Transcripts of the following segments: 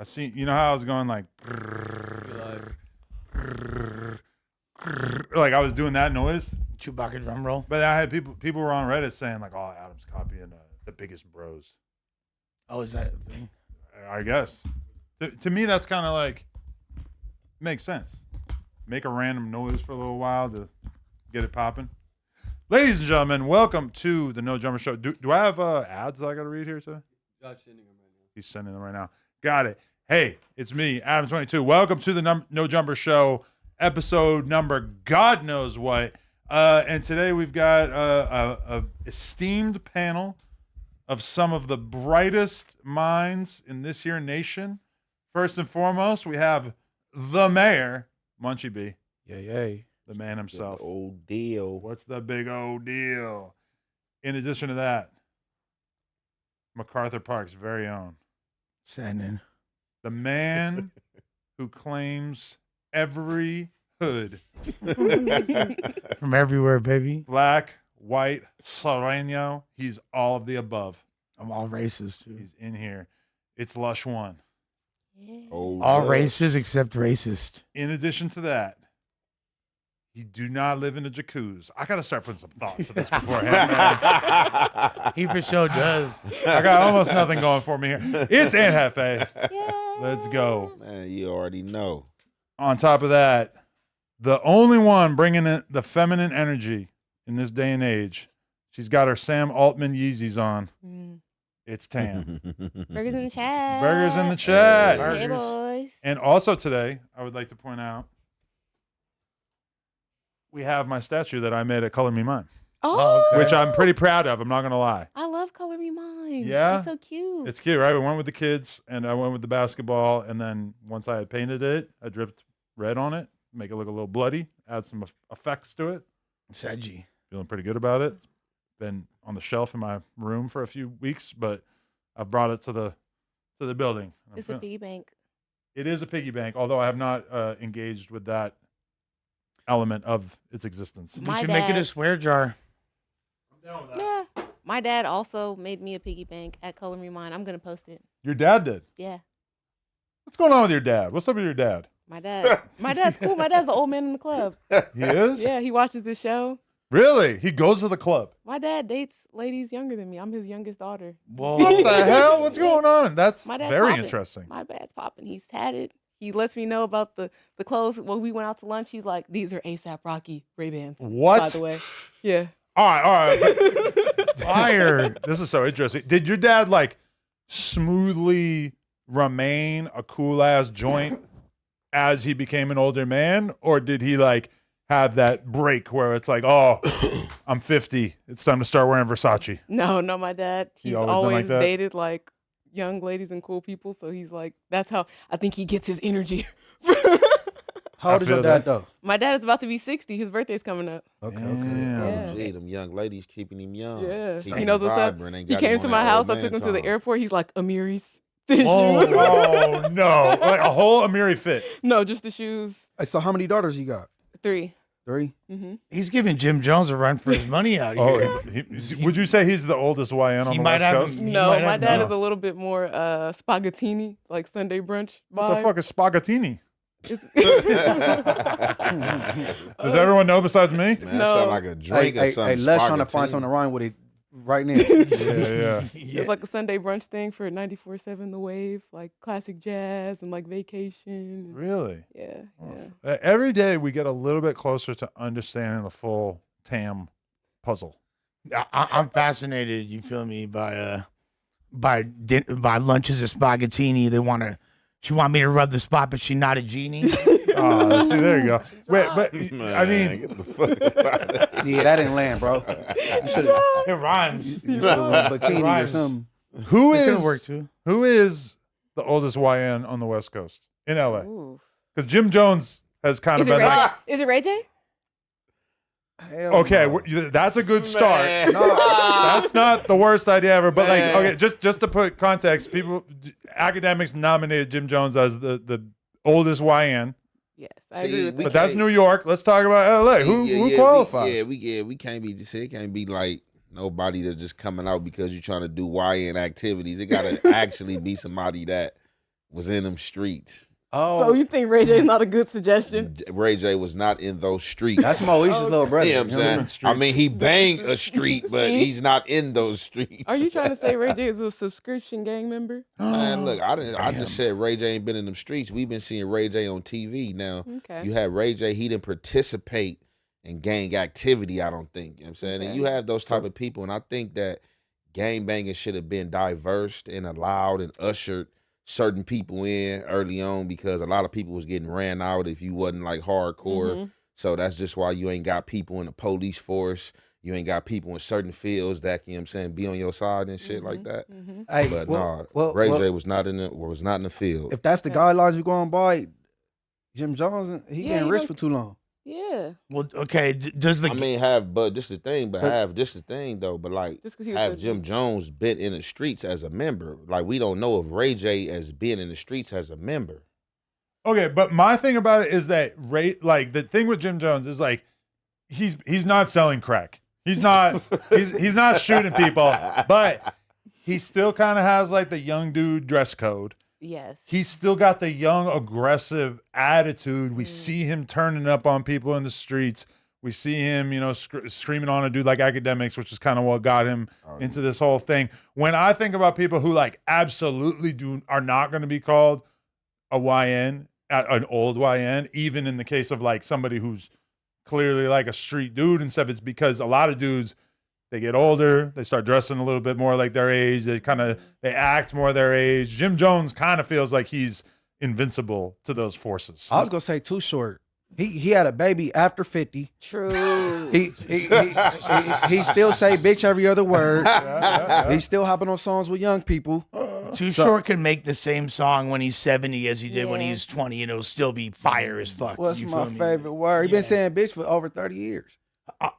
I see. You know how I was going like, like I was doing that noise. Chewbacca drum roll. But I had people were on Reddit saying like, "Oh, Adam's copying the Biggest Bros." Oh, is that a thing? I guess. To me, that's kind of like makes sense. Make a random noise for a little while to get it popping. Ladies and gentlemen, welcome to the No Jumper Show. Do I have ads that I got to read here today? Josh sending them right now. He's sending them right now. Got it. Hey, it's me, Adam22. Welcome to the No Jumper Show, episode number God knows what. And today we've got a esteemed panel of some of the brightest minds in this here nation. First and foremost, we have the mayor, Munchie B. Yay. The man himself. Big old deal. What's the big old deal? In addition to that, MacArthur Park's very own. Sending. The man who claims every hood. From everywhere, baby. Black, white, Sereno. He's all of the above. I'm all racist, too. He's in here. It's Lush One. All races except racist. In addition to that, you do not live in a jacuzzi. I got to start putting some thought to this beforehand. He for sure does. I got almost nothing going for me here. It's Aunt Hefe. Let's go. Man, you already know. On top of that, the only one bringing in the feminine energy in this day and age. She's got her Sam Altman Yeezys on. It's Tam. Burgers in the chat. Burgers in the chat. Hey, boys. And also today, I would like to point out, we have my statue that I made at Color Me Mine, Oh, okay. which I'm pretty proud of. I'm not going to lie. I love Color Me Mine. Yeah? That's so cute. It's cute, right? We went with the kids, and I went with the basketball, and then once I had painted it, I dripped red on it, make it look a little bloody, add some effects to it. Sedgy. Feeling pretty good about it. It's been on the shelf in my room for a few weeks, but I've brought it to the building. It's a piggy bank. It is a piggy bank, although I have not engaged with that element of its existence. We My should make it a dad- swear jar. I'm down with that. Yeah. My dad also made me a piggy bank at Color Me Mine. I'm going to post it. Your dad did. Yeah. What's going on with your dad? What's up with your dad? My dad's cool. My dad's the old man in the club. He is? Yeah, he watches this show. Really? He goes to the club. My dad dates ladies younger than me. I'm his youngest daughter. Whoa. What the hell? What's going on? That's My dad's very popping. interesting. My dad's popping. He's tatted. He lets me know about the clothes. When we went out to lunch, he's like, these are ASAP Rocky Ray-Bans. What? By the way. Yeah. All right. Fire. This is so interesting. Did your dad like smoothly remain a cool ass joint as he became an older man, or did he like have that break where it's like, oh, I'm 50, it's time to start wearing Versace? No, my dad. He He's always been always like that? dated like young ladies and cool people. So he's like, that's how I think he gets his energy. How old is your feel that. dad though? My dad is about to be 60. His birthday's coming up. Okay, Damn. okay. Yeah. Oh, gee, them young ladies keeping him young. Yeah. Keeping He him knows what's up. vibrant, ain't He got came him to on my that house. old I took man him to the time. airport. He's like, Amiri's. Oh no, like a whole Amiri fit. No, just the shoes. Hey, so how many daughters you got? 3. 3? Mm-hmm. He's giving Jim Jones a run for his money out Oh, here. would you say he's the oldest YN on He the might West have- Coast? He No, might my have dad known. is a little bit more spaghettini, like Sunday brunch. What the fuck is spaghettini? It's- Does everyone know besides me? Man, that No. sound like a drink or something. Les trying to find spaghetti. something to rhyme with it right now. Yeah. It's like a Sunday brunch thing for 94.7 The Wave, like classic jazz and like vacation. Really? Yeah, Oh. yeah. Every day we get a little bit closer to understanding the full Tam puzzle. I'm fascinated. You feel me? By lunches at Spaghettini. She want me to rub the spot, but she not a genie. Oh, see, there you go. Wait, but Man, I mean, get the fuck out of Yeah, that didn't land, bro. You should have It rhymes. bikini or Rhymes. something. who It could is work too. who is the oldest YN on the West Coast in LA? Ooh. Because Jim Jones has kind of Is it, been Ray like, J? Is it Ray J? Hell okay, no. that's a good start. Man. That's not the worst idea ever. But like, okay, just to put context, academics nominated Jim Jones as the oldest YN. Yes, I See, agree with we that. But that's can't- New York. Let's talk about LA. See, Who qualifies? We can't be it can't be like nobody that's just coming out because you're trying to do YN activities. It gotta actually be somebody that was in them streets. Oh, So you think Ray J is not a good suggestion? Ray J was not in those streets. that's Moesha's little brother. You know what I'm saying? I mean, he banged a street, but See? he's not in those streets. Are you trying to say Ray J is a subscription gang member? Man, look, I just said Ray J ain't been in them streets. We've been seeing Ray J on TV. Now, Okay. you have Ray J, he didn't participate in gang activity, I don't think. You know what I'm saying? And Okay. you have those type of people, and I think that gang banging should have been diverse and allowed and ushered certain people in early on, because a lot of people was getting ran out if you wasn't like hardcore. Mhm. So that's just why you ain't got people in the police force. You ain't got people in certain fields that, you know what I'm saying, be on your side and shit like that. Mhm. Hey, But well, Ray well, J was not in the field. if that's the guidelines we're going by, Jim Jones, he Yeah, getting he rich don't- for too long. Yeah. Well, okay. Does the I mean, but this the thing, but like, Just because he was have so Jim deep. Jones been in the streets as a member? Like, we don't know if Ray J as being in the streets as a member. Okay, but my thing about it is that the thing with Jim Jones is like he's not selling crack. He's not he's not shooting people, but he still kind of has like the young dude dress code. Yes. He's still got the young aggressive attitude. We see him turning up on people in the streets. We see him, screaming on a dude like Academics, which is kind of what got him into this whole thing. When I think about people who like absolutely are not going to be called a YN, an old YN, even in the case of like somebody who's clearly like a street dude and stuff, it's because a lot of dudes, they get older, they start dressing a little bit more like their age, they act more their age. Jim Jones kind of feels like he's invincible to those forces. I was gonna say Too Short. He had a baby after 50. True. He still say bitch every other word. He's still hopping on songs with young people. Too Short can make the same song when he's 70 as he did when he Yeah. was 20, and it'll still be fire as fuck. What's You my feel me? favorite word? He been saying bitch for over 30 years.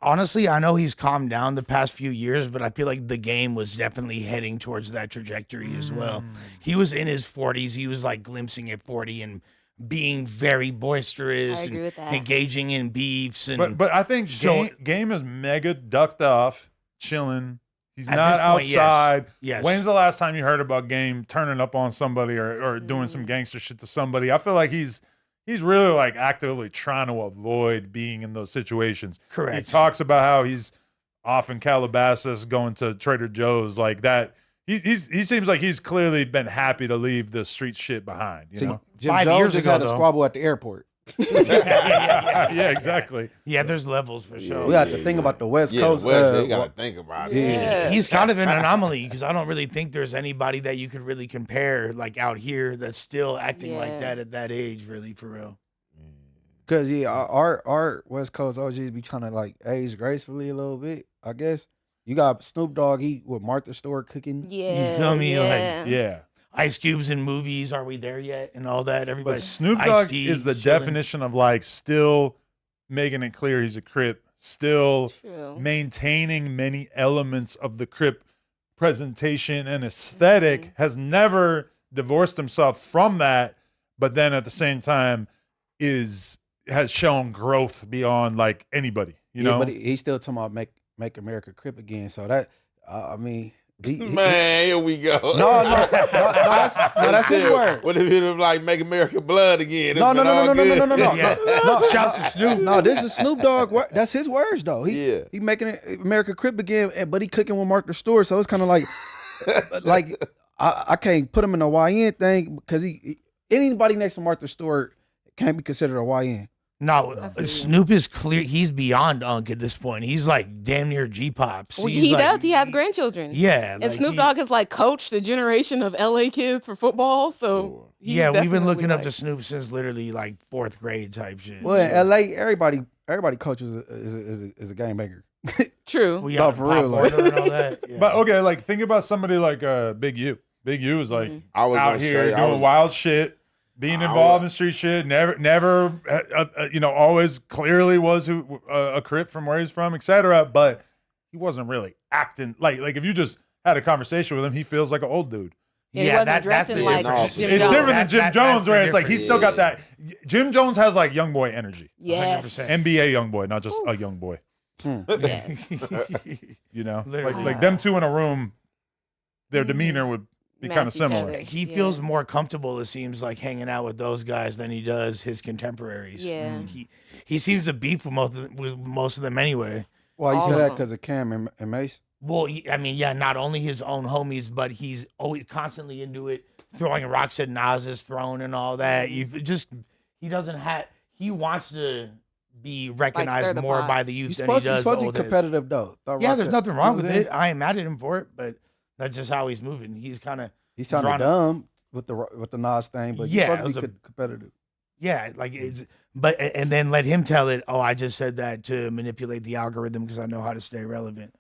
Honestly, I know he's calmed down the past few years, but I feel like the game was definitely heading towards that trajectory as well. He was in his 40s. He was like glimpsing at 40 and being very boisterous I agree and with that. engaging in beefs. And But I think So- Game is mega ducked off, chilling. He's At not this point, yes. outside. Yes. When's the last time you heard about Game turning up on somebody or doing some gangster shit to somebody? I feel like he's really like actively trying to avoid being in those situations. Correct. He talks about how he's off in Calabasas going to Trader Joe's like that. He seems like he's clearly been happy to leave the street shit behind. You See, know? Jim 5 Jones years just ago, had a though. squabble at the airport. Yeah, exactly. yeah, there's levels for sure. We got to think about the West Yeah, Coast. you gotta think about it. Yeah. He's kind of an anomaly because I don't really think there's anybody that you could really compare like out here that's still acting like Yeah. that at that age, really, for real. Cause our West Coast OGs be trying to like age gracefully a little bit, I guess. You got Snoop Dogg, he with Martha Stewart cooking. Yeah. feel me? Like, Yeah. Yeah. Ice Cube's in movies, are we there yet? And all that. Everybody. But Snoop Dogg Ice-T is the chilling. definition of like still making it clear he's a Crip, still True. maintaining many elements of the Crip presentation and aesthetic, has never divorced himself from that, but then at the same time has shown growth beyond like anybody, you know? But he still talking about make America Crip again. So that I mean, Man, here we go. No, that's his word. What if it was like make America blood again? No. Yeah. No, Shouts to Snoop. No, this is Snoop Dogg. That's his words though. Yeah. He making it America Crip again, but he cooking with Martha Stewart. So it's kind of like, I can't put him in a YN thing because anybody next to Martha Stewart can't be considered a YN. No, Snoop is clear. He's beyond Unk at this point. He's like damn near G-Pops. Well, He's he like- does. He has grandchildren. Yeah. And like, Snoop he- Dogg has like coached a generation of LA kids for football. So he's Yeah, we've been definitely, looking up like- to Snoop since literally like 4th grade type shit. Well, in LA, everybody coaches is a game banger. True. We No, got for Pop real, like- Warner and all that. Yeah. But okay, like think about somebody like Big U. Big U is like I was out gonna here say, I doing was- wild shit, being I involved was- in street shit. Never, always clearly was a Crip from where he's from, etc. But he wasn't really acting like if you just had a conversation with him, he feels like an old dude. And he wasn't that's dressing the like difference. Jim It's Jones. different than Jim That's Jones, the where it's like difference. he's still got that. Jim Jones has like young boy energy, Yes. 100%. NBA young boy, not just a young boy. Yes. You know, Literally. like them two in a room, their demeanor would be match kind of each similar. other. He Yeah. feels more comfortable, it seems like, hanging out with those guys than he does his contemporaries. Yeah. He seems to beef with most of them anyway. Well, you All say of that them. because of Cam and Mace. Well, I mean, yeah, not only his own homies, but he's always constantly into it, throwing rocks at Nas's throne and all that. He wants to be recognized the more pot. by the youth He's than he supposed, he's does supposed to old be heads. competitive though. Yeah, there's nothing wrong with You know what I'm it. I ain't mad at him for it, but that's just how he's moving. He's kind of He sounded drawn- dumb with the Nas thing, but Yeah, he's it supposed to was be competitive. yeah, like it's and then let him tell it. Oh, I just said that to manipulate the algorithm because I know how to stay relevant.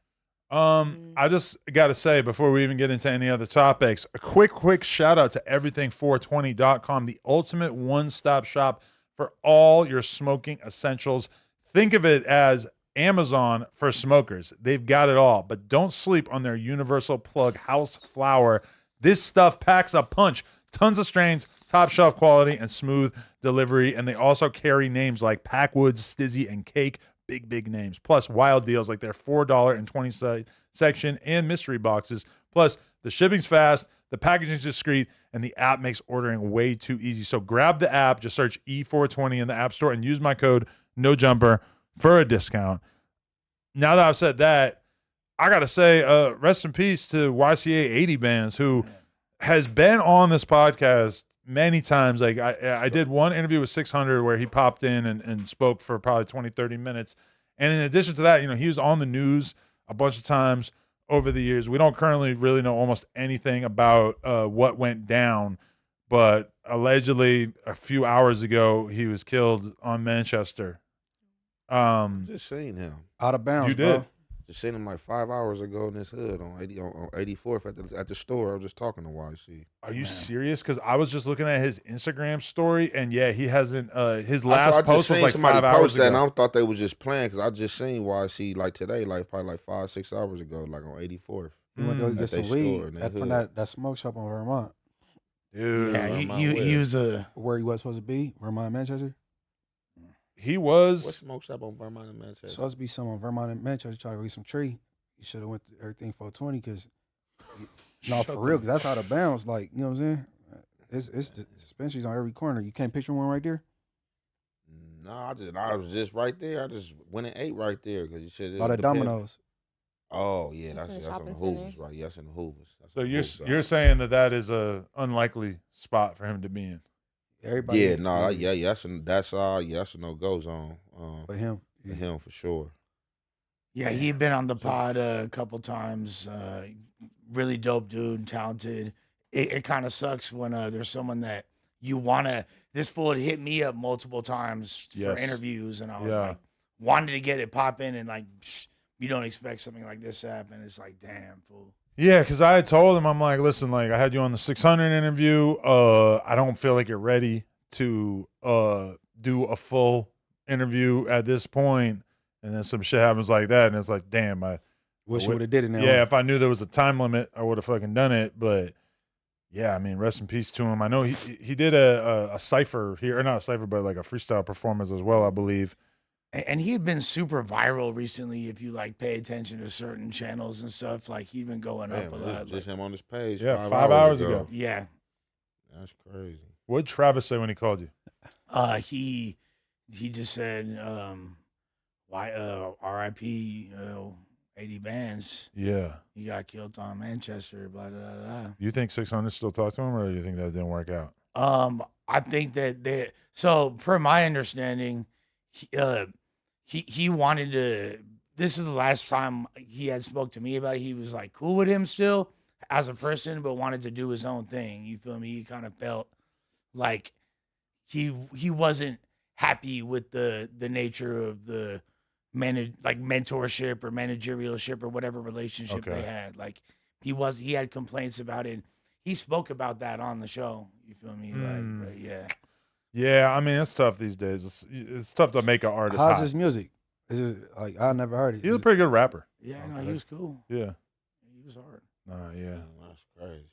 I just got to say before we even get into any other topics, a quick shout out to everything420.com, the ultimate one-stop shop for all your smoking essentials. Think of it as Amazon for smokers. They've got it all, but don't sleep on their universal plug house flower. This stuff packs a punch. Tons of strains, top shelf quality, and smooth delivery. And they also carry names like Packwoods, Stizzy, and Cake. Big names. Plus wild deals like their $4.20 section and mystery boxes. Plus the shipping's fast, the packaging's discreet, and the app makes ordering way too easy. So grab the app, just search E420 in the App Store and use my code NOJUMPER for a discount. Now that I've said that, I gotta say, rest in peace to YCA 80 Bands, who has been on this podcast many times. Like I did one interview with 600 where he popped in and spoke for probably 20, 30 minutes. And in addition to that, he was on the news a bunch of times over the years. We don't currently really know almost anything about what went down, but allegedly a few hours ago, he was killed on Manchester. Just seen him. Out of bounds, You did. bro. Just seen him like 5 hours ago in this hood on 84th at the store. I was just talking to YC. Are you serious? Because I was just looking at his Instagram story, and yeah, he hasn't. His I last just post was seen like somebody 5 hours post that, ago. and I thought they was just playing because I just seen YC like today, like probably like 5-6 hours ago, like on 84th. He went to go Mm. get At some they weed store in that from hood. that smoke shop on Vermont, Dude, Yeah, Vermont he where? was a where he was supposed to be, Vermont, Manchester. he What was. smoke shop on Vermont and Manchester? Supposed to be someone Vermont and Manchester trying to get some tree. He should have went to everything 420 because, no, for real, because that's out of bounds. Like, you know what I'm saying? It's dispensaries on every corner. You can't picture one right there. No, I was just right there. I just went and ate right there because you said All that Domino's. Oh yeah, That's in that's the on the shopping center. Hoovers, right? Yes, in the Hoovers. That's So on the you're Hoovers you're side. saying that is a unlikely spot for him to be in. Everybody. Yeah, no, that's a no go zone. But him. For him for sure. yeah. He'd been on the pod a couple times. Really dope dude, talented. It kind of sucks when there's someone that you wanna. This fool had hit me up multiple times for Yes. interviews, and I was Yeah. like, wanted to get it popping, and like, you don't expect something like this to happen. It's like, damn, fool. Yeah, because I had told him, I'm like, listen, like I had you on the 600 interview. I don't feel like you're ready to do a full interview at this point. And then some shit happens like that, and it's like, damn, Wish you would have did it now. yeah, if I knew there was a time limit, I would have fucking done it. But yeah, I mean, rest in peace to him. I know he did a cipher here, or not a cipher, but like a freestyle performance as well, I believe. And he had been super viral recently. If you like pay attention to certain channels and stuff, like he'd been going Damn, up a it was lot. just like- him on this page. Yeah, 5 hours ago. yeah, That's crazy. What'd Travis say when he called you? he just said, why R.I.P. 80 Bands. Yeah. He got killed on Manchester. Blah blah You think 600 still talk to him, or do you think that didn't work out? blah. I think that they. So, per my understanding, he wanted to. This is the last time he had spoke to me about it. He was like cool with him still as a person, but wanted to do his own thing. You feel me? He kind of felt like he wasn't happy with the nature of the mentorship or managerialship or whatever relationship Okay. they had. Like he had complaints about it. He spoke about that on the show. You feel me? Like, but yeah. Yeah, I mean, it's tough these days. It's tough to make an artist How's hot. his music? Is it like I never heard it? He's a Is- pretty good rapper. Yeah, no, Okay. he was cool. Yeah. He was hard. Yeah. That's crazy.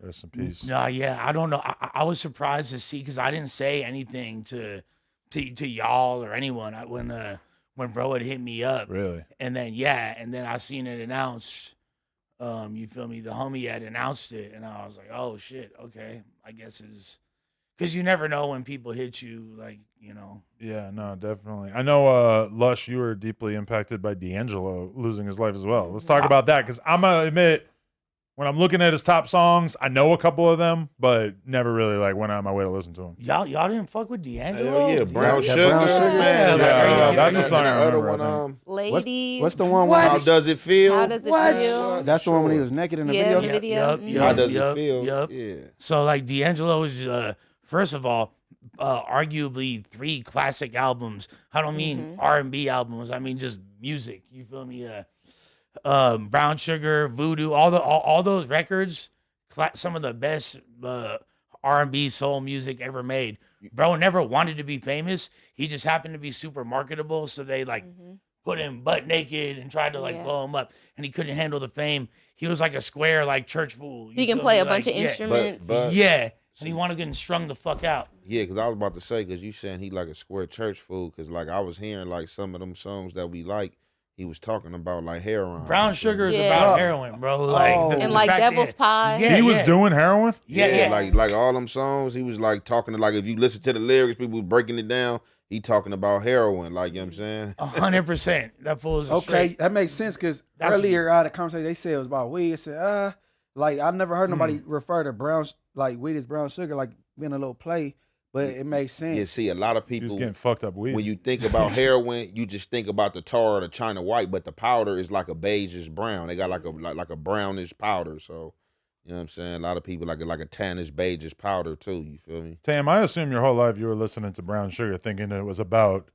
Rest in peace. No, yeah, I don't know. I was surprised to see because I didn't say anything to y'all or anyone when bro had hit me up, Really? and then I seen it announced You feel me? The homie had announced it, and I was like, "Oh shit, okay." I guess is because you never know when people hit you, like Yeah, no, definitely. I know, Lush, you were deeply impacted by D'Angelo losing his life as well. Let's talk about that because I'm gonna admit, when I'm looking at his top songs, I know a couple of them, but never really like went out of my way to listen to them. Y'all didn't fuck with D'Angelo. Hell yeah, Brown Yeah, Sugar, Brown Sugar. man. Yeah, that's the and song I other remember, I one. think. Lady. What's the one? What? Where How does it feel? How does it What? feel? that's the one when he was naked in the Yeah, video. the video. Yep, How does yep, it feel? Yep. Yeah. So like D'Angelo is first of all, arguably 3 classic albums. I don't mean R&B albums. I mean just music. You feel me? Brown Sugar, Voodoo, all those records, some of the best R&B soul music ever made. Bro never wanted to be famous. He just happened to be super marketable, so they like put him butt naked and tried to like blow him up, and he couldn't handle the fame. He was like a square like church fool. He can play a bunch of instruments. But Yeah, and he wanted getting strung the fuck out. yeah, because I was about to say, because you saying he like a square church fool, because like I was hearing like some of them songs that we like, he was talking about like heroin. Brown Sugar is Yeah. about heroin, bro. Like And like fact Devil's that- Pie. Yeah, He was yeah. doing heroin? Yeah. like all them songs, he was like talking to, like, if you listen to the lyrics, people was breaking it down, he talking about heroin, like, you know what I'm saying? 100%. That fool is a Okay, straight- that makes sense because That's- earlier out of the conversation they said it was about weed. I said, like I never heard nobody refer to weed as brown sugar, like being a little play, but it makes sense. Yeah, see, a lot of He was people, getting fucked up weed. when you think about heroin, you just think about the tar or the China white, but the powder is like a beigeish brown. They got like a brownish powder, so you know what I'm saying? A lot of people like a tannish beigeish powder too, you feel me? Tam, I assume your whole life you were listening to Brown Sugar thinking it was about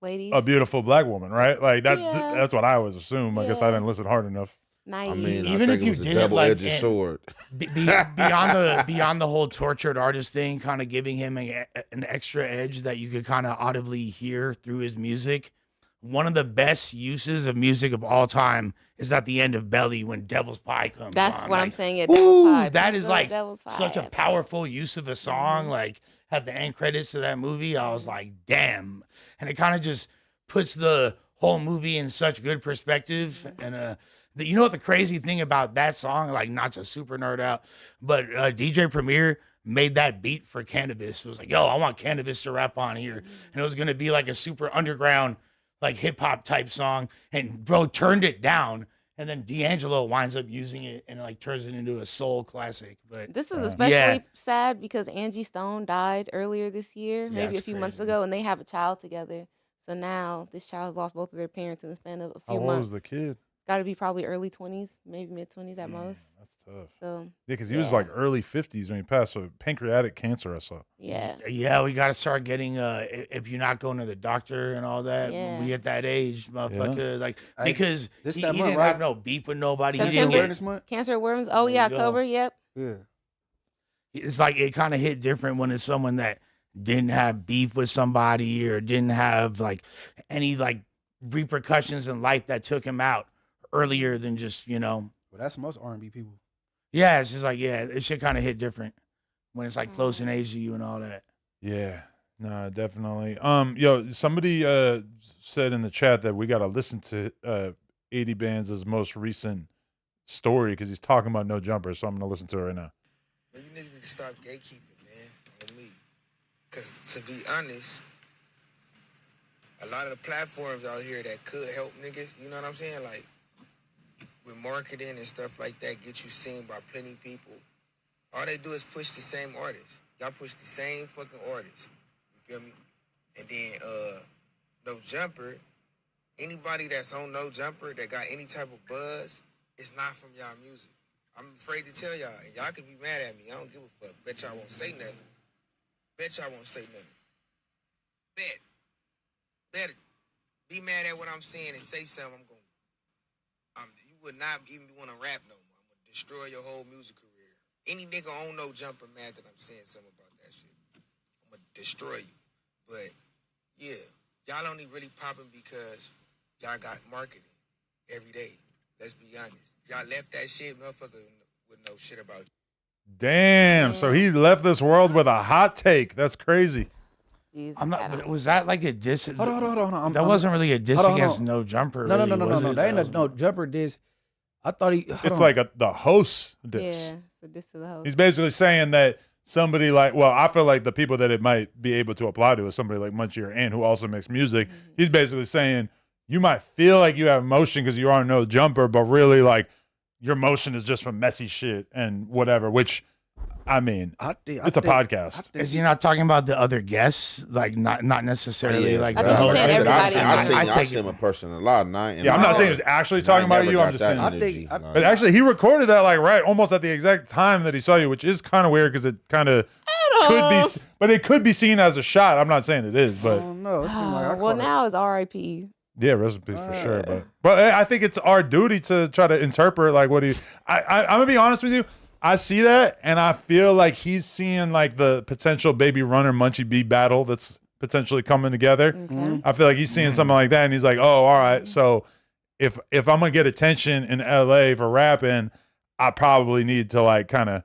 Ladies. a beautiful black woman, right? Like that. Yeah. That's what I always assume. I guess I Yeah. didn't listen hard enough. Naive. I mean, Even I if think you it was a didn't, like, double-edged and- sword. beyond the whole tortured artist thing, kind of giving him an extra edge that you could kind of audibly hear through his music. One of the best uses of music of all time is at the end of Belly when Devil's Pie comes That's on. what I'm Like, saying. Yeah, ooh, Devil's Pie. that Best is of like Devil's Pie such a ever. powerful use of a song. Like at the end credits to that movie, I was like, damn. And it kind of just puts the whole movie in such good perspective. And you know what the crazy thing about that song, like not to super nerd out, but DJ Premier made that beat for Cannabis. It was like, yo, I want Cannabis to rap on here. And it was gonna be like a super underground, like hip hop type song. And bro turned it down. And then D'Angelo winds up using it and like turns it into a soul classic. But This is especially Yeah. sad because Angie Stone died earlier this year, maybe a it's few months crazy. ago, and they have a child together. So now this child's lost both of their parents in the span of a How few old months. was the kid? Got to be probably early 20s, maybe mid 20s at Man, most. that's tough. So Yeah, because he was Yeah. like early 50s when he passed. So pancreatic cancer, I saw. yeah, we got to start getting if you're not going to the doctor and all that Yeah. when we at that age, motherfucker. Like Hey, because this he that month, didn't right? have no beef with nobody. He September. didn't get, Awareness Month. Cancer awareness. Oh There yeah, you go. October. Yep. Yeah. it's like it kind of hit different when it's someone that didn't have beef with somebody or didn't have like any like repercussions in life that took him out earlier than just Well, that's most R&B people. yeah, it's just like it should kind of hit different when it's like close in age to you and all that. Yeah, no, definitely. Yo, somebody said in the chat that we got to listen to 80 Bands' most recent story because he's talking about No Jumper. So I'm gonna listen to it right now. Man, you niggas need to stop gatekeeping, man, on me. Because to be honest, a lot of the platforms out here that could help niggas, you know what I'm saying? Like, with marketing and stuff like that, get you seen by plenty of people. All they do is push the same artists. Y'all push the same fucking artists. You feel me? And then, No Jumper, anybody that's on No Jumper that got any type of buzz, it's not from y'all music. I'm afraid to tell y'all, and y'all could be mad at me. I don't give a fuck. Bet y'all won't say nothing. Bet y'all won't say nothing. Bet. Bet. Be mad at what I'm saying and say something. You would not even want to rap no more. I'm gonna destroy your whole music career. Any nigga on No Jumper mad that I'm saying something about that shit. I'm gonna destroy you. But yeah, y'all only really popping because y'all got marketing every day. Let's be honest. If y'all left that shit, motherfucker would know shit about you. Damn. So he left this world with a hot take. That's crazy. Jeez, I'm I not. don't- Was that like a diss? Hold on. That wasn't really a diss hold on, against hold No Jumper. No. really, was it? They ain't That was- no jumper diss. I thought he. It's like the host diss. Yeah, so this to the host. He's basically saying that somebody like, well, I feel like the people that it might be able to apply to is somebody like Munchie or Ant, who also makes music. Mm-hmm. He's basically saying you might feel like you have emotion because you are no jumper, but really like your emotion is just from messy shit and whatever, which I mean, it's a podcast. Is he not talking about the other guests? Like not necessarily like I the think he host. said everybody. I seen him in person a lot, and Yeah, I'm not saying he's actually talking about you. I'm just saying. But actually, he recorded that like right almost at the exact time that he saw you, which is kind of weird because it kind of could be, but it could be seen as a shot. I'm not saying it is, but no. It seemed like I well, caught now it's R.I.P. yeah, rest in peace for sure. But I think it's our duty to try to interpret like what he. I'm gonna be honest with you. I see that, and I feel like he's seeing like the potential Baby Runner Munchie B battle that's potentially coming together. Okay. I feel like he's seeing something like that, and he's like, "Oh, all right. So if I'm gonna get attention in LA for rapping, I probably need to like kind of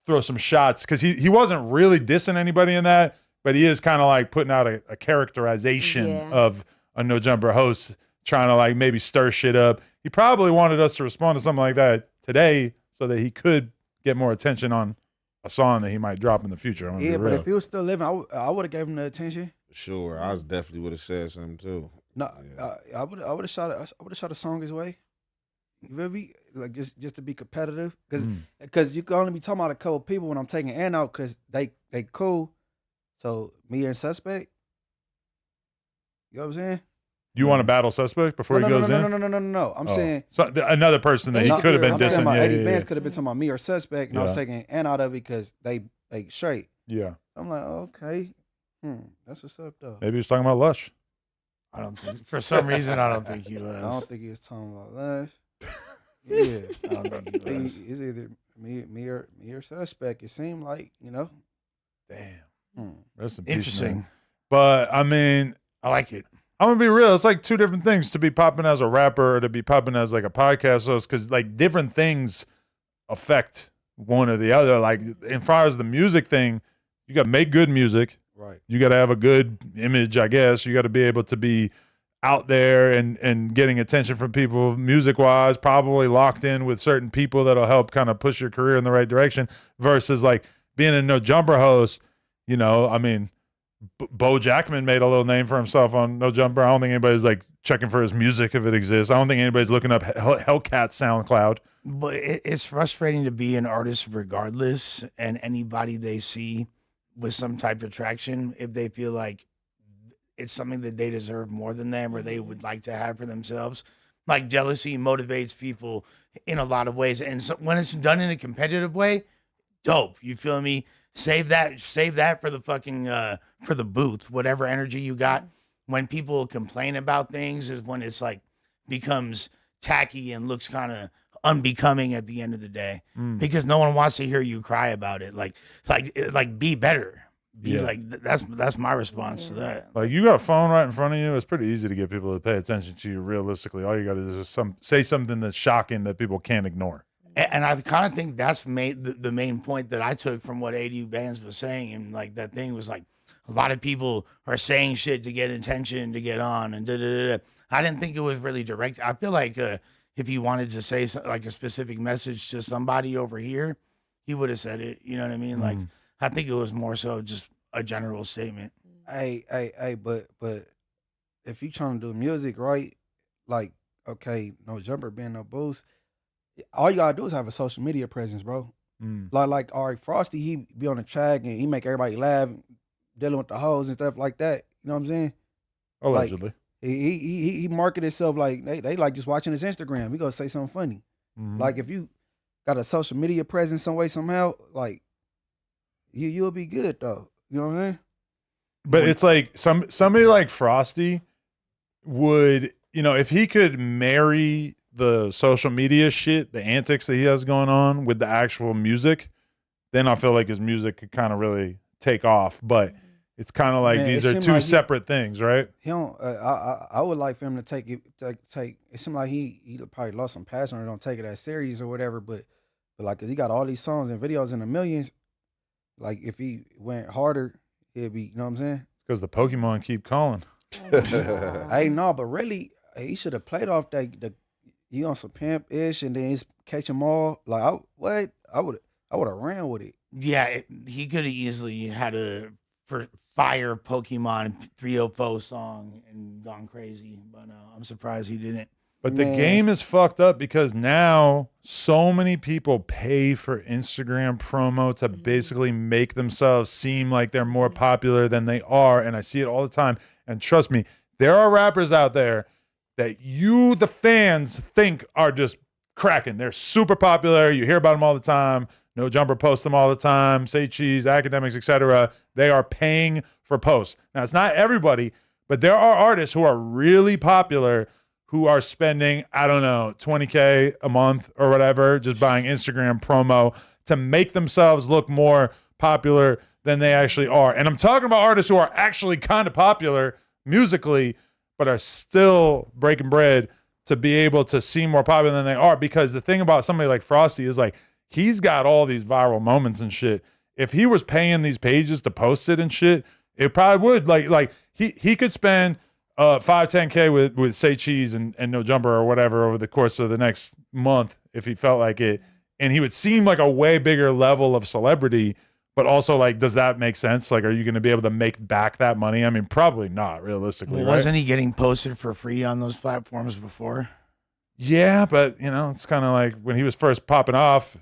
throw some shots because he wasn't really dissing anybody in that, but he is kind of like putting out a characterization of a No Jumper host, trying to like maybe stir shit up. He probably wanted us to respond to something like that today, so that he could get more attention on a song that he might drop in the future. Yeah, but if he was still living, I would have gave him the attention. Sure, I definitely would have said something too. No, I would have shot a song his way. You feel me? Like just to be competitive, because you can only be talking about a couple people when I'm taking Ant out because they cool. So me and Suspect, you know what I'm saying? You want to battle Suspect before he goes in? No. I'm saying another person that he could have been I'm dissing. saying about Yeah, Eddie Benz could have been talking about me or Suspect, and I was Yeah. taking Ant out of it because they straight. Yeah. I'm like, okay, that's what's up though. Maybe he's talking about Lush. I don't think. For some reason, I don't think he was. I don't think he was talking about Lush. Yeah, I don't think he was. It's either me or Suspect. It seemed like, you know. Damn. That's Interesting. But I mean, I like it. I'm gonna be real. It's like two different things to be popping as a rapper or to be popping as like a podcast host, because like different things affect one or the other. Like as far as the music thing, you got to make good music. Right. You got to have a good image, I guess. You got to be able to be out there and getting attention from people music wise, probably locked in with certain people that'll help kind of push your career in the right direction. Versus like being a No Jumper host. You know, I mean. Bo Jackman made a little name for himself on No Jumper. I don't think anybody's like checking for his music if it exists. I don't think anybody's looking up Hellcat SoundCloud. But it's frustrating to be an artist regardless, and anybody they see with some type of traction, if they feel like it's something that they deserve more than them or they would like to have for themselves. Like jealousy motivates people in a lot of ways. And so when it's done in a competitive way, dope. You feel me? Save that for the fucking for the booth. Whatever energy you got. When people complain about things is when it's like becomes tacky and looks kind of unbecoming at the end of the day. Because no one wants to hear you cry about it. Like be better. That's my response to that. Like you got a phone right in front of you. It's pretty easy to get people to pay attention to you realistically. All you got to do is say something that's shocking that people can't ignore. And I kind of think that's the main point that I took from what ADU Bands was saying. And like that thing was like, a lot of people are saying shit to get attention, to get on, and da-da-da-da. I didn't think it was really direct. I feel like if he wanted to say like a specific message to somebody over here, he would have said it. You know what I mean? Like, I think it was more so just a general statement. Hey, but if you trying to do music, right? Like, okay, No Jumper being no boost. All you gotta do is have a social media presence, bro. Like, all right, Frosty, he be on the track and he make everybody laugh, dealing with the hoes and stuff like that. You know what I'm saying? Allegedly. Like, he market himself like they like just watching his Instagram. He gonna say something funny. Like if you got a social media presence some way somehow, like you'll be good though. You know what I'm saying? But it's like somebody like Frosty would, you know, if he could marry the social media shit, the antics that he has going on with the actual music, then I feel like his music could kind of really take off. But it's kind of like these are two separate things, right? He don't. I would like for him to take it. Take. It seemed like he probably lost some passion or don't take it as serious or whatever. But like, 'cause he got all these songs and videos in the millions. Like if he went harder, it'd be. You know what I'm saying? Because the Pokemon keep calling. Hey, no, but really, he should have played off that. you on some pimp ish, and then it's catch 'em all. Like I would have ran with it. Yeah, he could have easily had a fire Pokemon 304 song and gone crazy, but I'm surprised he didn't. But the Man. game is fucked up because now so many people pay for Instagram promo to basically make themselves seem like they're more popular than they are. And I see it all the time. And trust me, there are rappers out there that you, the fans, think are just cracking. They're super popular. You hear about them all the time. No Jumper posts them all the time. Say Cheese, Academics, etc. They are paying for posts. Now, it's not everybody, but there are artists who are really popular who are spending, I don't know, $20K a month or whatever, just buying Instagram promo to make themselves look more popular than they actually are. And I'm talking about artists who are actually kind of popular musically, but are still breaking bread to be able to seem more popular than they are. Because the thing about somebody like Frosty is like, he's got all these viral moments and shit. If he was paying these pages to post it and shit, it probably would. Like he could spend 5-10K with Say Cheese and No Jumper or whatever over the course of the next month if he felt like it, and he would seem like a way bigger level of celebrity. But also, like, does that make sense? Like, are you going to be able to make back that money? I mean, probably not, realistically. Well, right? wasn't he getting posted for free on those platforms before? Yeah, but it's kind of like when he was first popping off,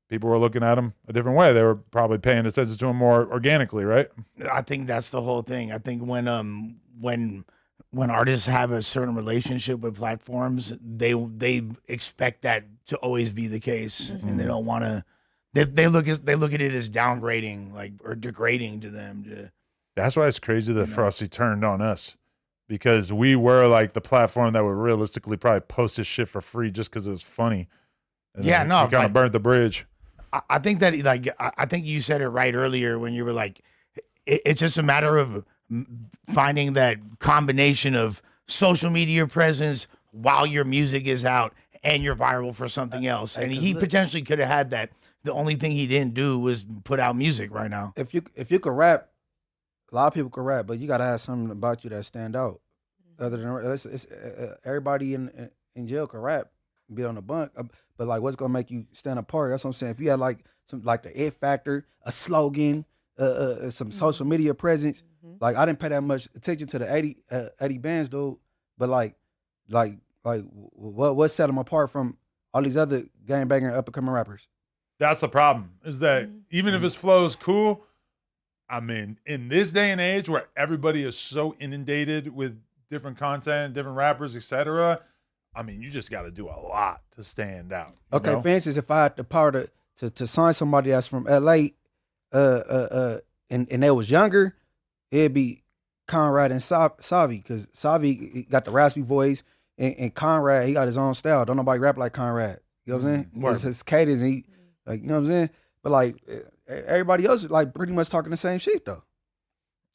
people were looking at him a different way. They were probably paying attention to him more organically, right? I think that's the whole thing. I think when artists have a certain relationship with platforms, they expect that to always be the case, and they don't want to. They look at it as downgrading, like, or degrading to them. That's why it's crazy that Frosty turned on us, because we were like the platform that would realistically probably post his shit for free just because it was funny. And Yeah, then no, he kind of burnt the bridge. I think that, like, I think you said it right earlier when you were like, it's just a matter of finding that combination of social media presence while your music is out and you're viral for something else. And he potentially could have had that. The only thing he didn't do was put out music right now. If you could rap, a lot of people could rap, but you gotta have something about you that stand out. Other than everybody in jail could rap, be on the bunk, but like, what's gonna make you stand apart? That's what I'm saying. If you had like some, like, the it factor, a slogan, some social media presence. Like, I didn't pay that much attention to the 80 bands, dude. But like what set them apart from all these other gangbanger up and coming rappers? That's the problem, is that even if his flow is cool, I mean, in this day and age where everybody is so inundated with different content, different rappers, etc., I mean, you just got to do a lot to stand out. Okay, know? for instance, if I had the power to sign somebody that's from LA, and they was younger, it'd be Conrad and Savi, because Savi got the raspy voice, and Conrad, he got his own style. Don't nobody rap like Conrad. You know what I'm saying? It's his cadence, and he, like, you know what I'm saying? But like, everybody else is like pretty much talking the same shit though.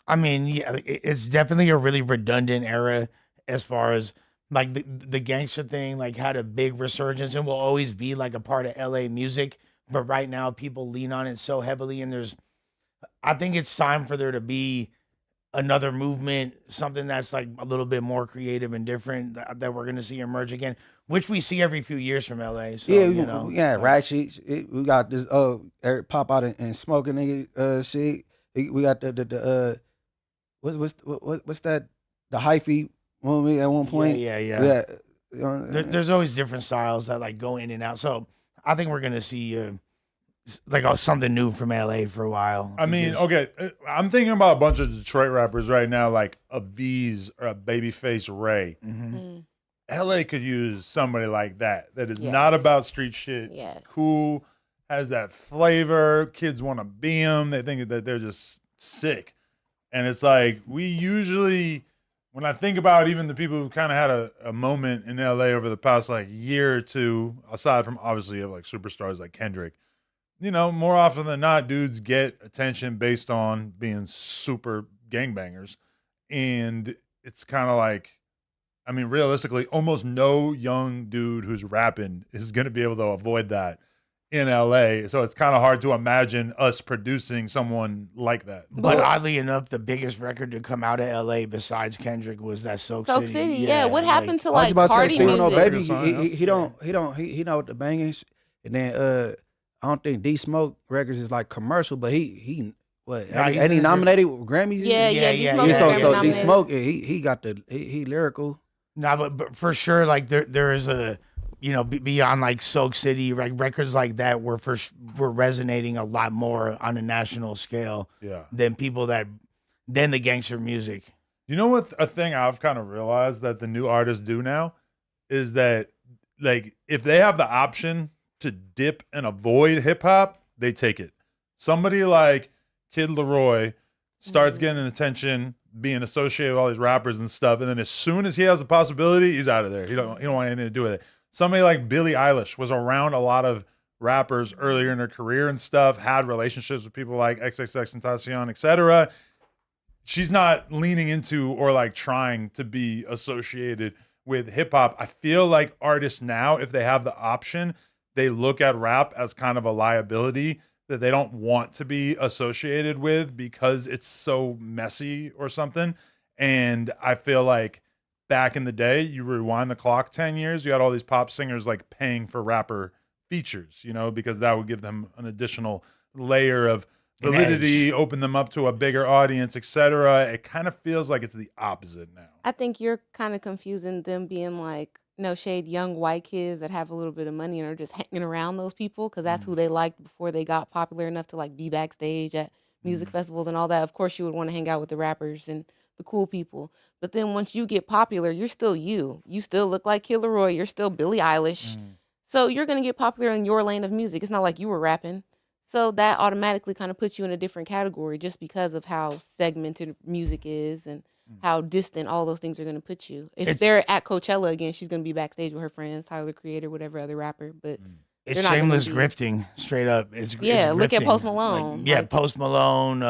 I mean, yeah, it's definitely a really redundant era as far as like the gangster thing, like, had a big resurgence and will always be like a part of LA music. But right now people lean on it so heavily, and I think it's time for there to be another movement, something that's like a little bit more creative and different that we're going to see emerge again, which we see every few years from LA. So, Yeah, we Ratchet. We got this Eric Pop out and smoking nigga shit. We got the what's that, the hyphy movie at one point. Yeah. There's always different styles that like go in and out. So I think we're gonna see something new from LA for a while. I mean, okay, I'm thinking about a bunch of Detroit rappers right now, like a V's or a Babyface Ray. LA could use somebody like that is not about street shit. Cool, has that flavor. Kids want to be them. They think that they're just sick. And it's like, we usually, when I think about even the people who kind of had a moment in LA over the past like year or two, aside from obviously you have like superstars like Kendrick, more often than not, dudes get attention based on being super gangbangers. And it's kind of like, I mean, realistically, almost no young dude who's rapping is going to be able to avoid that in LA. So it's kind of hard to imagine us producing someone like that. But oddly enough, the biggest record to come out of LA besides Kendrick was that Soak Soak City. City, yeah. What happened to I was like about to say, party Three No music? Baby, he know what the banging, and then I don't think D Smoke Records is like commercial, but he what? Nah, he's and he in the- nominated with Grammys. Yeah, Yeah, D yeah, Smoke yeah, is So yeah, Grammy so D nominated. Smoke, he got he lyrical. No, but for sure, like there is a, beyond like Soak City, like records like that were resonating a lot more on a national scale Yeah. than the gangster music. You know what? A thing I've kind of realized that the new artists do now is that, like, if they have the option to dip and avoid hip hop, they take it. Somebody like Kid Leroy starts getting attention, being associated with all these rappers and stuff, and then as soon as he has the possibility, he's out of there. He don't want anything to do with it. Somebody like Billie Eilish was around a lot of rappers earlier in her career and stuff, had relationships with people like XXXTentacion, etc. She's not leaning into or like trying to be associated with hip hop. I feel like artists now, if they have the option, they look at rap as kind of a liability that they don't want to be associated with because it's so messy or something. And I feel like back in the day, you rewind the clock 10 years, you had all these pop singers like paying for rapper features, because that would give them an additional layer of An validity, open them up to a bigger audience, etc. It kind of feels like it's the opposite now. I think you're kind of confusing them being like, no shade, young white kids that have a little bit of money and are just hanging around those people because that's who they liked before they got popular enough to like be backstage at music festivals and all that. Of course, you would want to hang out with the rappers and the cool people. But then once you get popular, you're still you. You still look like Kid Leroy. You're still Billie Eilish. So you're going to get popular in your lane of music. It's not like you were rapping. So that automatically kind of puts you in a different category just because of how segmented music is and how distant all those things are going to put you. If they're at Coachella again, she's going to be backstage with her friends, Tyler, the Creator, whatever other rapper. But It's they're not gonna shameless be- grifting, straight up. It's look at grifting. Post Malone. Like, Post Malone,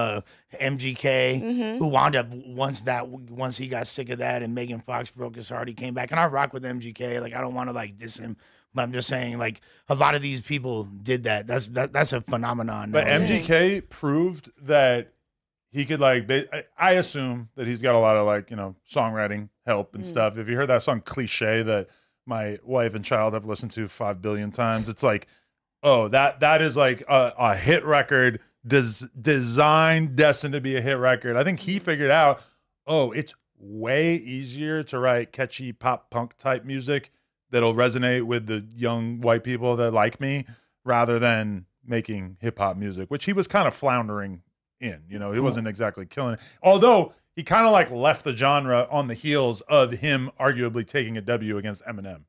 MGK, Mhm. who wound up once he got sick of that and Megan Fox broke his heart, he came back. And I rock with MGK. Like, I don't want to like diss him, but I'm just saying, like, a lot of these people did that. That's a phenomenon. But now. MGK proved that he could I assume that he's got a lot of songwriting help and stuff. If you heard that song Cliche that my wife and child have listened to 5 billion times, it's like, oh, that is like a hit record designed, destined to be a hit record. I think he figured out, oh, it's way easier to write catchy pop punk type music that'll resonate with the young white people that like me rather than making hip hop music, which he was kind of floundering in. He wasn't exactly killing it. Although he kind of like left the genre on the heels of him arguably taking a W against Eminem.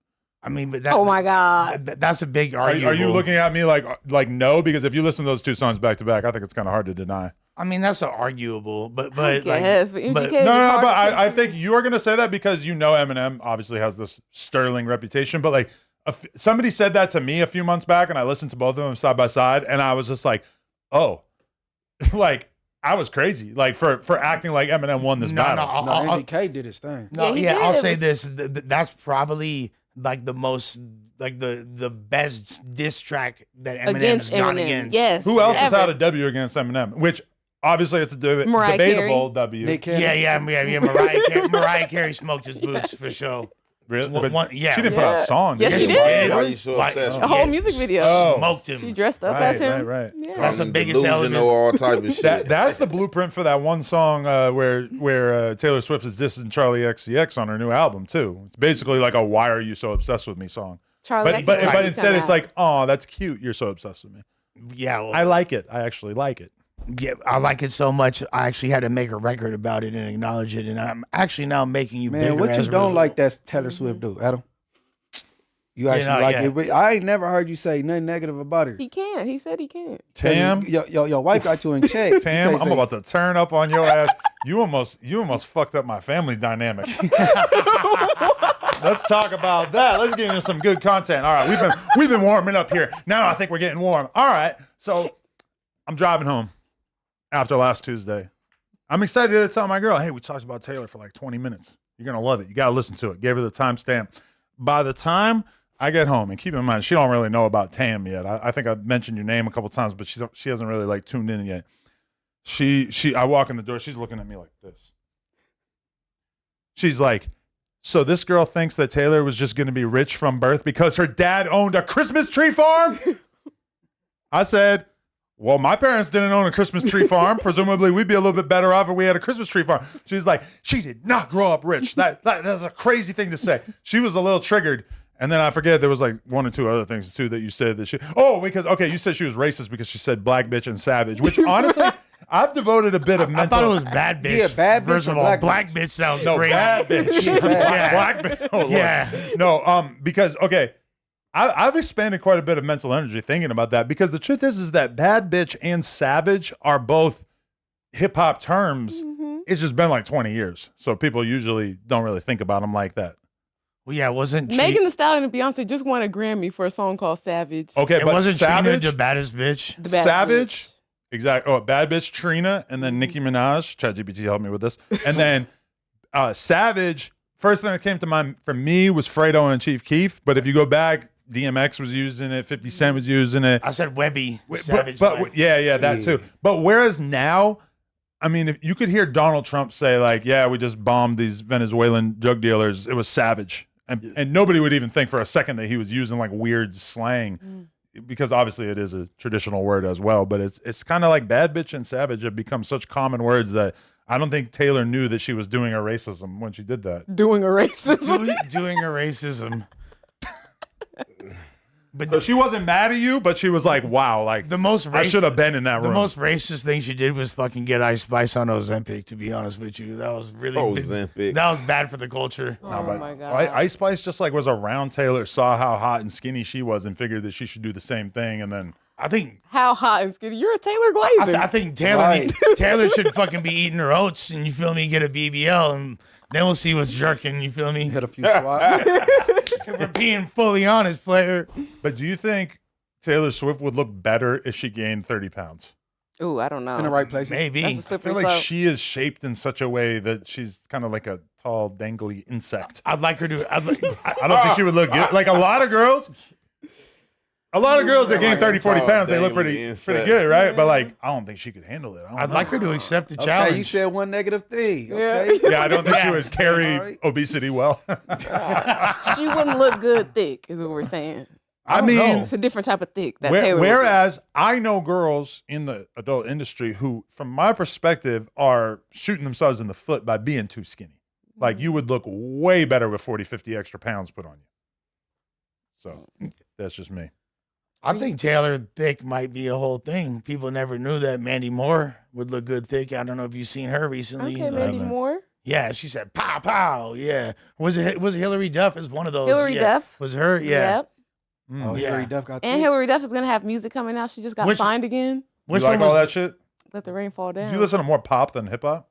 I mean, but that, Oh my God. that's a big Are argument. you looking at me like no? Because if you listen to those two songs back to back, I think it's kind of hard to deny. I mean, that's an arguable, but I guess, but MGK is No, hard but to I take think you're going to say that because Eminem obviously has this sterling reputation. But like somebody said that to me a few months back, and I listened to both of them side by side, and I was just like, oh, like I was crazy, like for acting like Eminem won this battle. No, MGK did his thing. No, Yeah, he yeah, did. I'll It say was- this. That's probably like the most, like the best diss track that Eminem's against gone Eminem. against. Yes. Who else has ever. had a W against Eminem? Which obviously it's a Mariah debatable Carey. W. Nick Cannon. Yeah. Mariah Carey smoked his boots for sure. Really? One- But yeah. she didn't put out Yeah. a song. Yes, did she did. Why you so Why- obsessed A with whole Yeah. music video. Oh. Smoked him. She dressed up as him. Right. Yeah. That's the biggest element. Delusional, all type of shit. That's the blueprint for that one song where Taylor Swift is dissing Charlie XCX on her new album too. It's basically like a "Why are you so obsessed with me" song. Charlie, But that can't instead come it's out. like, "Oh, that's cute. You're so obsessed with me." Yeah, well, I like it. I actually like it. yeah, I like it so much. I actually had to make a record about it and acknowledge it, and I'm actually now making you Man, bigger. what you as a don't result. like that Taylor Swift do, Adam? You actually know, like yeah. it. But I ain't never heard you say nothing negative about her. He can't. He said he can't. Tam, Your wife got you in check. You Tam, can't I'm say- about to turn up on your ass. You almost fucked up my family dynamic. Let's talk about that. Let's get into some good content. All right, we've been warming up here. Now I think we're getting warm. All right, so I'm driving home after last Tuesday. I'm excited to tell my girl, hey, we talked about Taylor for like 20 minutes. You're gonna love it. You gotta listen to it. Gave her the timestamp. By the time I get home, and keep in mind, she don't really know about Tam yet. I think I've mentioned your name a couple times, but she hasn't really like tuned in yet. I walk in the door, she's looking at me like this. She's like, so this girl thinks that Taylor was just going to be rich from birth because her dad owned a Christmas tree farm? I said, well, my parents didn't own a Christmas tree farm. Presumably, we'd be a little bit better off if we had a Christmas tree farm. She's like, she did not grow up rich. That's a crazy thing to say. She was a little triggered. And then I forget, there was like one or two other things too that you said that you said she was racist because she said black bitch and savage, which honestly, I've devoted a bit of mental. I thought it was bad bitch. Yeah, bad bitch. First of all, black bitch sounds great. Bad bitch. Yeah. Black bitch. Oh, Lord. Yeah. No, because, okay, I've expanded quite a bit of mental energy thinking about that because the truth is that bad bitch and savage are both hip hop terms. It's just been like 20 years. So people usually don't really think about them like that. Well, yeah, it wasn't Megan Thee Stallion and Beyonce just won a Grammy for a song called Savage. Okay, it but wasn't Trina savage, the baddest bitch. The bad savage, bitch. exactly. Oh, bad bitch Trina, and then Nicki Minaj. ChatGPT helped me with this. And then Savage. First thing that came to mind for me was Fredo and Chief Keef. But if you go back, DMX was using it. 50 Cent was using it. I said Webby. Savage. But yeah, that too. But whereas now, I mean, if you could hear Donald Trump say like, "Yeah, we just bombed these Venezuelan drug dealers," it was savage, and nobody would even think for a second that he was using like weird slang, because obviously it is a traditional word as well. But it's kind of like bad bitch and savage have become such common words that I don't think Taylor knew that she was doing a racism when she did that. Doing a racism. doing a racism. But so she wasn't mad at you, but she was like, "Wow, like the most I should have been in that room." The most racist thing she did was fucking get Ice Spice on Ozempic. To be honest with you, that was really Ozempic. That was bad for the culture. Oh my God. Ice Spice just like was around Taylor, saw how hot and skinny she was, and figured that she should do the same thing. And then I think How hot and skinny. You're a Taylor Glazer. I think Taylor should fucking be eating her oats, and you feel me, get a BBL, and then we'll see what's jerking. You feel me? Hit a few squats. If we're being fully honest, player. But do you think Taylor Swift would look better if she gained 30 pounds? Ooh, I don't know. In the right places. Maybe. That's a I slippery feel like slope. she is shaped in such a way that she's kind of like a tall, dangly insect. I'd like her to. I don't think she would look good. Like a lot of girls that gain 30, 40 pounds, they look pretty good, right? But like, I don't think she could handle it. I'd like her to accept the Okay, challenge. you said one negative thing. Okay. Yeah, I don't think she would Yes. carry All right. obesity well. She wouldn't look good thick, is what we're saying. I don't mean, know. It's a different type of thick. That Taylor would whereas I know girls in the adult industry who, from my perspective, are shooting themselves in the foot by being too skinny. Like you would look way better with 40, 50 extra pounds put on you. So that's just me. I think Taylor thick might be a whole thing. People never knew that Mandy Moore would look good thick. I don't know if you've seen her recently. Okay, maybe haven't. more. Yeah, she said pow pow. Yeah, was it Hillary Duff? Is one of those. Hillary yeah. Duff. Was her? Yeah. Yep. Oh, Yeah. Hillary Duff got And thick. Hillary Duff is gonna have music coming out. She just got Which- signed again. Which you like one was all that shit? Let the rain fall down. You listen to more pop than hip hop?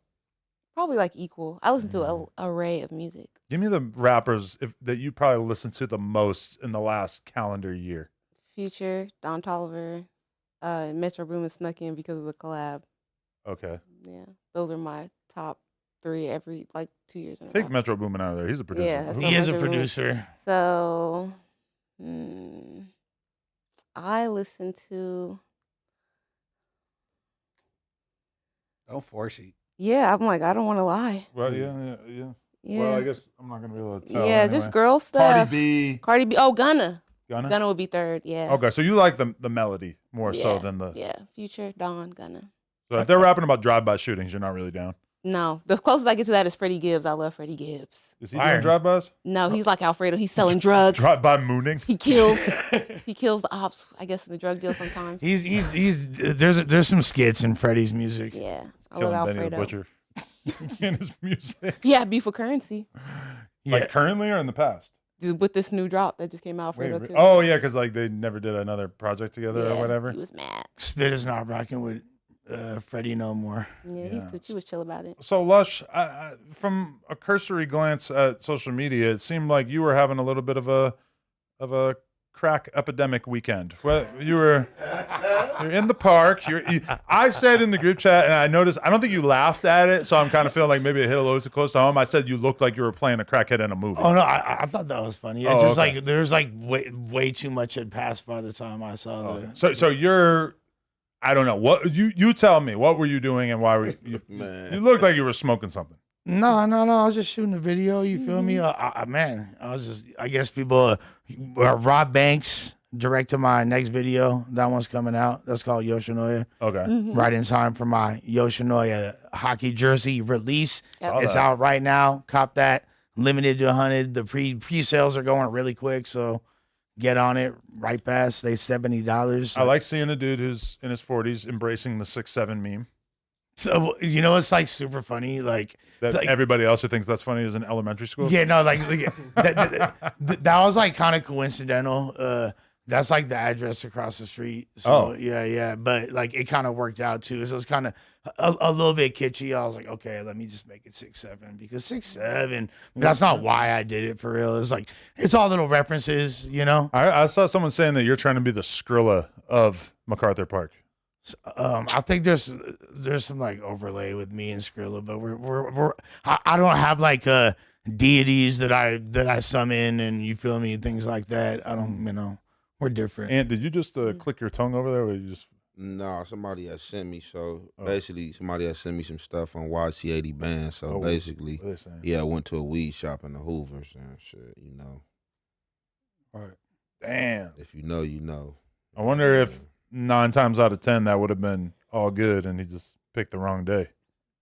Probably like equal. I listen to an array of music. Give me the rappers that you probably listened to the most in the last calendar year. Future, Don Toliver, Metro Boomin snuck in because of the collab. Okay. Yeah, those are my top 3 every like 2 years in a Take row. Metro Boomin out of there. He's a producer. Yeah, that's He is a Metro Boomin. producer. So, I listen to. Don't force it. Yeah, I'm like I don't want to lie. Well, yeah. Yeah, Well, I guess I'm not going to be able to tell. yeah, anyway. just girl stuff. Cardi Cardi B. Oh, Gunna. B. Gunna? Gunna would be 3rd. Yeah. Okay, so you like the melody more so Yeah, than the. Yeah, Future, Don, Gunna. So if they're rapping about drive-by shootings, you're not really down. No, the closest I get to that is Freddie Gibbs. I love Freddie Gibbs. Is he Fire. doing drive-bys? No, he's like Alfredo. He's selling drugs. Drive-by mooning? He kills. He kills the ops. I guess in the drug deal sometimes. He's there's some skits in Freddie's music. Yeah, I Killing love Benny the Alfredo. Butcher in his music. Yeah, beef for currency. Yeah. Like currently or in the past? With this new drop that just came out, Alfredo too. Oh, yeah, because like they never did another project together yeah, or whatever. He was mad. Spit is not rocking with Freddie no more. Yeah, Yeah. he was chill about it. So, Lush, from a cursory glance at social media, it seemed like you were having a little bit of a crack epidemic weekend? Well, you're in the park. I said in the group chat, and I noticed. I don't think you laughed at it, so I'm kind of feeling like maybe it hit a little too close to home. I said you looked like you were playing a crackhead in a movie. Oh no, I thought that was funny. It's Oh, just okay. like there's like way too much had passed by the time I saw the. So you're. I don't know what you tell me. What were you doing and why were you? Man. You looked like you were smoking something. No. I was just shooting a video. You feel me? Man, I was just. I guess people. Rob Banks directed my next video. That one's coming out. That's called Yoshinoya. Okay. Right in time for my Yoshinoya hockey jersey release. Yep. It's out right now. Cop that. Limited to 100. The pre-sales are going really quick, so get on it right fast. They $70. I like seeing a dude who's in his 40s embracing the 6'7" meme. So it's like super funny. Like Everybody else who thinks that's funny is in elementary school. yeah, no, like that was like kind of coincidental. That's like the address across the street. So Oh. yeah. But like it kind of worked out too. So it's kind of a little bit kitschy. I was like, okay, let me just make it 6'7" because 6'7". That's not why I did it for real. It's like it's all little references, I saw someone saying that you're trying to be the Skrilla of MacArthur Park. I think there's some like overlay with me and Skrilla, but I don't have like deities that I summon and you feel me, things like that. I don't, we're different. And did you just click your tongue over there, or you just? No, somebody has sent me. So Oh. basically, somebody has sent me some stuff on YC80 bands. So Oh, basically, What are they saying? yeah, I went to a weed shop in the Hoovers and shit. All right. Damn. If you know, you know. I wonder if 9 times out of 10 that would have been all good, and he just picked the wrong day.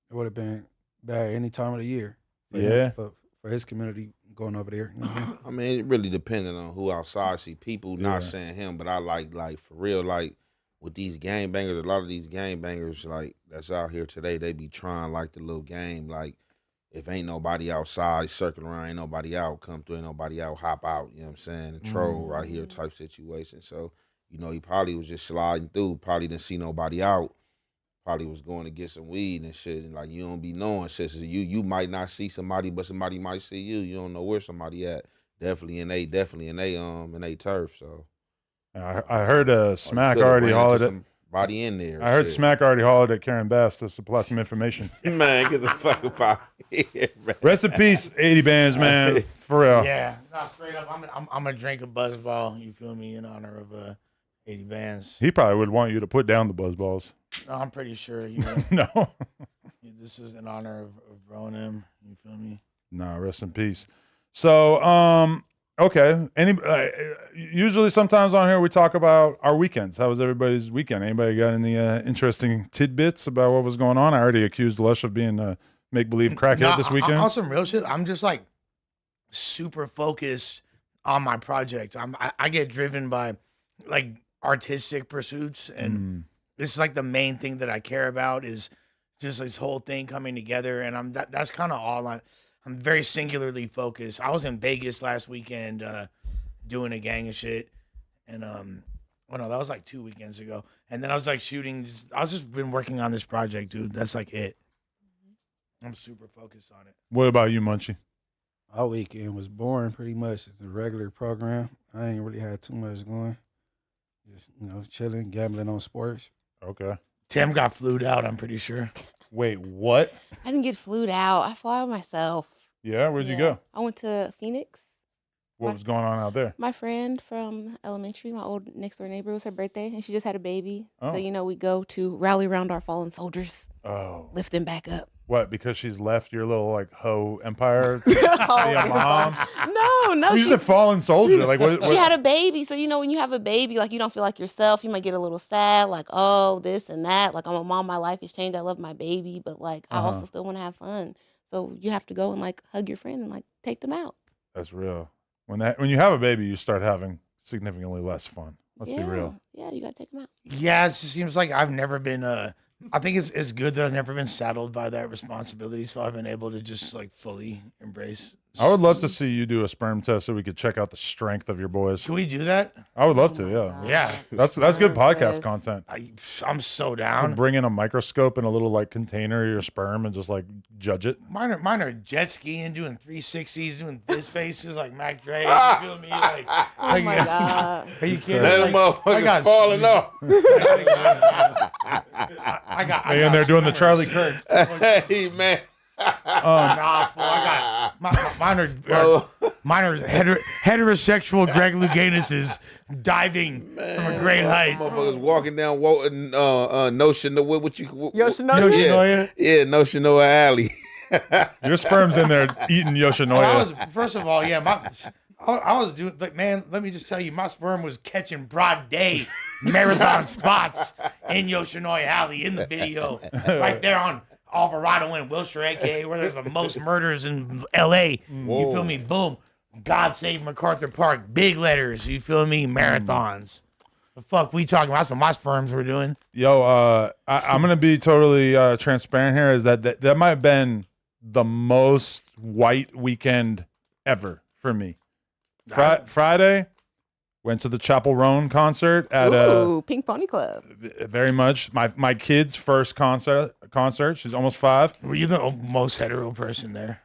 It would have been bad any time of the year. For Yeah. him, for his community going over there. You know what I mean? I mean, it really depended on who outside see. People not Yeah. saying him, but I like for real, like with these gang bangers, a lot of these gang bangers like that's out here today, they be trying like the little game, like if ain't nobody outside, circle around, ain't nobody out, come through, ain't nobody out, hop out, you know what I'm saying? And troll right here type situation. So, he probably was just sliding through, probably didn't see nobody out. Probably was going to get some weed and shit, and like you don't be knowing shit. So you might not see somebody, but somebody might see you. You don't know where somebody at. Definitely in they turf. So I heard Smack Coulda already ran into hollered at. somebody in there. I heard shit. Smack already hollered at Karen Bass to supply some information. Man, get the fuck up out here, man. Rest in peace, 80 bands, man. For real. Yeah, no, straight up. I'm gonna drink a buzzball. You feel me? In honor of 80 bands. He probably would want you to put down the buzzballs. No, I'm pretty sure. No. This is in honor of Ronan. You feel me? Nah, rest in peace. So, okay. Usually, sometimes on here we talk about our weekends. How was everybody's weekend? Anybody got any interesting tidbits about what was going on? I already accused Lush of being a make believe crackhead this weekend. On some real shit, I'm just like super focused on my project. I get driven by like artistic pursuits, and this is like the main thing that I care about is just this whole thing coming together. And that's kind of all I'm very singularly focused. I was in Vegas last weekend doing a gang of shit, and oh no, that was like 2 weekends ago. And then I was like shooting. I was just been working on this project, dude. That's like it. I'm super focused on it. What about you, Munchie? Our weekend was boring pretty much. It's a regular program. I ain't really had too much going. Just, chilling, gambling on sports. Okay. Tim got flued out, I'm pretty sure. Wait, what? I didn't get flued out. I flew out myself. Yeah, where'd you Yeah. go? I went to Phoenix. What was going on out there? My friend from elementary, my old next door neighbor, it was her birthday, and she just had a baby. Oh. So, we go to rally around our fallen soldiers, Oh. lift them back up. What, because she's left your little, like, hoe empire? Oh, Your mom? No, She's a fallen soldier. Like, what? she had a baby. So, when you have a baby, like, you don't feel like yourself. You might get a little sad, like, oh, this and that. Like, I'm a mom, my life has changed. I love my baby, but, like, I also still want to have fun. So you have to go and, like, hug your friend and, like, take them out. That's real. When you have a baby, you start having significantly less fun. Let's be real. Yeah, you got to take them out. Yeah, it just seems like I've never been I think it's good that I've never been saddled by that responsibility, so I've been able to just like fully embrace I would love to see you do a sperm test so we could check out the strength of your boys. Can we do that? I would love to. my Yeah. God. Yeah. That's good Sperm podcast test. content. I'm so You down. bring in a microscope and a little like container of your sperm and just like judge it. Mine are jet skiing, doing 360s, doing fist faces like Mac Dre. You feel me? Like, Oh my God. Are you kidding? Let them motherfuckers falling off. I got. And they're doing the Charlie Kirk. Hey, man. Nah, fool, I got mine are heterosexual Greg Louganis's diving from a great height. Motherfuckers walking down Walton, Notion, what you... Yoshinoya? Yoshinoya? Yeah, Noshinoya Alley. Your sperm's in there eating Yoshinoya. First of all, yeah, I was doing, like, man, let me just tell you, my sperm was catching broad day marathon spots in Yoshinoya Alley in the video, right there on Alvarado and Wilshire, aka where there's the most murders in LA. You feel me? Boom. God save MacArthur Park. Big letters. You feel me? Marathons. The fuck we talking about? That's what my sperms were doing. Yo, I'm gonna be totally transparent here. Is that might have been the most white weekend ever for me. Friday, went to the Chapel Roan concert at Ooh, Pink Pony Club. very much my kid's first concert. She's almost 5. Were you the most hetero person there?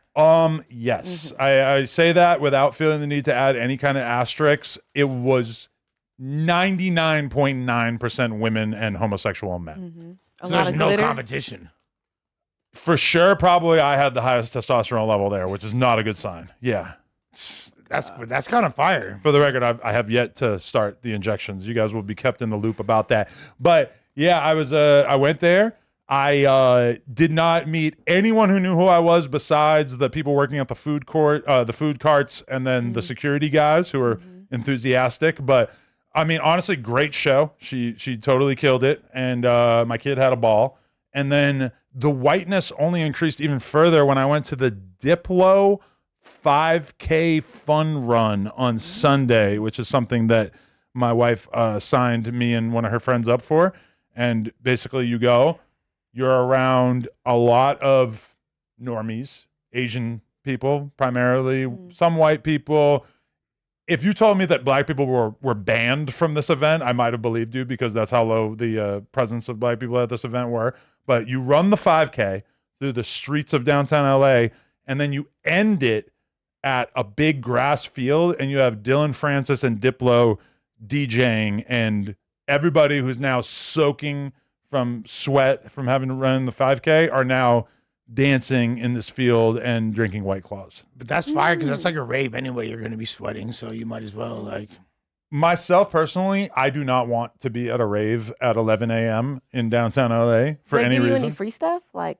Yes, I say that without feeling the need to add any kind of asterisks. It was 99.9% women and homosexual men. A So lot there's of no glitter. competition. For sure, probably I had the highest testosterone level there, which is not a good sign. Yeah. That's kind of fire. For the record, I have yet to start the injections. You guys will be kept in the loop about that. But yeah, I went there. I did not meet anyone who knew who I was besides the people working at the food court, the food carts, and then the security guys who were enthusiastic. But I mean, honestly, great show. She totally killed it, and my kid had a ball. And then the whiteness only increased even further when I went to the Diplo 5K fun run on Sunday, which is something that my wife signed me and one of her friends up for. And basically you're around a lot of normies, Asian people primarily, some white people. If you told me that black people were banned from this event, I might have believed you because that's how low the presence of black people at this event were. But you run the 5K through the streets of downtown LA, and then you end it at a big grass field, and you have Dylan Francis and Diplo DJing, and everybody who's now soaking from sweat from having to run the 5K are now dancing in this field and drinking White Claws. But that's fire because that's like a rave anyway. You're going to be sweating, so you might as well like. Myself personally, I do not want to be at a rave at 11 a.m. in downtown LA for They any give you reason. any free stuff? Like,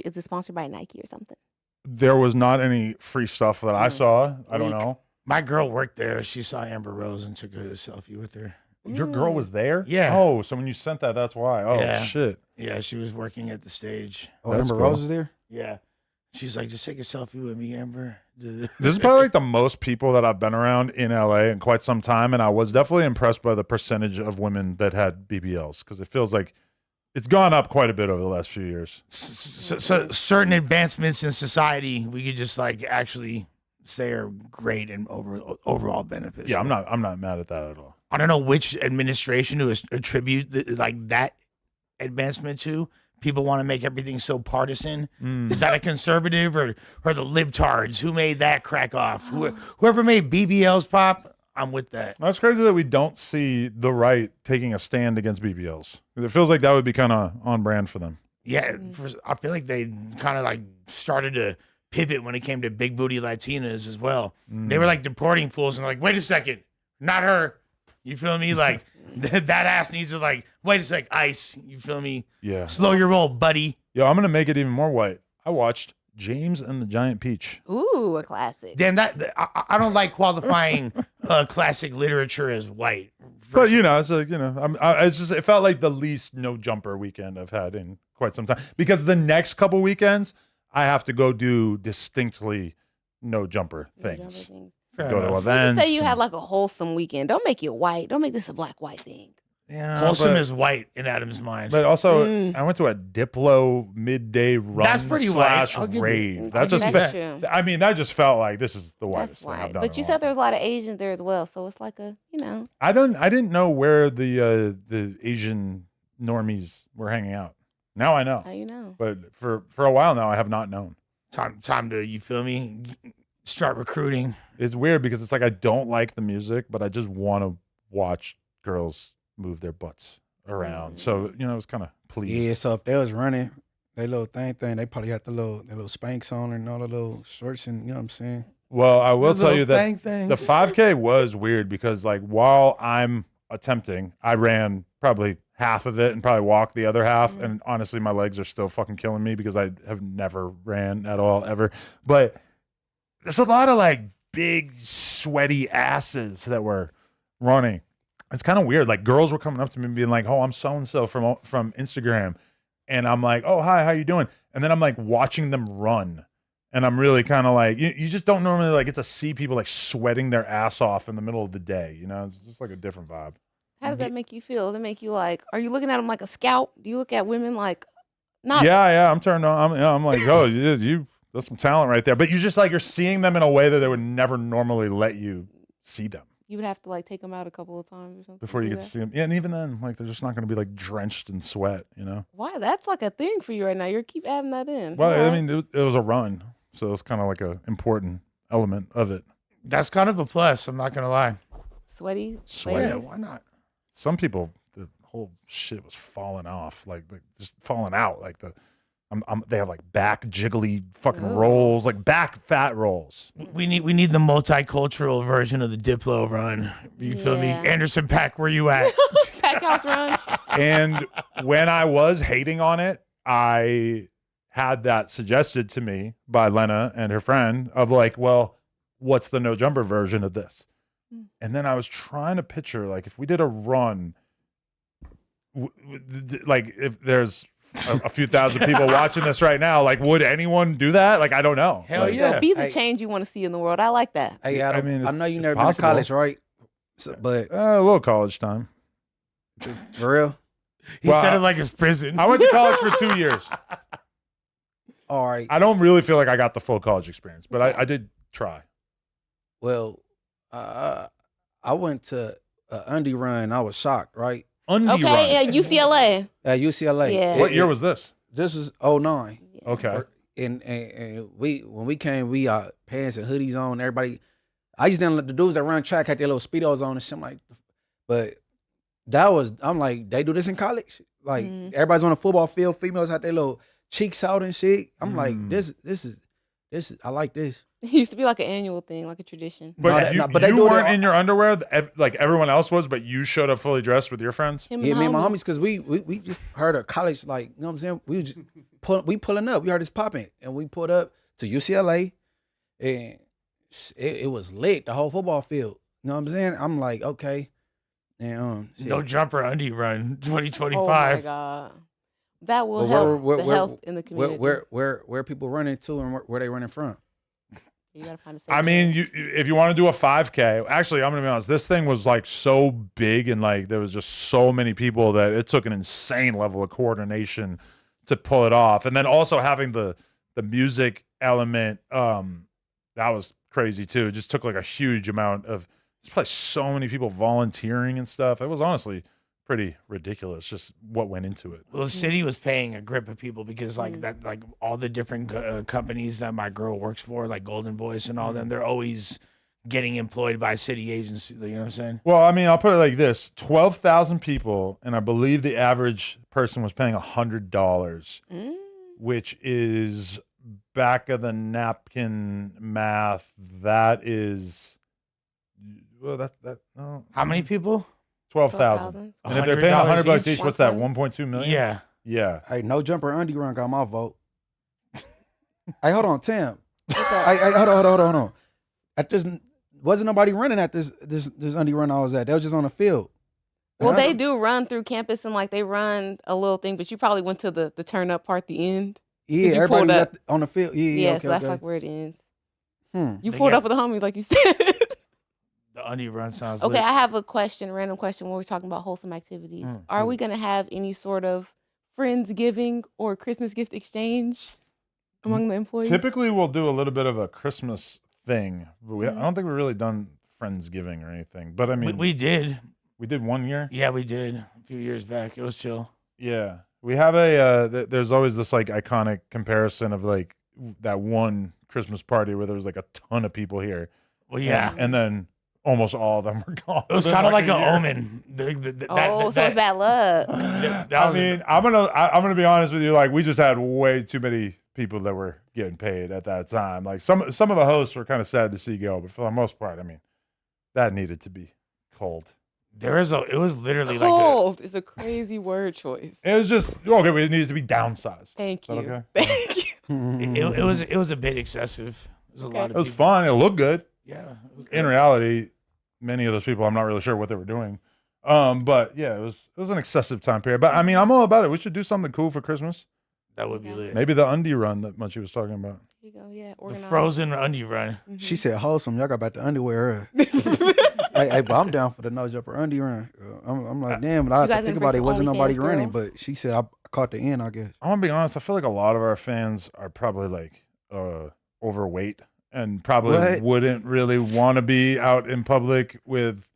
is it sponsored by Nike or something? There was not any free stuff that I saw. I don't Weak. know. My girl worked there. She saw Amber Rose and took a selfie with her. Your girl was there? Yeah. Oh, so when you sent that, that's why. Oh, Yeah. shit. Yeah, she was working at the stage. Oh, That's Amber cool. Rose is there? Yeah. She's like, just take a selfie with me, Amber. This is probably like the most people that I've been around in LA in quite some time. And I was definitely impressed by the percentage of women that had BBLs because it feels like it's gone up quite a bit over the last few years. So certain advancements in society, we could just like actually say are great and overall benefits. Yeah, I'm not mad at that at all. I don't know which administration to attribute like that advancement to. People want to make everything so partisan. Is that a conservative or the libtards? Who made that crack off? Whoever made BBLs pop, I'm with that. That's crazy that we don't see the right taking a stand against BBLs. It feels like that would be kind of on brand for them. Yeah, I feel like they kind of like started to pivot when it came to big booty Latinas as well. They were like deporting fools and like, wait a second, not her. You feel me? Like that ass needs to like, wait a sec, ice. You feel me? Yeah. Slow your roll, buddy. Yo, I'm going to make it even more white. I watched James and the Giant Peach. Ooh, a classic. Damn, I don't like qualifying classic literature as white. But, you know, it's like, you know, it felt like the least no jumper weekend I've had in quite some time. Because the next couple weekends, I have to go do distinctly no jumper things. Fair Go to enough. events. Just say you had like a wholesome weekend. Don't make it white. Don't make this a black-white thing. Yeah, Wholesome but, is white in Adam's mind. but also I went to a Diplo midday run That's pretty white. slash I'll give you- rave. I'll That give just you That's that. true. I mean, that just felt like this is the That's whitest thing I've white. done. But in you a said long there's time. a lot of Asians there as well, so it's like a, you know. I didn't know where the Asian normies were hanging out. Now I know. How you know? But for a while now, I have not known. Time to, you feel me? Start recruiting. It's weird because it's like I don't like the music, but I just want to watch girls move their butts around. So you know, I was kind of pleased. Yeah, so if they was running, they little thing, they probably had the little Spanx on and all the little shorts and you know what I'm saying. Well, I will The tell little you that thing. the 5K was weird because like while I'm attempting, I ran probably half of it and probably walked the other half. And honestly, my legs are still fucking killing me because I have never ran at all ever. But there's a lot of like big sweaty asses that were running. It's kind of weird. Like girls were coming up to me and being like, "Oh, I'm so and so from Instagram," and I'm like, "Oh, hi, how you doing?" And then I'm like watching them run. And I'm really kind of like, you just don't normally like get to see people like sweating their ass off in the middle of the day. You know, it's just like a different vibe. How does that make you feel? Does it make you like, are you looking at them like a scout? Do you look at women like, not? Yeah, I'm turned on. I'm like, oh, you that's some talent right there. But you just like, you're seeing them in a way that they would never normally let you see them You would have to like take them out a couple of times or something. before you see get to that? see them. Yeah, and even then, like, they're just not going to be like drenched in sweat, you know? Why? That's like a thing for you right now. You keep adding that in. Well, I Alright. mean, it was a run. So it's kind of like a important element of it. That's kind of a plus. I'm not gonna lie. Sweaty. Sweaty. Yeah, ladies? why not? Some people, the whole shit was falling off, like just falling out. Like they have like back jiggly fucking Ooh. rolls, like back fat rolls. We need the multicultural version of the Diplo run. You feel me? Yeah. Anderson Pack, where you at? Pack house run. And when I was hating on it, I had that suggested to me by Lena and her friend of like, well, what's the no jumper version of this? And then I was trying to picture like if we did a run, like if there's a few thousand people watching this right now, like would anyone do that? Like I don't know. Hell Like, yeah. Yo, be the Hey. change you want to see in the world. I like that. Hey, I Adam, mean, I it's- know you it's never been to possible. college, right? So, but a little college time. for real, He Well, said it like it's prison. I went to college for 2 years. all right. I don't really feel like I got the full college experience, but I did try. Well, I went to Undie Run. I was shocked, right? Undie Okay, run. yeah, UCLA. At UCLA. Yeah. What year was this? This was 09. Yeah. Okay. And we when we came, we pants and hoodies on. Everybody, I used to let the dudes that run track had their little speedos on and shit. I'm like, but that was I'm like, they do this in college. Like everybody's on a football field. Females had their little cheeks out and shit. I'm like, this is I like this. It used to be like an annual thing, like a tradition. But No, that- you, no, but they you do it weren't all- in your underwear like everyone else was, but you showed up fully dressed with your friends. Him Yeah, me and my homies. homies, because we just heard of college, like, you know what I'm saying? We was just pulling up. We heard this popping, and we pulled up to UCLA, and it was lit, the whole football field. You know what I'm saying? I'm like, okay. And shit. No jumper undie run Oh my 2025. god, that will But help where- the where- health in the community. where people running to and where they running from? You gotta find a safe I mean, place. if you want to do a 5K, actually, I'm gonna be honest. This thing was like so big and like there was just so many people that it took an insane level of coordination to pull it off. And then also having the music element, that was crazy too. It just took like a huge amount of. There's probably so many people volunteering and stuff. It was honestly pretty ridiculous, just what went into it. Well, the city was paying a grip of people because like that, like all the different companies that my girl works for, like Golden Voice and all them, they're always getting employed by city agencies. You know what I'm saying? Well, I mean, I'll put it like this: 12,000 people, and I believe the average person was paying $100, which is back of the napkin math. That is, well, that no, How many people? 12,000. And if they're paying $100 $100 each? each, what's that? 1.2 1.2 million. Yeah. Yeah. Hey, no jumper undie run got my vote. Hey, hold on, Tim. What's up? Hey, hold on. At this wasn't nobody running at this undie run I was at. They was just on the field. Well, And I- they do run through campus and like they run a little thing, but you probably went to the turn up part, the end. Yeah, you everybody pulled was up. on the field. Yeah, Yeah, okay, so that's okay. like where it ends. Hmm. You They pulled get- up with the homies, like you said. The undie run sounds Okay, lit. I have a question, random question. When we're talking about wholesome activities, are we gonna have any sort of Friendsgiving or Christmas gift exchange among the employees? Typically, we'll do a little bit of a Christmas thing, but I Mhm. don't think we've really done Friendsgiving or anything. But I mean, We did. we did 1 year. Yeah, we did a few years back. It was chill. Yeah, we have a. There's always this like iconic comparison of like that one Christmas party where there was like a ton of people here. Well, yeah. and then almost all of them were gone. It was within, kind of like a an year. omen. So it's bad luck. that I was- mean, I'm gonna be honest with you. Like, we just had way too many people that were getting paid at that time. Like some of the hosts were kind of sad to see go, but for the most part, I mean, that needed to be cold. it was literally Cold is a crazy word choice. It was just okay. We needed to be downsized. Thank Is that you. okay? Thank you. it was a bit excessive. It was a Okay. lot of It was people. fun. It looked good. Yeah. It was In good. reality, many of those people, I'm not really sure what they were doing. But yeah, it was an excessive time period. But I mean, I'm all about it. We should do something cool for Christmas. That would be lit. Maybe the undie run that Munchie was talking about. Here you go. Yeah, The organized. frozen undie run. Mhm. She said wholesome. Y'all got about the underwear. Hey, but I'm down for the no jumper undie run. I'm like, damn, but I You guys have to think gonna about it. bring Wasn't some nobody OnlyFans running, girls? but she said I caught the end, I guess. I'm gonna be honest. I feel like a lot of our fans are probably like overweight and probably What? wouldn't really want to be out in public with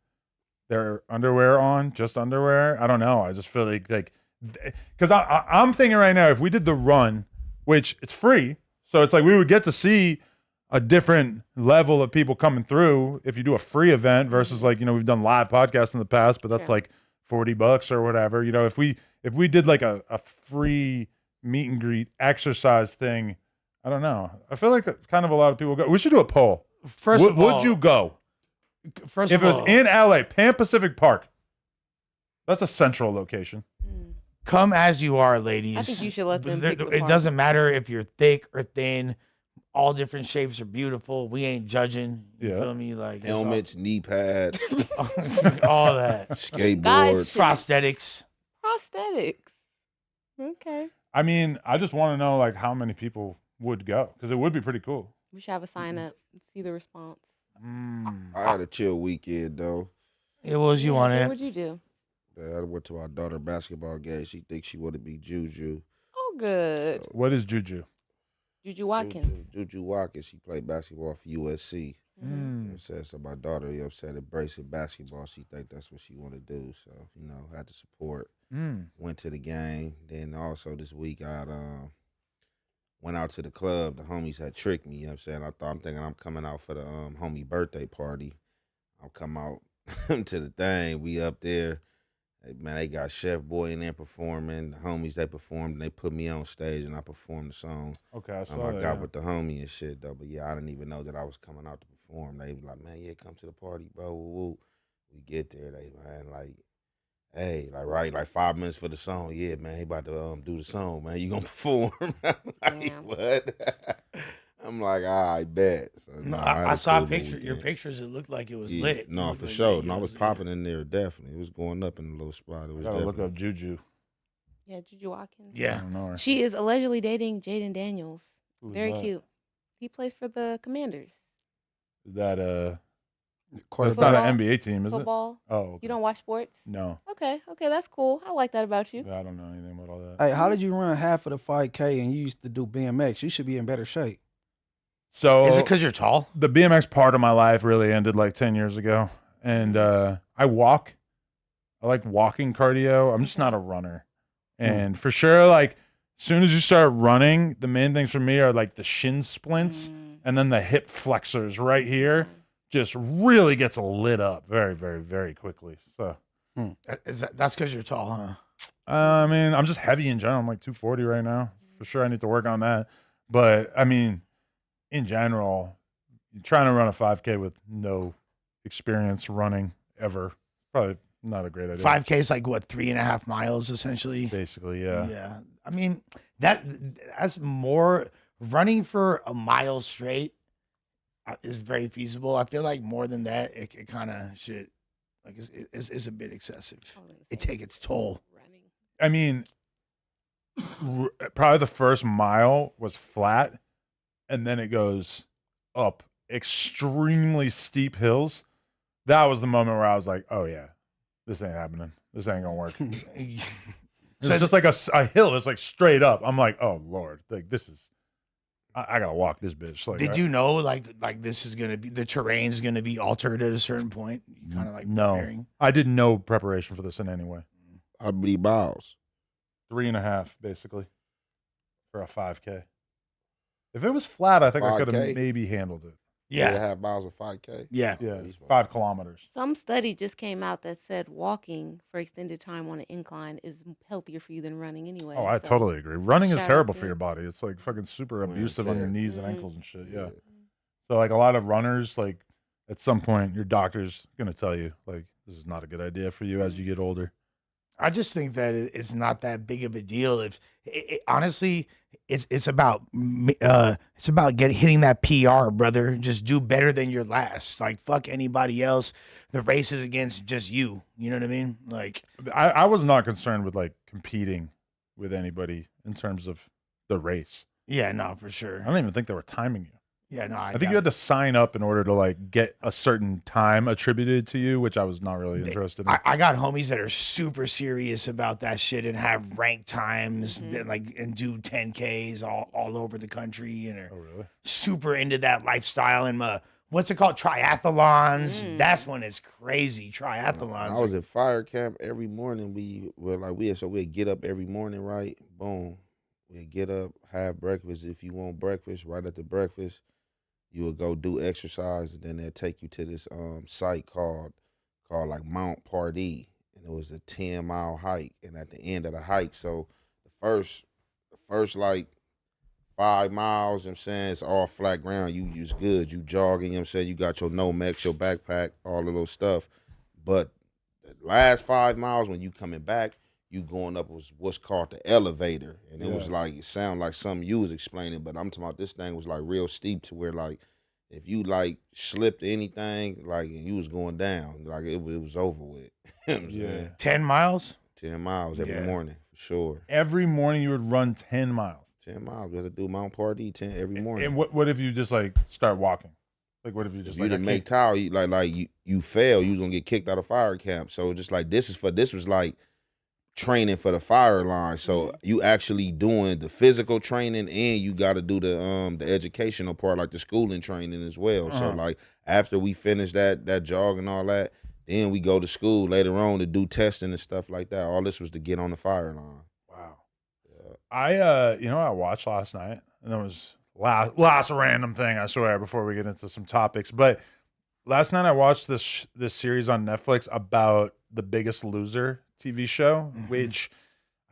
their underwear on, just underwear. I don't know. I just feel like because I'm thinking right now, if we did the run, which it's free, so it's like we would get to see a different level of people coming through if you do a free event versus like, we've done live podcasts in the past, but that's Sure. like $40 or whatever. If we did like a free meet and greet exercise thing, I don't know. I feel like kind of a lot of people go. We should do a poll. First of all, Would you go First if of it was all, in LA, Pan Pacific Park? That's a central location. Mm. come as you are, ladies. I think you should let them pick the It part. doesn't matter if you're thick or thin. All different shapes are beautiful. We ain't judging. You Yeah. feel me? Like it's Helmets, knee pads, all, all that. skateboards. Guys, Prosthetics. Prosthetics. Okay. I mean, I just want to know like how many people would go because it would be pretty cool. We should have a sign up and see the response. I had a chill weekend though. It was you on it. What'd you do? I went to our daughter basketball game. She thinks she want to be Juju. Oh, good. What is Juju? Juju Watkins. Juju Watkins. She played basketball for USC. Mhm. You know what I'm saying? So my daughter, embracing basketball. She think that's what she want to do. So, had to support. Went to the game. Then also this week I went out to the club. The homies had tricked me. You know what I'm saying? I'm thinking I'm coming out for the homie birthday party. I'll come out to the thing. We up there. Hey, man, they got Chef Boy in there performing. The homies, they performed, and they put me on stage, and I performed the song. Okay, I I saw got that. with the homie and shit, though. But, yeah, I didn't even know that I was coming out to perform. They was like, man, yeah, come to the party, bro. Woo, woo. We get there. They, man, like, hey, like 5 minutes for the song. Yeah, man, he about to do the song, man. You gonna perform? I'm like, Yeah. what? I'm like, I bet. So, No, nah, had I a saw cool little your weekend. pictures. It looked like it was Yeah, lit. It no, looked for like sure. that. No, I was Yeah. popping in there, definitely. It was going up in a little spot. It I was gotta look definitely. up Juju. Yeah, Juju Watkins. I Yeah. don't know her. She is allegedly dating Jaden Daniels. Who's Very that? cute. He plays for the Commanders. Is that that's Quarterback. not an NBA team, is it? Football. Oh, okay. You don't watch sports? No, Okay, that's cool. I like that about you. I don't know anything about all that. Hey, how did you run half of the 5K and you used to do BMX? You should be in better shape. So Is it because you're tall? the BMX part of my life really ended like 10 years ago, and I walk. I like walking cardio. I'm just not a runner, and for sure, like as soon as you start running, the main things for me are like the shin splints and then the hip flexors right here. Just really gets lit up very, very, very quickly. So, That's because you're tall, huh? I mean, I'm just heavy in general. I'm like 240 right now. For sure, I need to work on that. But I mean, in general, trying to run a 5K with no experience running ever, probably not a great idea. 5K is like what, 3.5 miles essentially. Basically, yeah. Yeah. I mean, that's more running for a mile straight is very feasible. I feel like more than that, it kind of shit. Like it's a bit excessive. It take its toll. Running. I mean, probably the first mile was flat, and then it goes up extremely steep hills. that was the moment where I was like, oh yeah, this ain't happening. This ain't gonna work. It's just like a hill. It's like straight up. I'm like, oh Lord, like this is. I gotta walk this bitch. Like, Did you know like this is gonna be the terrain's gonna be altered at a certain point? You kind of like no, preparing? I did no preparation for this in any way. How many miles? 3.5 basically for a 5K. If it was flat, I think I could have 5K? maybe handled it. Yeah, 3.5 miles of 5K. yeah. Yeah, 5 kilometers. Some study just came out that said walking for extended time on an incline is healthier for you than running anyway. Oh, I so- totally agree. Running is shout out terrible to for you. your body. It's like fucking super Wear and abusive on your tear. knees and Mhm. ankles and shit. Yeah. So like a lot of runners, like at some point, your doctor's gonna tell you like this is not a good idea for you as you get older. I just think that it's not that big of a deal. If honestly, it's about hitting that PR, brother. Just do better than your last. Like fuck anybody else. The race is against just you. You know what I mean? Like I was not concerned with like competing with anybody in terms of the race. yeah, no, for sure. I don't even think they were timing you. Yeah, no, I think you had to sign up in order to like get a certain time attributed to you, which I was not really interested in. I got homies that are super serious about that shit and have ranked times and do 10Ks all over the country and are Oh really? super into that lifestyle and what's it called? Triathlons. That's when it's crazy. Triathlons. I was at fire camp every morning. We'd get up every morning, right? Boom. We'd get up, have breakfast. If you want breakfast, right after breakfast, you would go do exercise, and then they'd take you to this site called like Mount Pardee, and it was a 10-mile hike. And at the end of the hike, so the first like 5 miles, you know what I'm saying, it's all flat ground. You just good. You jogging, you know what I'm saying? You got your Nomex, your backpack, all the little stuff. But the last 5 miles, when you coming back, you going up was what's called the elevator. And it was like, it sounded like something you was explaining, but I'm talking about this thing was like real steep to where like, if you like slipped anything, like and you was going down, like it was over with. You know what I'm saying? 10 miles? 10 miles every morning, for sure. Every morning you would run 10 miles. 10 miles. We had to do Mount Pardee 10 every morning. And what if you just like start walking? Like what if you just If you like didn't I make can't- tile, you fail, you was gonna get kicked out of fire camp. So just like this was like training for the fire line. So you actually doing the physical training and you gotta do the educational part, like the schooling training as well. So like after we finish that jog and all that, then we go to school later on to do testing and stuff like that. All this was to get on the fire line. Wow. I I watched last night, and that was last random thing, I swear, before we get into some topics. But last night I watched this series on Netflix about The Biggest Loser TV show, which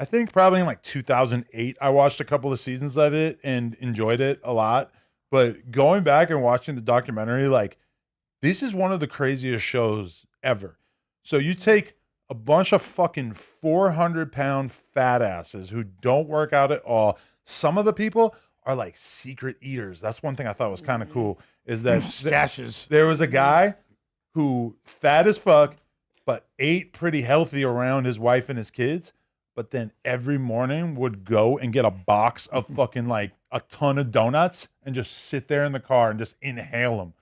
I think probably in like 2008 I watched a couple of seasons of it and enjoyed it a lot. But going back and watching the documentary, like this is one of the craziest shows ever. So you take a bunch of fucking 400-pound fat asses who don't work out at all. Some of the people are like secret eaters. That's one thing I thought was kind of cool, is that Stashes. there was a guy who fat as fuck, but ate pretty healthy around his wife and his kids, but then every morning would go and get a box of fucking like a ton of donuts and just sit there in the car and just inhale them.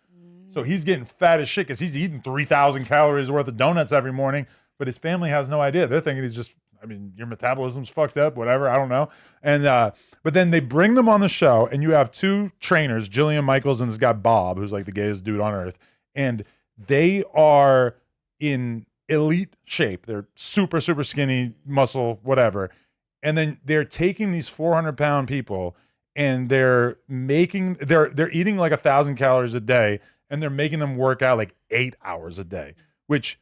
So he's getting fat as shit because he's eating 3,000 calories worth of donuts every morning, but his family has no idea. They're thinking he's just, I mean, your metabolism's fucked up, whatever, I don't know. And but then they bring them on the show, and you have two trainers, Jillian Michaels and this guy Bob, who's like the gayest dude on earth, and they are in elite shape. They're super, super skinny, muscle, whatever. And then they're taking these 400-pound people and they're eating like 1,000 calories a day, and they're making them work out like 8 hours a day, which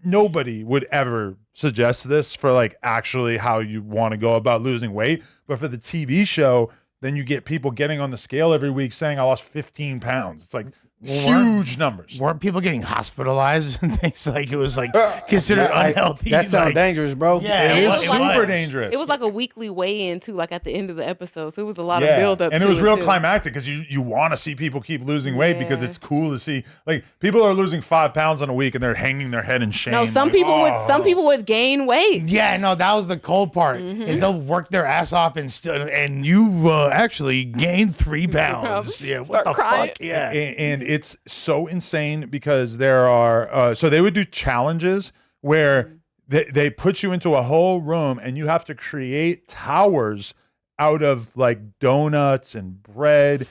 nobody would ever suggest this for like actually how you want to go about losing weight. But for the TV show, then you get people getting on the scale every week saying I lost 15 pounds. It's like huge numbers. Weren't people getting hospitalized and things like it was like considered unhealthy? That sounds like, dangerous, bro. Yeah, It it was was super like- dangerous. It was like a weekly weigh-in too, like at the end of the episode. So it was a lot of Yeah, build up. and it to was real too. climactic because you want to see people keep losing weight because Yeah. it's cool to see. Like people are losing 5 pounds in a week and they're hanging their head in shame. No, some like, people would gain weight. Yeah, no, that was the cold part. Is they'll work their ass off and you've actually gained 3 pounds. Yeah, what Start the crying. fuck? Yeah, and it's so insane because there are so they would do challenges where they put you into a whole room and you have to create towers out of like donuts and bread,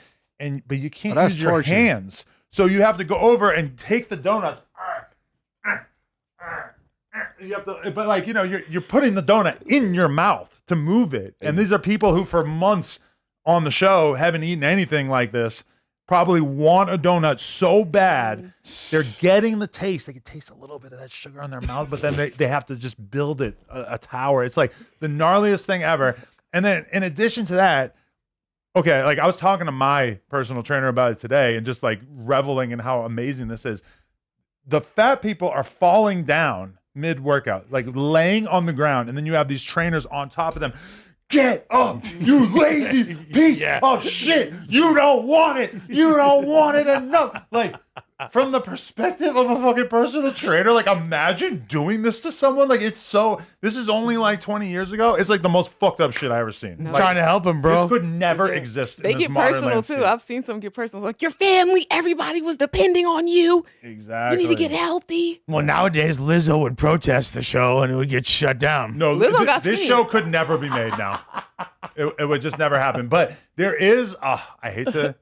but you can't that's use your torture. hands. So you have to go over and take the donuts. You have to, but like, you know, you're putting the donut in your mouth to move it. And these are people who for months on the show haven't eaten anything like this, probably want a donut so bad. They're getting the taste. They can taste a little bit of that sugar on their mouth, but then they have to just build it a tower. It's like the gnarliest thing ever. And then in addition to that, okay, like I was talking to my personal trainer about it today and just like reveling in how amazing this is. The fat people are falling down mid-workout, like laying on the ground, and then you have these trainers on top of them. Get up, you lazy piece of shit. You don't want it. You don't want it enough. Like, from the perspective of a fucking personal trainer, like, imagine doing this to someone. Like, it's so, this is only like 20 years ago. It's like the most fucked up shit I ever seen. No. Like, Trying to help him, bro. this could never exist. They in this get modern personal landscape. too. I've seen some get personal. Like your family, everybody was depending on you. Exactly. You need to get healthy. Well, nowadays Lizzo would protest the show and it would get shut down. No, Lizzo got this skinny. show could never be made now. It would just never happen. But there is, I hate to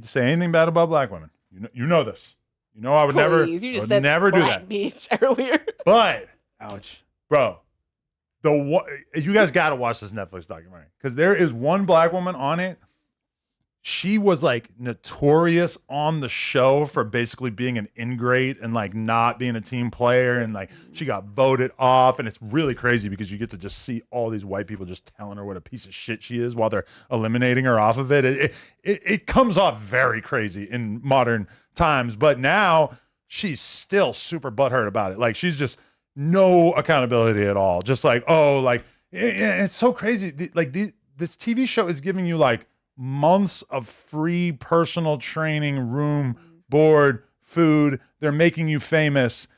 say anything bad about black women. You know this. You know I would never, Please, you just I would said never do black that. bitch earlier. But Ouch. bro, you guys got to watch this Netflix documentary because there is one black woman on it. She was like notorious on the show for basically being an ingrate and like not being a team player, and like she got voted off, and it's really crazy because you get to just see all these white people just telling her what a piece of shit she is while they're eliminating her off of it. It comes off very crazy in modern times, but now she's still super butthurt about it. Like she's just no accountability at all. Just like, oh, like it's so crazy. Like this TV show is giving you like months of free personal training, room, board, food. They're making you famous.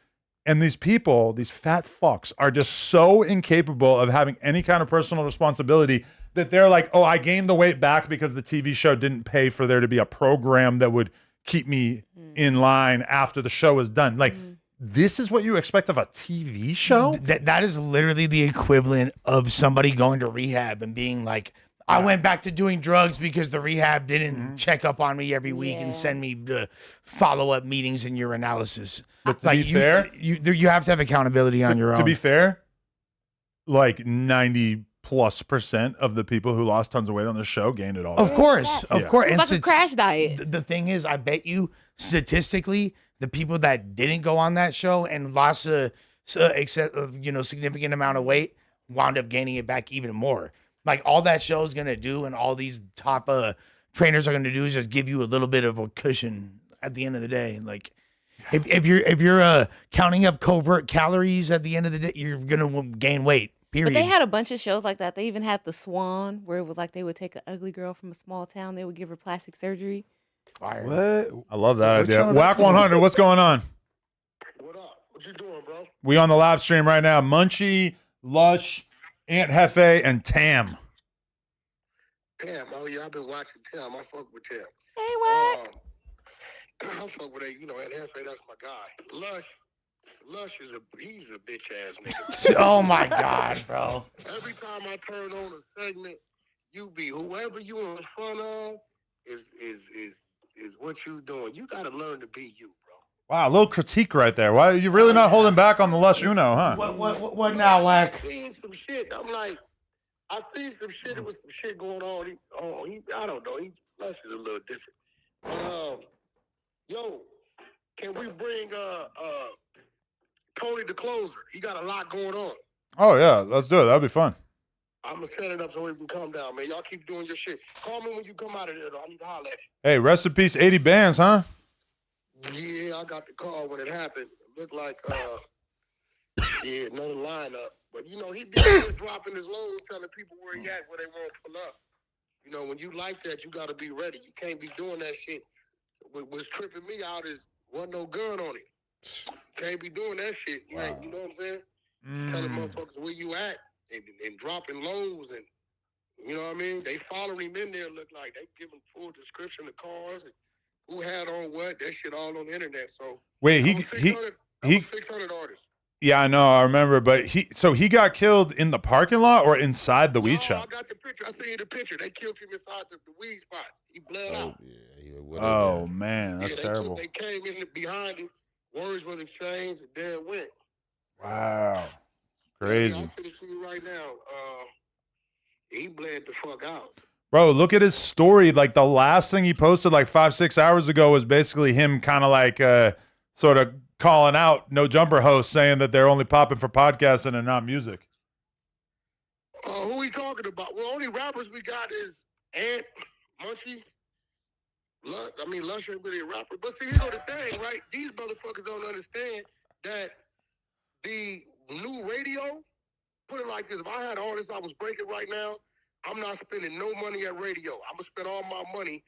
And these people, these fat fucks, are just so incapable of having any kind of personal responsibility that they're like, oh, I gained the weight back because the TV show didn't pay for there to be a program that would keep me in line after the show is done. Like, this is what you expect of a TV show? That is literally the equivalent of somebody going to rehab and being like, I went back to doing drugs because the rehab didn't check up on me every week and send me follow-up meetings and urinalysis. But to be fair, you have to have accountability on your own. To be fair, like 90+% of the people who lost tons of weight on the show gained it all. Of course, of Yeah. course. It's like a crash diet. The thing is, I bet you statistically, the people that didn't go on that show and lost a significant amount of weight wound up gaining it back even more. Like all that show is gonna do, and all these top trainers are gonna do is just give you a little bit of a cushion at the end of the day. Like if you're counting up covert calories at the end of the day, you're gonna gain weight. Period. But they had a bunch of shows like that. They even had The Swan, where it was like they would take an ugly girl from a small town, they would give her plastic surgery. Fire. What? I love that What idea. channel Whack that's on? 100, what's going on? What up? What you doing, bro? We on the live stream right now. Munchie, Lush, Aunt Hefe, and Tam. Tam, oh yeah, I've been watching Tam. I fuck with Tam. Hey, what? I fuck with that, you know, and that's my guy. Lush he's a bitch ass nigga. Oh my god, bro. Every time I turn on a segment, you be whoever you in front of is what you doing. You gotta learn to be you, bro. Wow, a little critique right there. Why are you really not holding back on the Lush Uno, huh? What now, Wack? I seen some shit. I'm like, I seen some shit. There was some shit going on. I don't know. Lush is a little different. But yo, can we bring Tony the closer? He got a lot going on. Oh yeah, let's do it. That'd be fun. I'm gonna set it up so we can calm down, man. Y'all keep doing your shit. Call me when you come out of there, though. I need to holler at Hey, rest in peace, 80 bands, huh? you. Yeah, I got the call when it happened. It looked like another lineup. But you know, he be dropping his loads, telling people where he at, where they want to pull up. You know, when you like that, you gotta be ready. You can't be doing that shit. What's tripping me out is wasn't no gun on it. Can't be doing that shit. You know what I'm saying? Telling motherfuckers where you at and dropping lows, and you know what I mean? They following him in there, look like they give him full description of cars and who had on what. That shit all on the internet. So Wait, I was 600 artists. Yeah, I know, I remember, but he got killed in the parking lot or inside the weed No, I shop? got the picture. I seen the picture. They killed him inside the weed spot. He bled out. Oh man, that's terrible. They came in behind him. Words was exchanged, and there it went. Wow, Yeah, crazy, I'm finna see you right now. He bled the fuck out. bro. Look at his story. Like the last thing he posted, like 5-6 hours ago, was basically him kind of like sort of calling out No Jumper hosts, saying that they're only popping for podcasting and not music. Who we talking about? Well, only rappers we got is Ant, Munchie. Lush ain't really a rapper. But see, here's the thing, right? These motherfuckers don't understand that the new radio, put it like this, if I had artists I was breaking right now, I'm not spending no money at radio. I'm going to spend all my money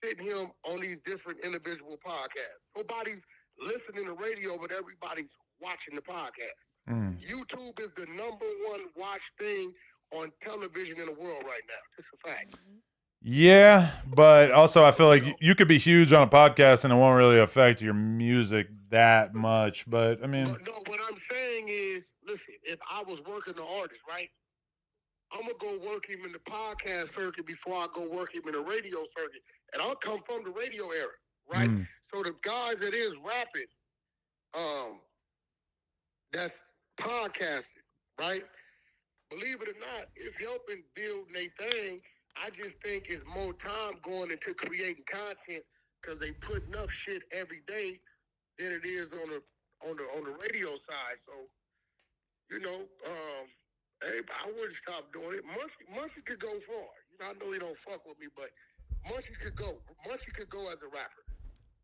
sitting here on these different individual podcasts. Nobody's listening to radio, but everybody's watching the podcast. YouTube is the number one watched thing on television in the world right now. It's a fact. Yeah, but also I feel like you could be huge on a podcast and it won't really affect your music that much. But I mean, no, what I'm saying is, listen, if I was working the artist, right, I'm gonna go work him in the podcast circuit before I go work him in the radio circuit, and I'll come from the radio era, right? So the guys that is rapping, that's podcasting, right? Believe it or not, it's helping build their thing. I just think it's more time going into creating content because they putting up shit every day than it is on the radio side. So, you know, hey, I wouldn't stop doing it. Munchie could go far. You know, I know he don't fuck with me, but Munchie could go. Munchie could go as a rapper.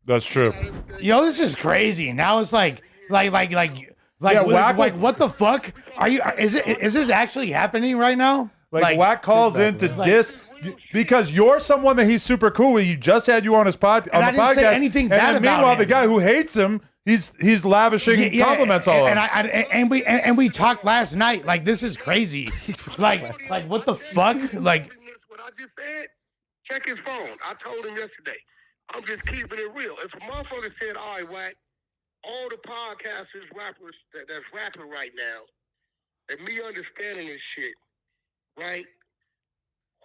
that's true. Yo, this is crazy. Now it's like, Yeah, what the fuck? Are you? Is this actually happening right now? Like Wack calls in to diss because you're someone that he's super cool with. You just had you on his on the I didn't podcast. say anything bad and about meanwhile, him. the guy who hates him, he's lavishing compliments all over. And we talked last night. Like this is crazy. like what the fuck? Like what I just said. Check his phone. I told him yesterday. I'm just keeping it real. If a motherfucker said, "All right, Wack, all the podcasters, rappers that's rapping right now, and me understanding this shit, right?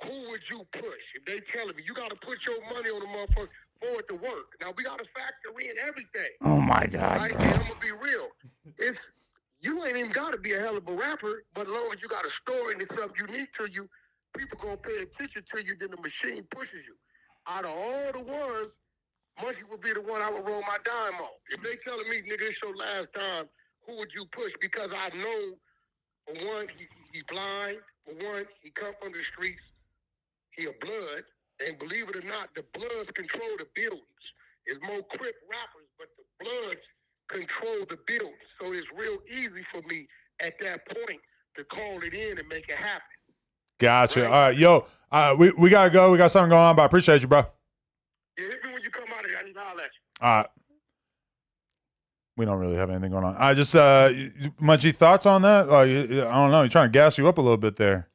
Who would you push? If they telling me you got to put your money on the motherfucker for it to work. Now we got to factor in everything. oh my god, Right? bro. And I'm gonna be real. You ain't even got to be a hell of a rapper, but as long as you got a story and it's something unique to you, people gonna pay attention to you. Then the machine pushes you. Out of all the ones, Munchie would be the one I would roll my dime on. If they telling me, nigga, it's your last time, who would you push? Because I know, for one, he's blind. For one, he come from the streets. He a blood. And believe it or not, the Bloods control the buildings. It's more Crip rappers, but the Bloods control the buildings. So it's real easy for me at that point to call it in and make it happen. Gotcha. Right. All right, yo, we gotta go. We got something going on, but I appreciate you, bro. Yeah, hit me when you come out of here. I need to holler at you. All right. We don't really have anything going on. I just, Munchie, thoughts on that? I don't know. You're trying to gas you up a little bit there.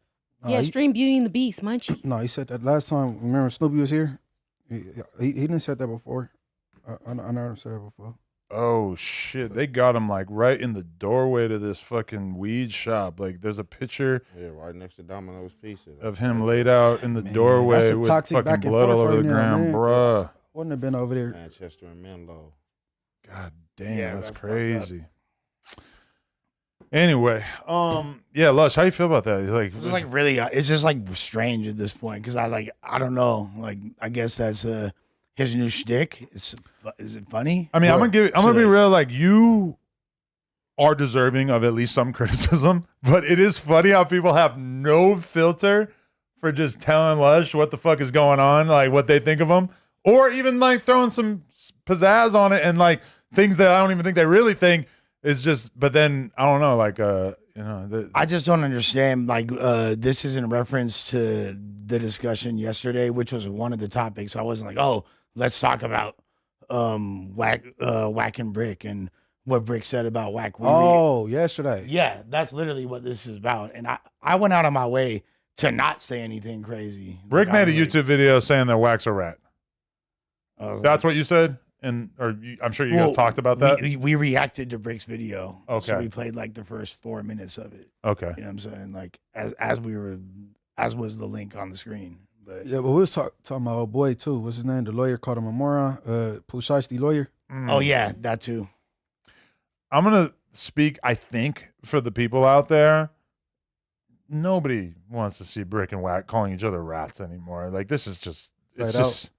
Yeah, stream Beauty and the Beast, Munchie. No, he said that last time. Remember Snoopy was here? He didn't said that before. I never said that before. Oh, shit. They got him, like, right in the doorway to this fucking weed shop. Like, there's a picture right next to Domino's Pizza. of him laid out in the Man, doorway that's a with toxic fucking back and blood all forth over right the now, ground, man. bruh. Wouldn't have been over there. Manchester and Menlo. God damn, Yeah, that's that's crazy. Anyway, yeah, Lush, how you feel about that? Like, It's like really, it's just like strange at this point because I don't know. Like I guess that's his new shtick. Is it funny? I mean, I'm Or gonna be should I- real. Like, you are deserving of at least some criticism, but it is funny how people have no filter for just telling Lush what the fuck is going on, like what they think of him, or even like throwing some pizzazz on it and like things that I don't even think they really think. It's just, but then I don't know, like, I just don't understand. Like, this is in reference to the discussion yesterday, which was one of the topics. I wasn't like, oh, let's talk about Wack and Brick and what Brick said about Wack. Oh, yesterday. Yeah, that's literally what this is about. And I went out of my way to not say anything crazy. Brick Like, I made a was like, YouTube video saying that Wack's a rat. That's what you said, and I'm sure you guys talked about that. We reacted to Brick's video. Okay. So we played like the first 4 minutes of it. Okay. You know what I'm saying? Like as was the link on the screen. But Yeah, but we was talking about old boy too. What's his name? The lawyer called him a moron. Pooh Shiesty lawyer. Oh yeah, that too. I'm gonna speak, I think, for the people out there. Nobody wants to see Brick and Wack calling each other rats anymore. Like, this is just, it's Right just,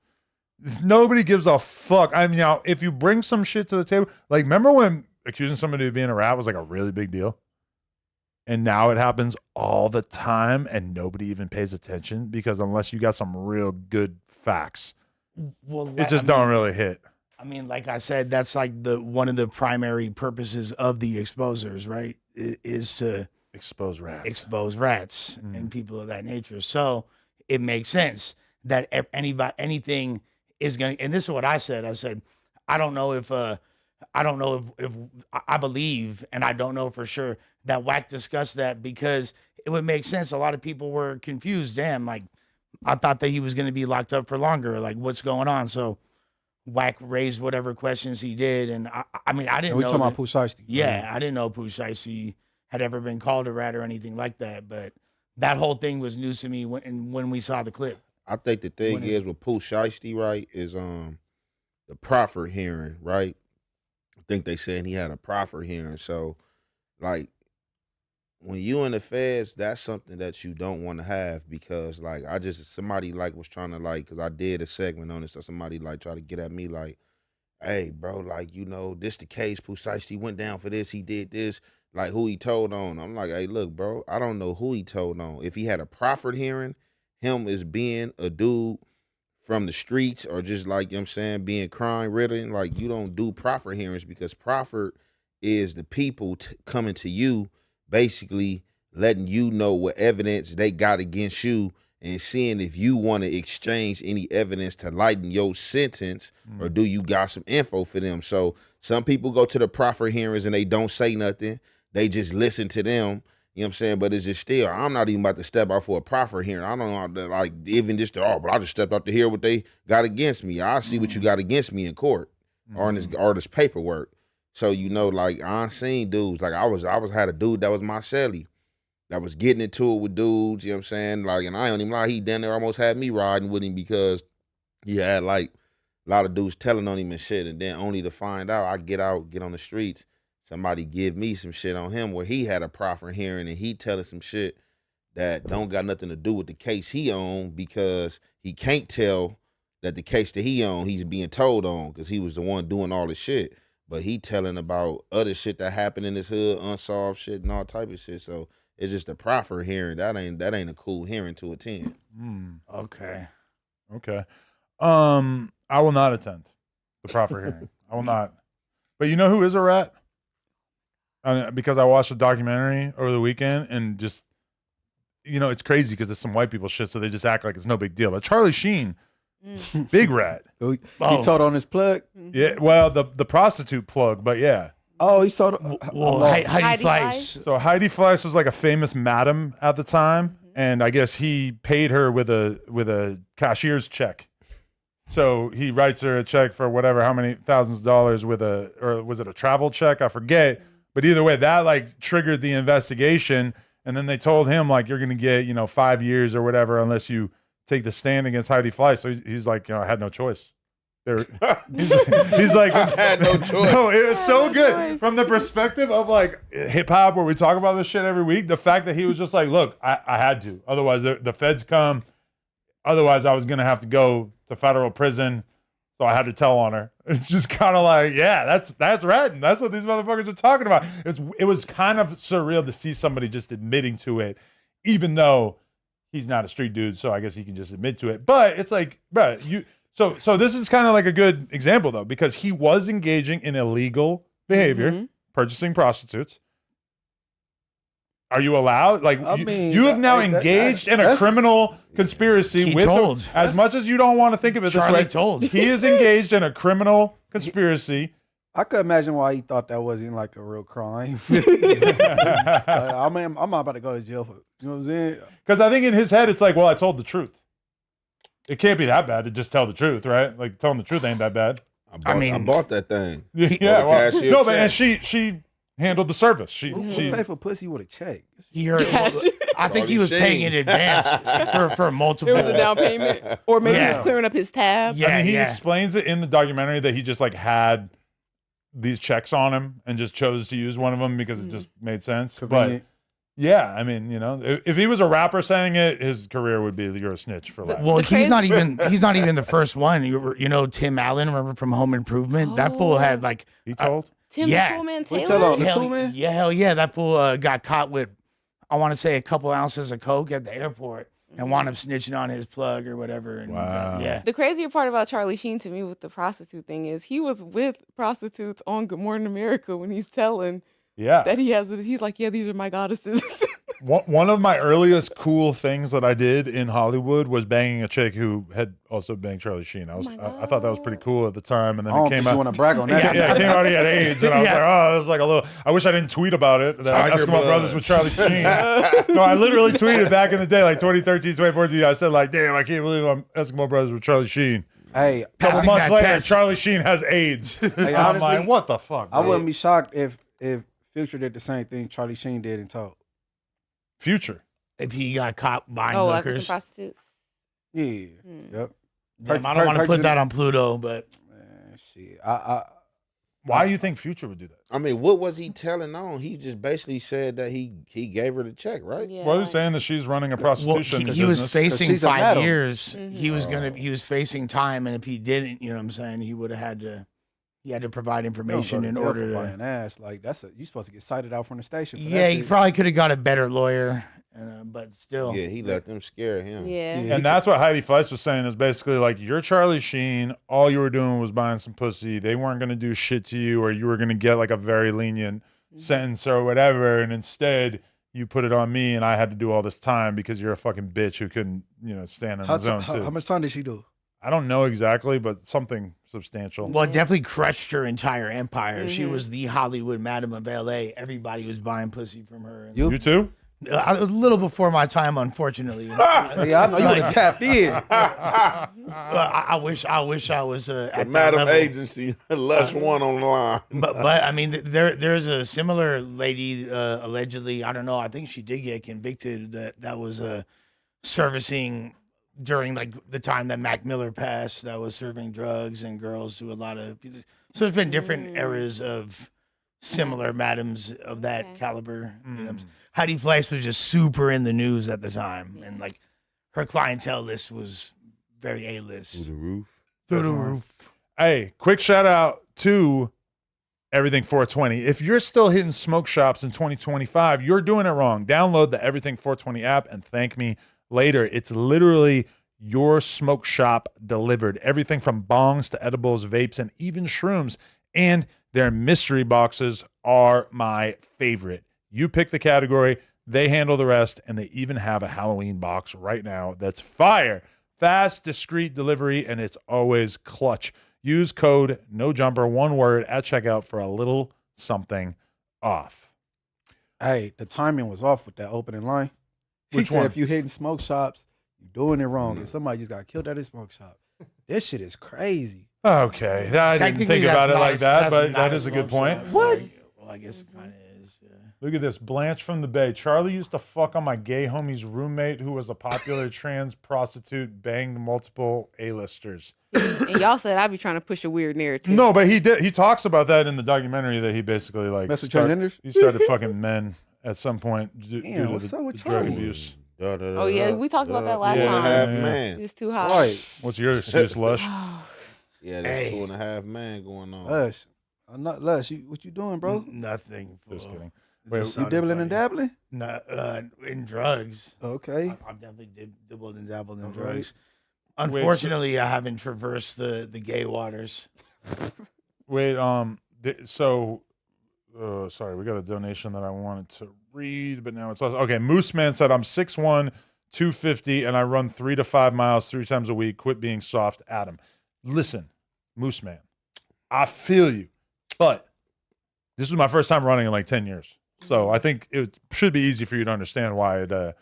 nobody gives a fuck. I mean, now, if you bring some shit to the table, like, remember when accusing somebody of being a rat was like a really big deal? And now it happens all the time and nobody even pays attention because unless you got some real good facts, Well, it just don't really hit. I mean, like I said, that's like one of the primary purposes of the exposers, right? Is to Expose rats. and people of that nature. So it makes sense that anything is going to, and this is what I said. I said, I don't know if I believe, and I don't know for sure that Wack discussed that because it would make sense. A lot of people were confused. Damn, like I thought that he was going to be locked up for longer. Like what's going on? So Wack raised whatever questions he did, and I mean I didn't know. We talking about Pooh Shiesty. Yeah, I didn't know Pooh Shiesty had ever been called a rat or anything like that. But that whole thing was news to me when we saw the clip. I think the thing is with Pooh Shiesty, right, is the proffer hearing, right? I think they saying he had a proffer hearing. So, like, when you in the feds, that's something that you don't want to have because, like, somebody, like, was trying to, like, because I did a segment on it, so somebody, like, tried to get at me, like, hey, bro, like, you know, this the case. Pooh Shiesty went down for this. He did this. Like, who he told on. I'm like, hey, look, bro, I don't know who he told on. If he had a proffered hearing, him as being a dude from the streets or just like, you know what I'm saying, being crime ridden, like you don't do proffer hearings because proffer is the people coming to you basically letting you know what evidence they got against you and seeing if you want to exchange any evidence to lighten your sentence or do you got some info for them. So some people go to the proffer hearings and they don't say nothing. They just listen to them. You know what I'm saying? But it's just still, I'm not even about to step out for a proffer hearing. I don't know, like, even just, but I just stepped out to hear what they got against me. I see what you got against me in court or in this paperwork. So, you know, like, I seen dudes, like, I had a dude that was my celly that was getting into it with dudes, you know what I'm saying? Like, and I don't even lie, he down there almost had me riding with him because he had, like, a lot of dudes telling on him and shit. And then only to find out, I get on the streets, somebody give me some shit on him where he had a proffer hearing and he telling some shit that don't got nothing to do with the case he owned because he can't tell that the case that he owned, he's being told on because he was the one doing all the shit. But he telling about other shit that happened in his hood, unsolved shit and all type of shit. So it's just a proffer hearing. That ain't a cool hearing to attend. Okay. I will not attend the proffer hearing. I will not. But you know who is a rat? Because I watched a documentary over the weekend and just, you know, it's crazy because it's some white people shit, so they just act like it's no big deal. But Charlie Sheen, big rat. He told on his plug. Yeah, well, the prostitute plug, but yeah. Oh, he saw. Heidi Fleiss. So Heidi Fleiss was like a famous madam at the time, and I guess he paid her with a cashier's check. So he writes her a check for whatever, how many thousands of dollars or was it a travel check? I forget. But either way, that like triggered the investigation. And then they told him like, you're going to get, 5 years or whatever, unless you take the stand against Heidi Fleiss. So he's like, I had no choice. He's like, I had no choice. No, it was so good from the perspective of like hip hop where we talk about this shit every week. The fact that he was just like, look, I had to, otherwise the feds come. Otherwise I was going to have to go to federal prison. So I had to tell on her. It's just kind of like, yeah, that's ratting. That's what these motherfuckers are talking about. It was kind of surreal to see somebody just admitting to it, even though he's not a street dude. So I guess he can just admit to it. But it's like, bro, so this is kind of like a good example though, because he was engaging in illegal behavior, purchasing prostitutes. Are you allowed? Like, you have now engaged in a criminal conspiracy as much as you don't want to think of it this way. He is engaged in a criminal conspiracy. I could imagine why he thought that wasn't like a real crime. I'm not about to go to jail for, you know what I'm saying? Because I think in his head, it's like, well, I told the truth. It can't be that bad to just tell the truth, right? Like telling the truth ain't that bad. I bought that thing. Yeah, well, cashier no, but and check. she handled the service. She Who pay for pussy with a check? He heard. I think he was paying in advance for multiple. It was a down payment, or maybe he Yeah. was clearing up his tab. Yeah, I mean, he yeah. explains it in the documentary that he just like had these checks on him and just chose to use one of them because it just made sense. Convenient. But yeah, I mean, you know, if he was a rapper saying it, his career would be you're a snitch for life. Well, he's not even the first one. You know Tim Allen, remember from Home Improvement? That fool had like He told. Tim Yeah. the Tool Man We Taylor. tell the hell, Tool Man? yeah, hell yeah. That fool got caught with, I want to say, a couple ounces of coke at the airport and wound up snitching on his plug or whatever. And Wow. yeah. The crazier part about Charlie Sheen to me with the prostitute thing is he was with prostitutes on Good Morning America when he's telling Yeah. that he's like, yeah, these are my goddesses. One of my earliest cool things that I did in Hollywood was banging a chick who had also banged Charlie Sheen. I thought that was pretty cool at the time, and then I don't it think came you out. want to brag on that. Yeah, it came out he had AIDS, and I was like, oh, it was like a little. I wish I didn't tweet about it. That Tiger Eskimo blood. Brothers with Charlie Sheen. No, I literally tweeted back in the day, like 2013, 2014. I said, like, damn, I can't believe I'm Eskimo Brothers with Charlie Sheen. Hey, A couple Passing months that later, test. Charlie Sheen has AIDS. Hey, I'm honestly, like, what the fuck? I Bro? wouldn't be shocked if Future did the same thing Charlie Sheen did and told. Future. If he got caught buying like with some hookers. prostitutes. Yeah. Hmm. Yep. Damn, I don't want to put that on Pluto, but Man, shit. Why do you think Future would do that? I mean, what was he telling on? He just basically said that he gave her the check, right? Yeah. Well, he's saying that she's running a well, prostitution he was business. facing she's a 5 madam. years. Mhm. He was facing time, and if he didn't, you know what I'm saying, he would have had to. He had to provide information in order to. buying ass. Like you supposed to get cited out from the station. For Yeah, that he shit. probably could have got a better lawyer, but still. Yeah, he let them scare him. Yeah. Yeah. And that's what Heidi Fleiss was saying is basically like, you're Charlie Sheen. All you were doing was buying some pussy. They weren't going to do shit to you, or you were going to get like a very lenient sentence or whatever. And instead, you put it on me, and I had to do all this time because you're a fucking bitch who couldn't, stand on his own too. How much time did she do? I don't know exactly, but something substantial. Well, it definitely crushed her entire empire. She Mhm. was the Hollywood Madam of LA. Everybody was buying pussy from her. And You too? I was a little before my time, unfortunately. Yeah, I know you would have tapped in. I wish I was The at that Madam level. Agency, Lush one on the line. But I mean, there's a similar lady allegedly. I don't know. I think she did get convicted. That was servicing during like the time that Mac Miller passed. That was serving drugs and girls to a lot of. So there's been different eras of similar madams of that Okay. caliber. You know, Heidi Fleiss was just super in the news at the time, and like her clientele list was very A-list. Through the roof. Through the roof. Hey, quick shout out to Everything 420. If you're still hitting smoke shops in 2025, you're doing it wrong. Download the Everything 420 app and thank me later. It's literally your smoke shop delivered. Everything from bongs to edibles, vapes, and even shrooms. And their mystery boxes are my favorite. You pick the category, they handle the rest, and they even have a Halloween box right now that's fire. Fast, discreet delivery, and it's always clutch. Use code NOJUMPER, one word, at checkout for a little something off. Hey, the timing was off with that opening line. He Which said one? if you hitting smoke shops, you're doing it wrong. And somebody just got killed at a smoke shop. This shit is crazy. Okay, I didn't Technically, think about that's it not like a- that, that's but not that is a good smoke point. shop. What? Well, I guess it kind of is. Yeah. Look at this. Blanche from the Bay. Charlie used to fuck on my gay homie's roommate who was a popular trans prostitute, banged multiple A-listers. And y'all said I'd be trying to push a weird narrative. No, but he did. He talks about that in the documentary that he basically like Mess with transgenders? He started fucking men at some point due Damn, to what's the, up with the drug Charlie? abuse. Oh, yeah, we talked about that last Two and a time. half Yeah. man. It's too hot. Right. What's your excuse, Lush? Yeah, there's Hey. 2.5 man going on. Lush. I'm not Lush. What you doing, bro? Nothing. Just fool. kidding. It Wait, just You sounded dibbling and funny. dabbling? No, in drugs. Okay. I've definitely dibbled and dabbled in All right. drugs. so- Unfortunately, I haven't traversed the gay waters. Wait, sorry, we got a donation that I wanted to read, but now it's lost. Okay, Moose Man said, I'm 6'1", 250, and I run 3 to 5 miles 3 times a week. Quit being soft, Adam. Listen, Moose Man, I feel you, but this was my first time running in like 10 years. So I think it should be easy for you to understand why it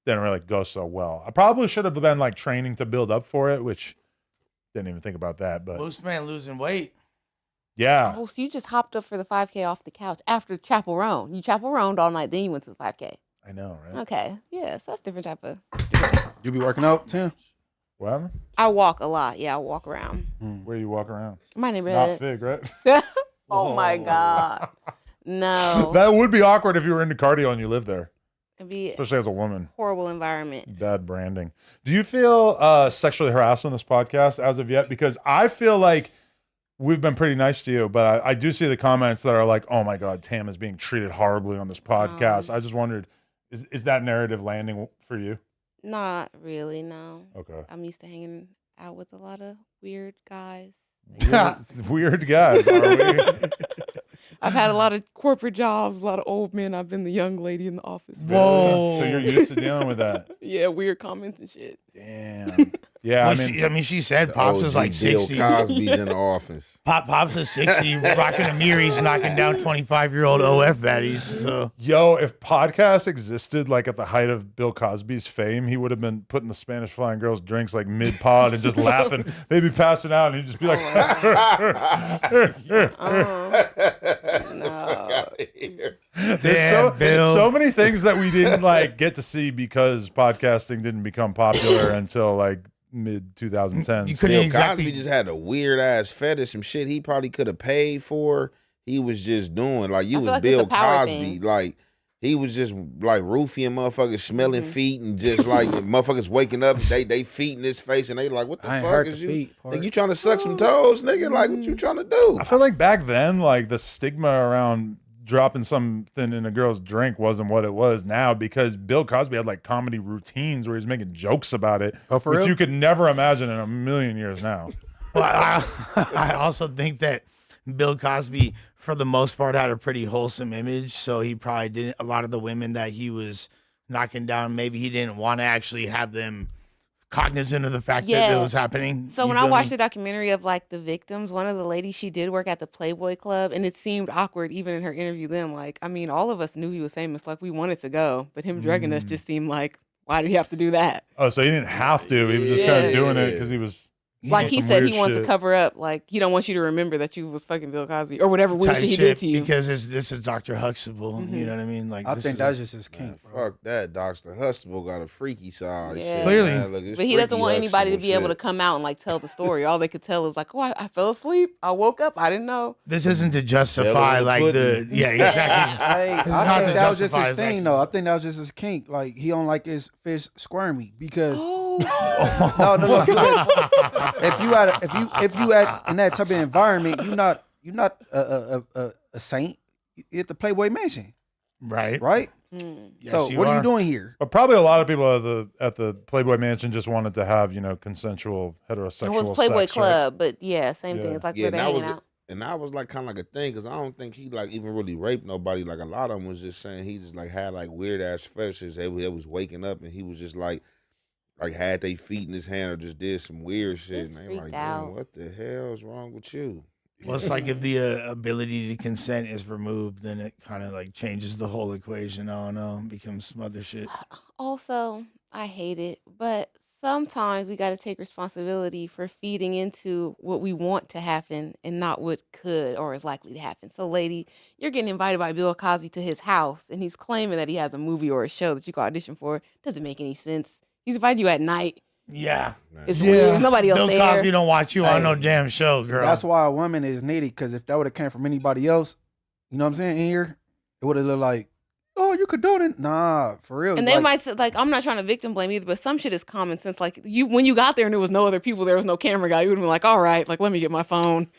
didn't really go so well. I probably should have been like training to build up for it, which didn't even think about that. But Most man losing weight. yeah, Oh, so you just hopped up for the 5K off the couch after Chapel Roan. You Chapel Roaned all night, then you went to the 5K. I know, right? Okay. Yes, that's different type of. You be working out, Tim? What happened? I walk a lot. Yeah, I walk around. Where you walk around? My Not neighborhood. Fig, right? Oh my God. No. That would be awkward if you were into cardio and you lived there, It'd be a especially as a woman. horrible environment. Bad branding. Do you feel sexually harassed on this podcast as of yet? Because I feel like we've been pretty nice to you, but I do see the comments that are like, "Oh my God, Tam is being treated horribly on this podcast." I just wondered, is that narrative landing for you? Not really, no. Okay. I'm used to hanging out with a lot of weird guys. Weird guys, are we? I've had a lot of corporate jobs, a lot of old men. I've been the young lady in the office. Whoa. So you're used to dealing with that. Yeah, weird comments and shit. Damn. Yeah, I mean, she said Pops is like Bill 60. Cosby's in the office. Pops is 60, rocking a mirror. He's knocking down 25-year-old OF baddies. So yo, if podcasts existed like at the height of Bill Cosby's fame, he would have been putting the Spanish Flying Girls drinks like mid pod and just laughing. They'd be passing out and he'd just be like, No. Damn, Bill. so many things that we didn't like get to see because podcasting didn't become popular until like mid 2010s. You couldn't Bill exactly. Cosby just had a weird ass fetish, some shit he probably could have paid for. He was just doing like you I feel was like it's a Bill power Cosby, thing. like he was just like roofing motherfuckers, smelling Mm-hmm. feet, and just like motherfuckers waking up, they feet in his face, and they like, what the I ain't fuck heard is the you? feet part. Nigga, you trying to suck some toes, nigga? Like what you trying to do? I feel like back then, like the stigma around dropping something in a girl's drink wasn't what it was now because Bill Cosby had like comedy routines where he's making jokes about it, Oh, for which real? you could never imagine in a million years now. Well, I also think that Bill Cosby, for the most part, had a pretty wholesome image. So he probably didn't. A lot of the women that he was knocking down, maybe he didn't want to actually have them cognizant of the fact that Yeah. it was happening. So You when I feel watched me? the documentary of like the victims, one of the ladies, she did work at the Playboy Club, and it seemed awkward even in her interview then. Like, I mean, all of us knew he was famous. Like, we wanted to go, but him drugging us just seemed like, why did he have to do that? Oh, so he didn't have to. He was just kind Yeah. of doing it because he was. Like he some said, he weird wanted shit. to cover up. Like he don't want you to remember that you was fucking Bill Cosby or whatever weird type shit he shit did to you. because this is Dr. Huxtable. Mm-hmm. You know what I mean? Like I this think is that's just his kink, Man, bro. fuck that. Dr. Hustable got a freaky side. Yeah. Shit, Clearly. man. Look, it's But he doesn't freaky want anybody to Huxtable be able to shit. come out and like tell the story. All they could tell is like, oh, I fell asleep. I woke up. I didn't know. this isn't to Tell justify him the like the pudding. yeah exactly. I It's not think to that was just justify his his thing, actions. though. I think that was just his kink. Like he don't like his fish squirmy because Oh, no, because if you at in that type of environment, you're not a saint. You're at the Playboy Mansion, Right. right? Yes, So you what are are. you doing here? But probably a lot of people at the Playboy Mansion just wanted to have consensual heterosexual. it was Playboy sex, right? Club, but yeah, same thing. Yeah. It's like Yeah, where and they're that hanging was out. and that was like kind of like a thing because I don't think he like even really raped nobody. Like a lot of them was just saying he just like had like weird ass fetishes. They was waking up and he was just like had their feet in his hand or just did some weird shit. Just And they were like, freaked out. damn, what the hell is wrong with you? Well, it's like if the ability to consent is removed, then it kind of like changes the whole equation. I don't know, becomes some other shit. Also, I hate it, but sometimes we got to take responsibility for feeding into what we want to happen and not what could or is likely to happen. So, lady, you're getting invited by Bill Cosby to his house, and he's claiming that he has a movie or a show that you can audition for. Doesn't make any sense. He's invited you at night. Yeah. It's weird. Nobody else Bill there. Cosby don't watch you on Hey, no damn show, girl. That's why a woman is needed. Because if that would have came from anybody else, you know what I'm saying? In here, it would have looked like, oh, you condone it. Nah, for real. And they like, might say, like, I'm not trying to victim blame either, but some shit is common sense. Like, when you got there and there was no other people, there was no camera guy, you would have been like, all right, like, let me get my phone.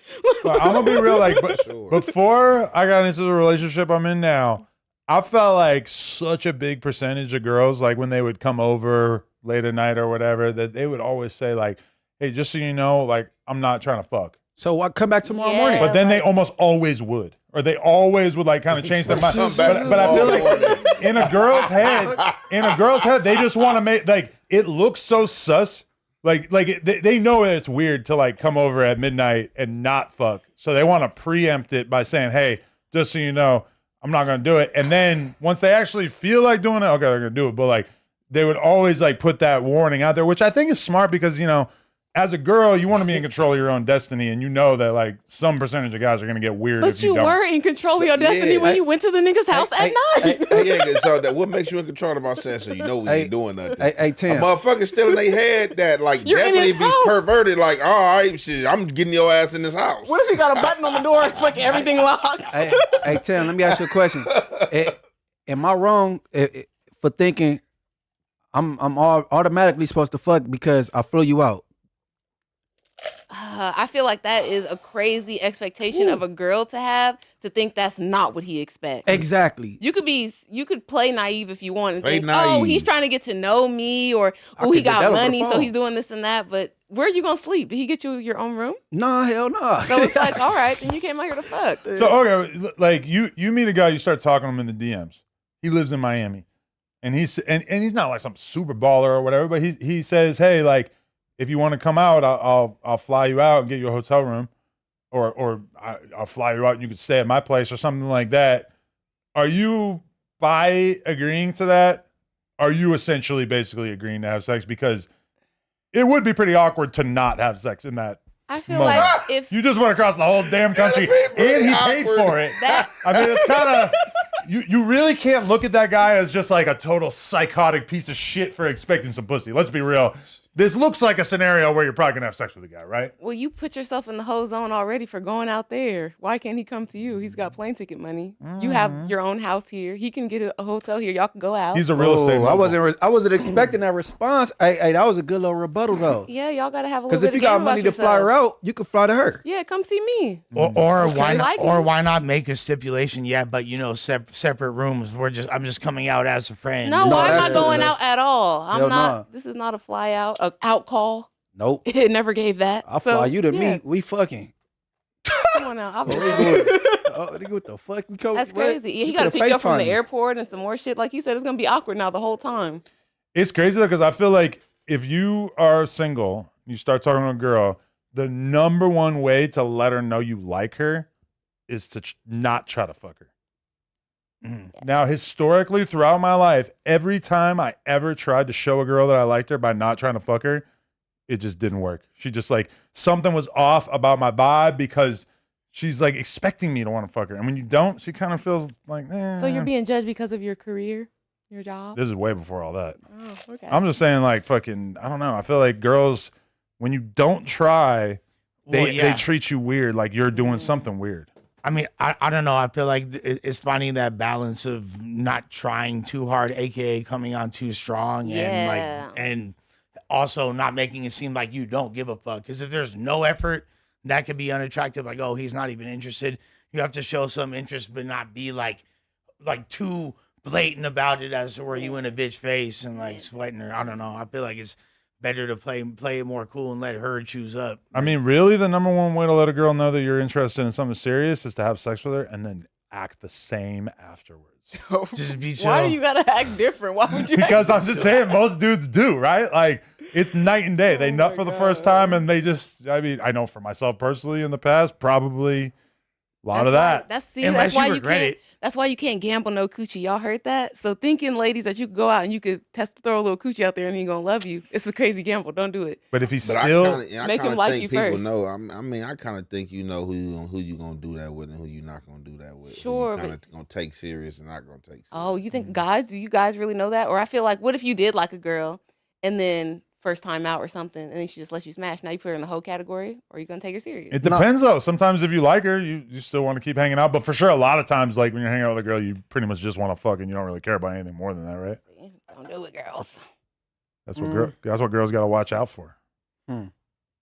But I'm gonna be real. Like, but Sure. before I got into the relationship I'm in now, I felt like such a big percentage of girls, like when they would come over late at night or whatever, that they would always say like, "Hey, just so you know, like, I'm not trying to fuck." So I come back tomorrow Yeah. morning. But then they like- almost always would, or they always would like kind of change their mind. Come back But I feel tomorrow like in a girl's head, they just want to make like it looks so sus. They know that it's weird to like come over at midnight and not fuck, so they want to preempt it by saying, "Hey, just so you know, I'm not gonna do it." And then once they actually feel like doing it, okay, they're gonna do it. But like they would always like put that warning out there, which I think is smart because, you know, as a girl, you want to be in control of your own destiny, and you know that like some percentage of guys are gonna get weird. But if you don't. were in control of your destiny when you went to the nigga's house at night. Yeah, so that what makes you in control of our sense, so you know we ain't doing nothing. Hey, A Tim. motherfucker still in their head that like You're in definitely his if he's house. perverted, like, all right, shit, I'm getting your ass in this house. What if he got a button on the door and fucking everything locked? Hey, Tim, let me ask you a question. Am I wrong for thinking I'm automatically supposed to fuck because I flew you out? I feel like that is a crazy expectation of a girl to have, to think that's not what he expects. Exactly. You could play naive if you want and Play think, oh, naive. he's trying to get to know me, or I oh, he could do that got over the money, so phone. he's doing this and that. But where are you gonna sleep? Did he get you your own room? Nah, hell no. So it's like, all right, then you came out here to fuck. So okay, like you meet a guy, you start talking to him in the DMs. He lives in Miami, and he's not like some super baller or whatever, but he says, hey, like if you want to come out, I'll fly you out and get you a hotel room, or I'll fly you out and you can stay at my place or something like that. Are you by agreeing to that? Are you essentially basically agreeing to have sex? Because it would be pretty awkward to not have sex in that. I feel moment. like if You just went across the whole damn country, That'd be pretty and he paid awkward. for it. that I mean, it's kind of you really can't look at that guy as just like a total psychotic piece of shit for expecting some pussy. Let's be real. This looks like a scenario where you're probably gonna have sex with a guy, right? well, you put yourself in the whole zone already for going out there. Why can't he come to you? He's got plane ticket money. You have your own house here. He can get a hotel here. Y'all can go out. He's a real estate. I mogul. wasn't expecting that response. Hey, that was a good little rebuttal though. Yeah, y'all gotta have a little Because bit if you of game got about money to fly her yourself. out, you can fly to her. Yeah, come see me. Or why not? Like Or it. why not make a stipulation? Yeah, but you know, separate rooms. I'm just coming out as a friend. No, No, I'm that's not going the- out at all. Hell I'm not. nah. This is not a fly out, a out call. Nope. It never gave that. I'll So, fly you to yeah, me. We fucking. Come on now. I'll be Oh, nigga, what the fuck? We come, That's what? crazy. Yeah, he You got to coulda pick you up from the FaceTimed me. airport and some more shit. Like he said, it's gonna be awkward now the whole time. It's crazy though, because I feel like if you are single, you start talking to a girl, the number one way to let her know you like her is to not try to fuck her. Now, historically, throughout my life, every time I ever tried to show a girl that I liked her by not trying to fuck her, it just didn't work. She just like, something was off about my vibe because she's like expecting me to want to fuck her. And when you don't, she kind of feels like, So you're being judged because of your career, your job. This is way before all that. Oh, okay. I'm just saying, like, fucking, I don't know. I feel like girls, when you don't try, they treat you weird, like you're doing something weird. I mean, I don't know. I feel like it's finding that balance of not trying too hard, aka coming on too strong, Yeah. and also not making it seem like you don't give a fuck. Because if there's no effort, that could be unattractive. Like, oh, he's not even interested. You have to show some interest, but not be like too blatant about it, as to where you in a bitch face and like sweating her. I don't know. I feel like it's better to play it more cool and let her choose up. I mean, really, the number one way to let a girl know that you're interested in something serious is to have sex with her and then act the same afterwards. Just be chill. Why do you gotta act different? Why would you? Because I'm just saying, most dudes do, right? Like, it's night and day. They nut for the first time and they just, I mean, I know for myself personally in the past, probably a lot of that. That's Unless why you you regret can't. it. That's why you can't gamble no coochie. Y'all heard that? So thinking, ladies, that you could go out and you could throw a little coochie out there and he gonna love you. It's a crazy gamble. Don't do it. But if he's But still, I Make him kinda like think you people first. know. I mean, I kind of think you know who you gonna do that with and who you not gonna do that with. Sure, kind of gonna take serious and not gonna take serious. Oh, you think guys? Do you guys really know that? Or I feel like, what if you did like a girl and then first time out or something, and then she just lets you smash? Now you put her in the whole category, or are you gonna take her serious? it depends though. Sometimes if you like her, you still want to keep hanging out. But for sure, a lot of times, like when you're hanging out with a girl, you pretty much just want to fuck and you don't really care about anything more than that, right? Don't do it, girls. That's what girls got to watch out for.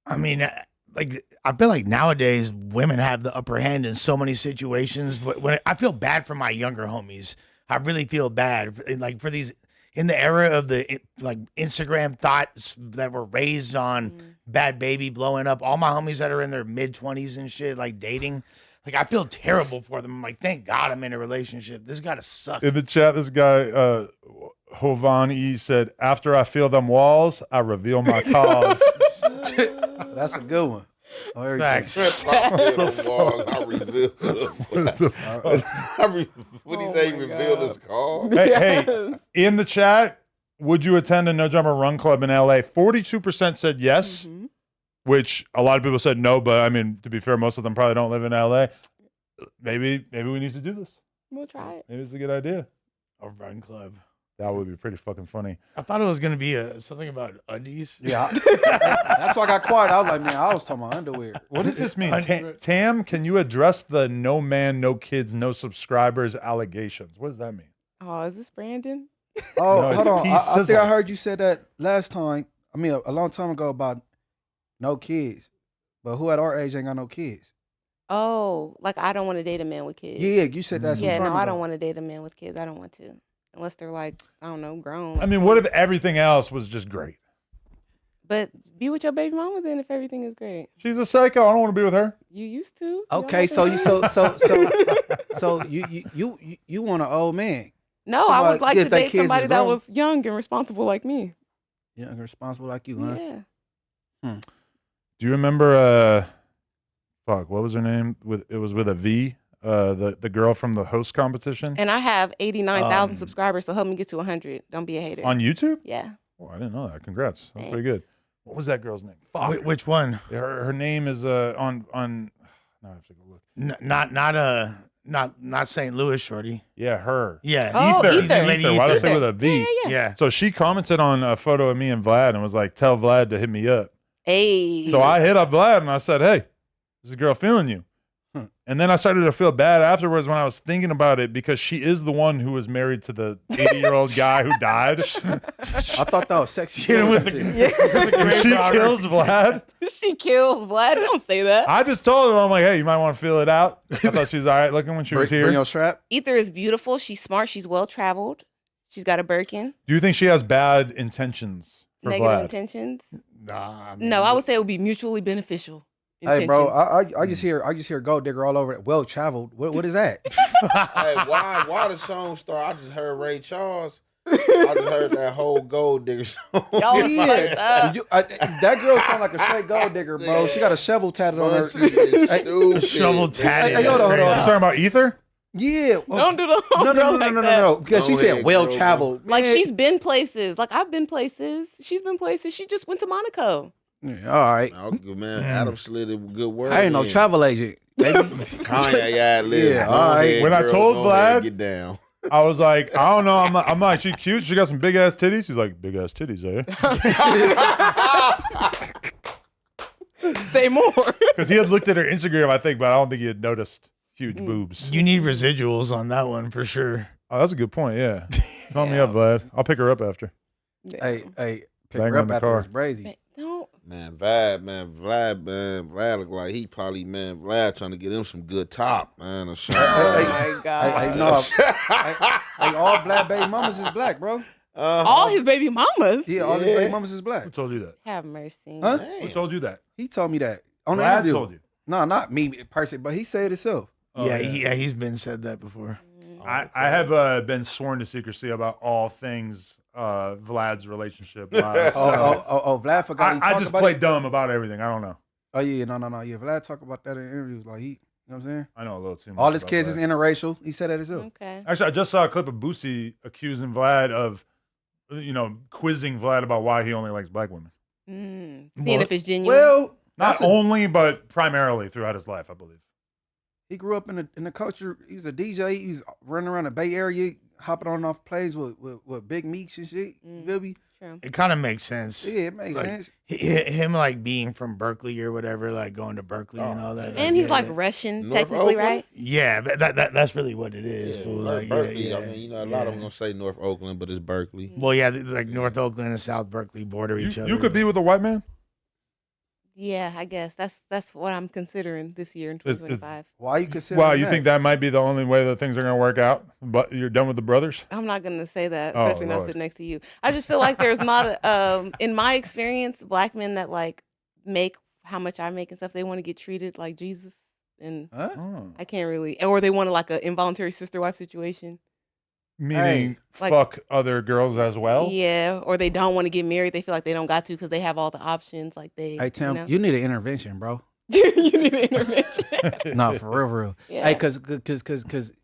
I mean, like, I feel like nowadays women have the upper hand in so many situations. But when I feel bad for my younger homies, I really feel bad. Like, for these, in the era of the like Instagram thoughts that were raised on Bad Baby blowing up, all my homies that are in their mid-20s and shit, like dating, like, I feel terrible for them. I'm like, thank God I'm in a relationship. This gotta suck. In the chat, this guy, Hovan E said, "After I feel them walls, I reveal my cause." That's a good one. Oh, here we go. Facts. The walls, I reveal. What do you say? He revealed his cause. Hey, in the chat, would you attend a No Jumper Run Club in LA? 42% said yes, which a lot of people said no, but I mean, to be fair, most of them probably don't live in LA. Maybe we need to do this. We'll try it. Maybe it's a good idea. A run club. That would be pretty fucking funny. I thought it was gonna be something about undies. Yeah, that's why I got quiet. I was like, man, I was talking about underwear. What does this mean? Tam, can you address the no man, no kids, no subscribers allegations? What does that mean? Oh, is this Brandon? Oh, No, hold it's on. P. I think I Sizzle. heard you said that last time. I mean, a long time ago about no kids. But who at our age ain't got no kids? Oh, like I don't want to date a man with kids. Yeah, you said that some Yeah, time no, I ago. don't want to date a man with kids. I don't want to. Unless they're like, I don't know, grown. I mean, what if everything else was just great? But be with your baby mama then if everything is great. She's a psycho. I don't want to be with her. You used to. You Okay, don't so have to. so you want an old man? No, I would like Yeah, to they date kids is somebody that grown. was young and responsible like me. Yeah, responsible like you, huh? Yeah. Do you remember? Fuck, what was her name? It was with a V. The girl from the host competition And I have 89,000 subscribers, so help me get to 100. Don't be a hater. on YouTube. Yeah. Oh, I didn't know that. Congrats. That's pretty Thanks. good. What was that girl's name? Fuck. Which one? Her name is on. No, I have to go look. Not St. Louis shorty. Yeah, her. Yeah. Oh, Ether. Ether. Ether. Why did I say with a V? Yeah. Yeah. So she commented on a photo of me and Vlad and was like, "Tell Vlad to hit me up." Hey. So I hit up Vlad and I said, "Hey, this girl feeling you." And then I started to feel bad afterwards when I was thinking about it because she is the one who was married to the 80-year-old guy who died. I thought that was sexy. Hit him with the She kills Vlad. She kills Vlad. Don't say that. I just told her, I'm like, hey, you might want to feel it out. I thought she was all right looking when she was Bring here. your strap. Ether is beautiful. She's smart. She's well traveled. She's got a Birkin. Do you think she has bad intentions for Negative Vlad? intentions. Nah. No, I would say it would be mutually beneficial. Hey, bro, intentions. I just hear gold digger all over it. Well traveled. What is that? Hey, why the song start? I just heard Ray Charles. I just heard that whole gold digger song. Y'all fucked up. That girl sound like a straight gold digger, bro. She got a shovel tatted on her. Bunchy is Hey, stupid. Shovel tatted. Hey, hold on, hold You on. talking about Ether? Yeah. Don't do the whole No, girl like that. no. Because she Go said ahead, well girl. traveled. Like Man. she's been places. Like I've been places. She's been places. She just went to Monaco. Yeah, all right. Oh, good man. Adam slid a good word. I ain't no in. travel agent. Baby. Kanye ad lib. Yeah, Go all right. ahead, When I girl, told go ahead, Vlad- get down. I was like, I don't know. I'm like, she cute. She got some big ass titties. He's like, big ass titties, eh? Say more. Because he had looked at her Instagram, I think, but I don't think he had noticed huge boobs. You need residuals on that one for sure. Oh, that's a good point. Yeah. Call me up, Vlad. I'll pick her up after. hey, pick Bang her on up the after car. it's brazy. Don't. Man, Vlad look like he probably, Vlad trying to get him some good top, man, or something. Oh my god. Hey, no. Hey, all black baby mamas is black, bro. All his baby mamas. Yeah, all his Yeah. baby mamas is black. Who told you that? Have mercy. Huh? Who told you that? He told me that on the Vlad interview. told you. No, not me personally, but he said it himself. Oh, yeah, he's been said that before. I have been sworn to secrecy about all things Vlad's relationship. Lives. Oh, Vlad forgot. He I talked just about play it. dumb about everything. I don't know. Oh yeah, no. Yeah, Vlad talked about that in interviews. Like you know what I'm saying? I know a little too much. All his about kids is Vlad. interracial. He said that himself. Okay. Actually, I just saw a clip of Boosie accusing Vlad of, quizzing Vlad about why he only likes black women. Seeing Well- if it's genuine. Well, Not that's a- only, but primarily throughout his life, I believe. he grew up in the culture. He was a DJ. He was running around the Bay Area, hopping on and off plays with Big Meeks and shit. You feel me? True. It kind of makes sense. Yeah, it makes Like, sense. Him like being from Berkeley or whatever, like going to Berkeley and all that. And he's yeah, like yeah. Russian, North technically, Oakland? right? Yeah, but that's really what it is. Yeah, fool. North Like, Berkeley. yeah, I mean, a lot of them gonna say North Oakland, but it's Berkeley. Well, yeah, like North Oakland and South Berkeley border each other. You could be with a white man? Yeah, I guess that's what I'm considering this year in It's- 2025. Why you consider? Wow, you think that might be the only way that things are going to work out? But you're done with the brothers? I'm not gonna say that, Oh, especially not Lord. sitting next to you. I just feel like there's not, in my experience, black men that like make how much I make and stuff. They want to get treated like Jesus, and Huh? Oh. I can't really, or they want like an involuntary sister wife situation. Meaning Like- fuck other girls as well? Yeah, or they don't want to get married. They feel like they don't got to because they have all the options. Like they, Hey Tim, you know? you need an intervention, bro. You need an intervention. Nah, for real. Yeah. Hey, cause So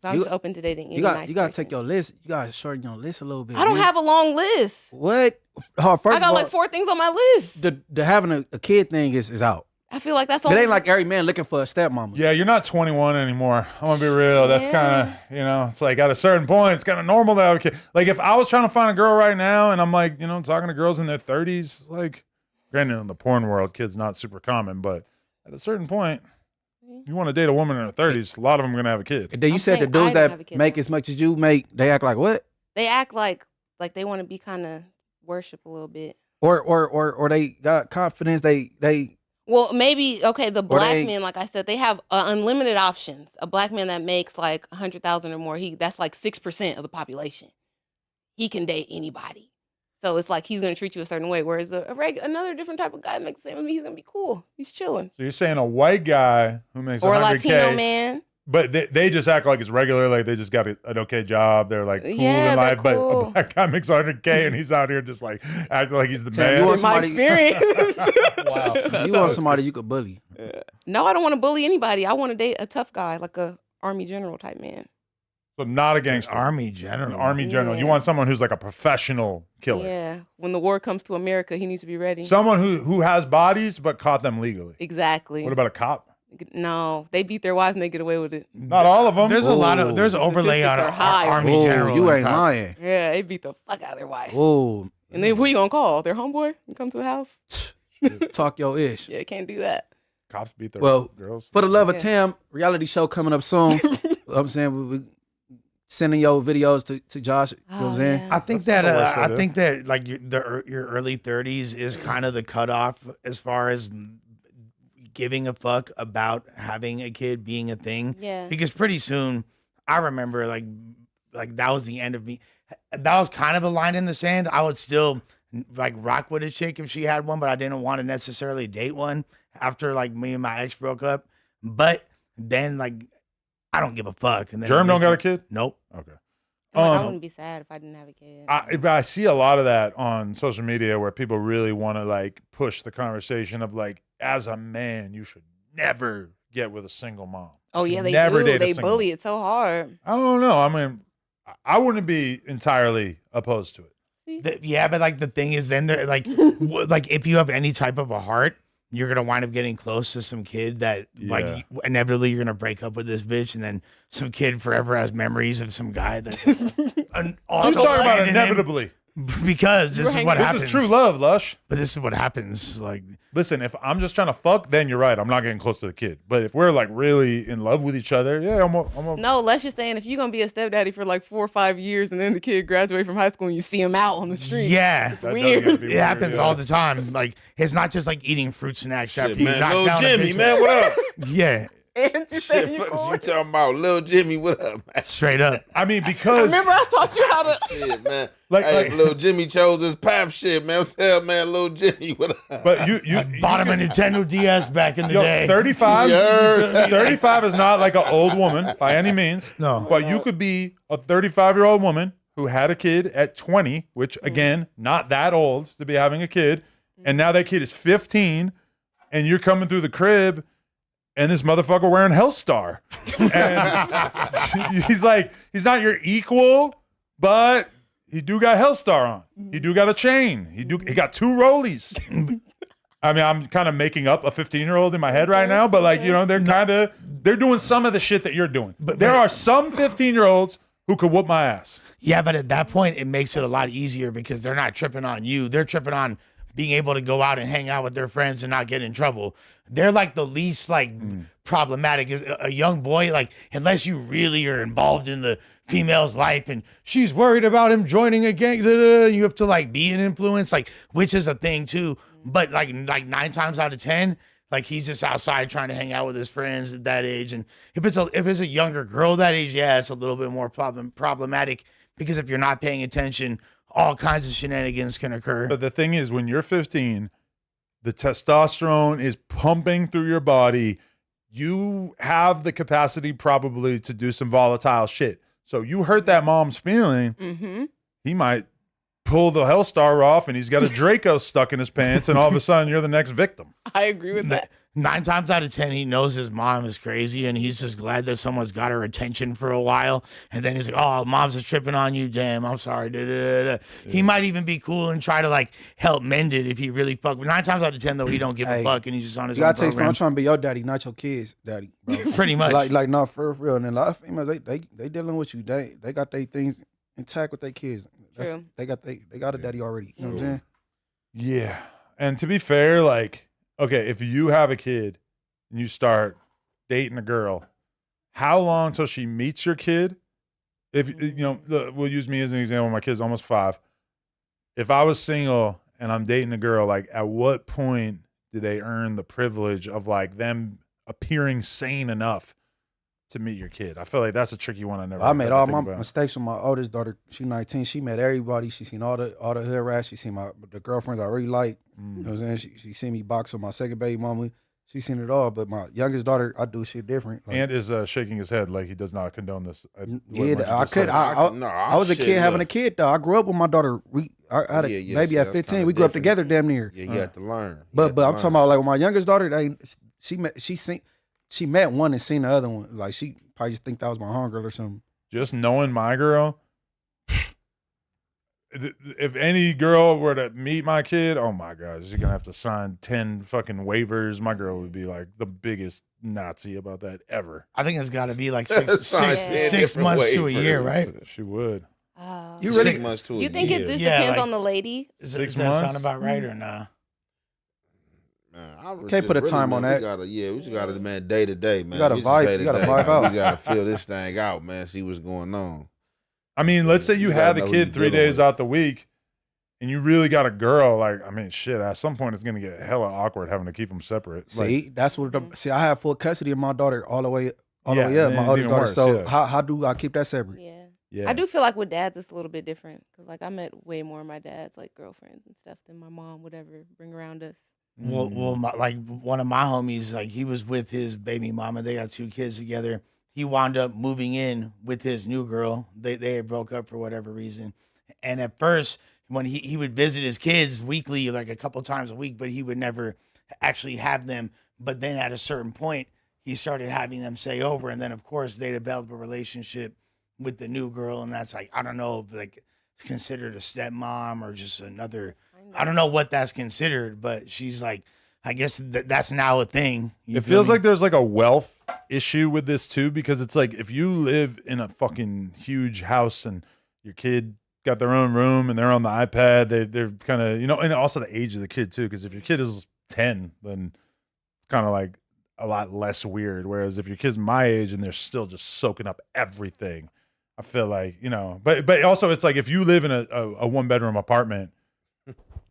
I'm you, just open to dating any you got nice you gotta person. take your list. You gotta shorten your list a little bit. I don't man. have a long list. What? Oh, first I got of all, like 4 things on my list. the having a kid thing is out. I feel like that's It ain't like every man looking for a stepmama. Yeah, you're not 21 anymore. I'm gonna be real. That's kind of, it's like at a certain point, it's kind of normal to have a kid. Like if I was trying to find a girl right now, and I'm like, talking to girls in their 30s, like, granted in the porn world, kids not super common, but at a certain point, you want to date a woman in her 30s, a lot of them are gonna have a kid. And then you I'm said the saying dudes I don't have a that kid, make though. as much as you make, they act like what? They act like they want to be kind of worship a little bit. Or they got confidence. They Well, maybe the black they- men, like I said, they have unlimited options. A black man that makes like 100,000 or more, that's like 6% of the population. He can date anybody, so it's like he's gonna treat you a certain way. Whereas another different type of guy makes the same, he's gonna be cool. He's chilling. So you're saying a white guy who makes Or a 100K, Latino man. but they just act like it's regular, like they just got an okay job. They're like cool Yeah, in they're life, but cool. a black guy makes 100K and he's out here just like acting like he's the Tell man. you In my somebody- experience. Wow. you want somebody you could bully. No, I don't want to bully anybody. I want to date a tough guy, like a army general type man. So not a gangster. Army An general. army general. You Yeah. want someone who's like a professional killer. Yeah. When the war comes to America, he needs to be ready. Someone who has bodies but caught them legally. Exactly. What about a cop? No, they beat their wives and they get away with it. Not all of them. There's a lot of there's overlay on Statistics are high. army Oh, general. you and ain't cops. lying. Yeah, they beat the fuck out of their wife. Oh, And then who you gonna call? Their homeboy? And come to the house? talk your ish. Yeah, can't do that. Cops beat their Well, girls. For the love of Yeah. Tam, reality show coming up soon. I'm saying we sending your videos to Josh. You know what I'm Oh, saying? yeah. I think That's that not the worst I idea. think that like your early 30s is kind of the cutoff as far as giving a fuck about having a kid being a thing. Yeah. Because pretty soon, I remember like that was the end of me. That was kind of a line in the sand. I would still like rock with a chick if she had one, but I didn't want to necessarily date one after like me and my ex broke up. But then like I don't give a fuck. And then Germ don't got a kid? Nope. Okay. I wouldn't be sad if I didn't have a kid. I see a lot of that on social media where people really want to like push the conversation of like, as a man, you should never get with a single mom. Oh You yeah, should they never do. date a They single bully mom. it so hard. I don't know. I mean, I wouldn't be entirely opposed to it. Yeah, but like the thing is, then they're like, like if you have any type of a heart, you're gonna wind up getting close to some kid that Yeah. like inevitably you're gonna break up with this bitch, and then some kid forever has memories of some guy that's I'm also talking about abandoned him inevitably. because this is what This happens. is true love, Lush. But this is what happens. Like Listen, if I'm just trying to fuck, then you're right. I'm not getting close to the kid. But if we're like really in love with each other, yeah, I'm a No, Les just saying if you're gonna be a stepdaddy for like 4 or 5 years and then the kid graduate from high school and you see him out on the street. yeah, It's That does weird. gotta be it weird, happens yeah. all the time. Like it's not just like eating fruit snacks after Shit, you man. knock Lil down a Jimmy, bitch. man, what up? Yeah, And you said Shit, you fuck is you going. talking about? Lil Jimmy, what up, man? straight up. I mean, because Remember I taught you how to. Shit, man. Like- hey, like- Lil Jimmy chose his path. Shit, man. Tell man, Lil Jimmy, what up? but you Bought him a Nintendo DS back in the yo, day. 35 Yeah. 35 is not like an old woman by any means. No. But you could be a 35-year-old woman who had a kid at 20, which again, not that old to be having a kid, and now that kid is 15 and you're coming through the crib and this motherfucker wearing Hellstar. And he's not your equal, but he do got Hellstar on. He do got a chain. He got 2 rollies. I mean, I'm kind of making up a 15-year-old in my head right now, but like, they're doing some of the shit that you're doing. But there are some 15-year-olds who could whoop my ass. Yeah, but at that point, it makes it a lot easier because they're not tripping on you. They're tripping on being able to go out and hang out with their friends and not get in trouble. They're like the least like problematic. A young boy, like unless you really are involved in the female's life and she's worried about him joining a gang, you have to like be an influence, like which is a thing too. But like 9 times out of 10, like he's just outside trying to hang out with his friends at that age. And if it's a younger girl that age, yeah, it's a little bit more problematic because if you're not paying attention, all kinds of shenanigans can occur. But the thing is, when you're 15, the testosterone is pumping through your body. You have the capacity probably to do some volatile shit. So you hurt that mom's feeling, Mm-hmm. he might pull the Hellstar off and he's got a Draco stuck in his pants, and all of a sudden you're the next victim. I agree with that. 9 times out of 10, he knows his mom is crazy, and he's just glad that someone's got her attention for a while. And then he's like, "Oh, mom's just tripping on you. Damn, I'm sorry." Yeah. He might even be cool and try to like help mend it if he really fuck. 9 times out of 10, though, he don't give a fuck, and he's just on his You own gotta take. program. I'm trying to be your daddy, not your kids' daddy. Bro. Pretty much. like no, for real. And a lot of females, they dealing with you. They got their things intact with their kids. True. They got a daddy already. You know what I'm saying? Yeah. And to be fair, like, okay, if you have a kid and you start dating a girl, how long till she meets your kid? If you know, we'll use me as an example. My kid's almost 5. If I was single and I'm dating a girl, like, at what point do they earn the privilege of like them appearing sane enough to meet your kid? I feel like that's a tricky one. I made all my mistakes with my oldest daughter. She 19. She met everybody. She seen all the hood rats. She seen the girlfriends I really like. You know what I'm saying? She seen me box with my second baby mama. She seen it all. But my youngest daughter, I do shit different. Like, and is shaking his head like he does not condone this. I could. I was a kid having a kid though. I grew up with my daughter. I had a baby at 15. We grew up together damn near. Yeah, you have to learn. But I'm talking about like with my youngest daughter. She met one and seen the other one. Like she probably just think that was my homegirl or something. Just knowing my girl, if any girl were to meet my kid, oh my God, she's gonna have to sign 10 fucking waivers. My girl would be like the biggest Nazi about that ever. I think it's got to be like 6 different months to a year, waivers. right? She would. Oh. You really- 6 months to a You think year. it just Yeah, depends like- on the lady? Does 6 that months? sound about right or nah? Man, I Can't put a time on that. We just gotta, man, day to day, man. gotta We just vibe- day you to gotta day, vibe man. out. We gotta feel this thing out, man. See what's going on. I mean, let's say you You had gotta the know who kid you're 3 dealing days with. out the week, and you really got a girl. Like, I mean, shit. At some point, it's gonna get hella awkward having to keep them separate. See, that's what. See, I have full custody of my daughter all the way Yeah, up. then My it's oldest even daughter. worse, So yeah. how do I keep that separate? Yeah. yeah, I do feel like with dads it's a little bit different because like I met way more of my dad's like girlfriends and stuff than my mom would ever bring around us. Well, like one of my homies, like he was with his baby mama. They got 2 kids together. He wound up moving in with his new girl. They had broke up for whatever reason. And at first, when he would visit his kids weekly, like a couple times a week, but he would never actually have them. But then at a certain point, he started having them stay over. And then, of course, they developed a relationship with the new girl. And that's like, I don't know if like it's considered a stepmom or just another. I don't know what that's considered, but she's like, I guess that's now a thing. It feels like there's like a wealth issue with this too, because it's like if you live in a fucking huge house and your kid got their own room and they're on the iPad, they're kind of, you know, and also the age of the kid too, because if your kid is 10, then it's kind of like a lot less weird. Whereas if your kid's my age and they're still just soaking up everything, I feel like, you know, but also it's like if you live in a 1-bedroom apartment,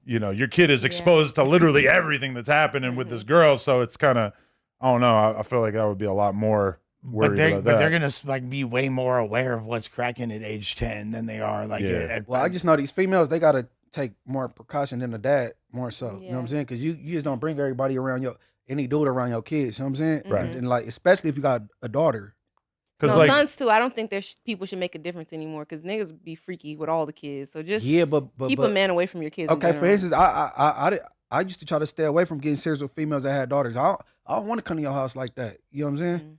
you know, your kid is exposed to literally everything that's happening with this girl. So it's kind of, I don't know. I feel like that would be a lot more worried about that. But they're gonna like be way more aware of what's cracking at age 10 than they are like at Well, I just know these females, they gotta take more precaution than the dad, more so. You know what I'm Yeah. saying? Because you just don't bring everybody around any dude around your kids. You know what I'm saying? Right. And like, especially if you got a daughter. Because No, like, sons too. I don't think people should make a difference anymore because niggas be freaky with all the kids. So just But keep a man away from your kids. in Okay, for general. instance, I used to try to stay away from getting serious with females that had daughters. I don't want to come to your house like that. You know what I'm saying? Mm-hmm.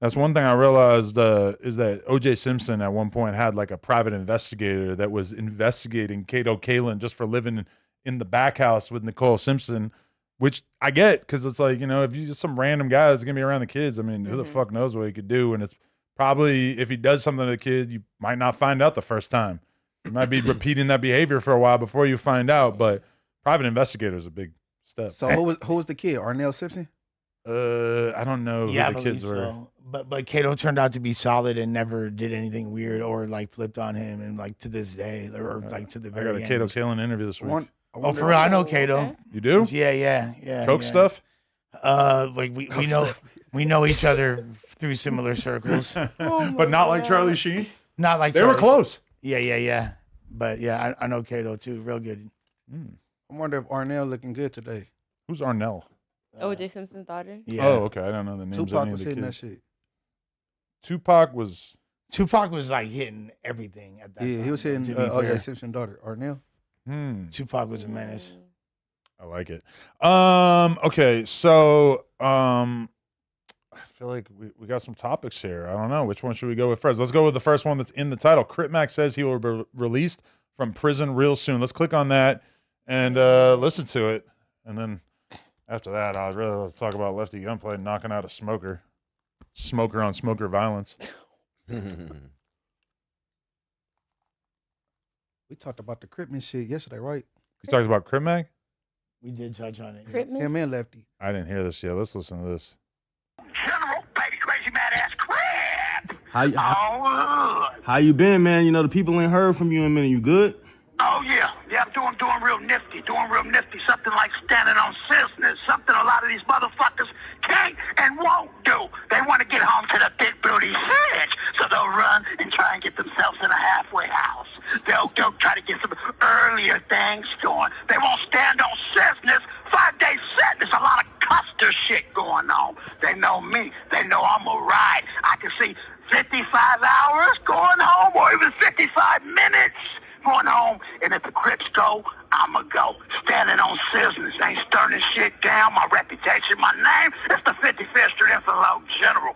that's one thing I realized is that O.J. Simpson at one point had like a private investigator that was investigating Kato Kalin just for living in the back house with Nicole Simpson, which I get because it's like, you know, if you just some random guy that's gonna be around the kids, I mean, who the fuck knows what he could do? And it's probably if he does something to the kid, you might not find out the first time. You might be repeating that behavior for a while before you find out. But private investigator is a big step. So who was the kid? Arnell Simpson? I don't know who I the kids believe were. so. But Kato turned out to be solid and never did anything weird or like flipped on him, and like to this day or like to the I very got a end. Kato Kalin interview this week. Oh, for real? I know Kato. Okay. You do? Yeah. Coke yeah. stuff? Like we know each other through similar circles. But not like Charlie Sheen? Not like They were Charlie. close. Yeah. But yeah, I know Kato too, real good. I wonder if Arnell looking good today. Who's Arnell? O.J. Simpson's daughter. Yeah. Oh, okay. I don't know the names of Tupac any of was the hitting that kids. shit. Tupac was... Tupac was like hitting everything at that time. Yeah, he was hitting to be O.J. fair. Simpson's daughter, Arnell. Tupac was a menace. I like it. Okay, so I feel like we got some topics here. I don't know. Which one should we go with first? Let's go with the first one that's in the title. Crip Mac says he will be released from prison real soon. Let's click on that and listen to it. And then after that, I'd really like to talk about Lefty Gunplay knocking out a smoker. Smoker on smoker violence. We talked about the Cripman shit yesterday, right? You talked about Crip Mac? We did touch on it. Cripman? Him and Lefty. I didn't hear this yet. Let's listen to this. General, baby, crazy mad ass Crip. How you been, man? You know, the people ain't heard from you in a minute. You good? Oh yeah, I'm doing real nifty, something like standing on business, something a lot of these motherfuckers can't and won't do. They want to get home to the big booty bitch, so they'll run and try and get themselves in a halfway house. They'll try to get some earlier things going. They won't stand on business. 5-day sentence, a lot of Custer shit going on. They know me. They know I'm a ride. I can see 55 hours going home, or even 55 minutes going home, and if the Crips go, I'ma go. Standing on business, ain't stirring shit down. My reputation, my name, it's the 55th Street Info General.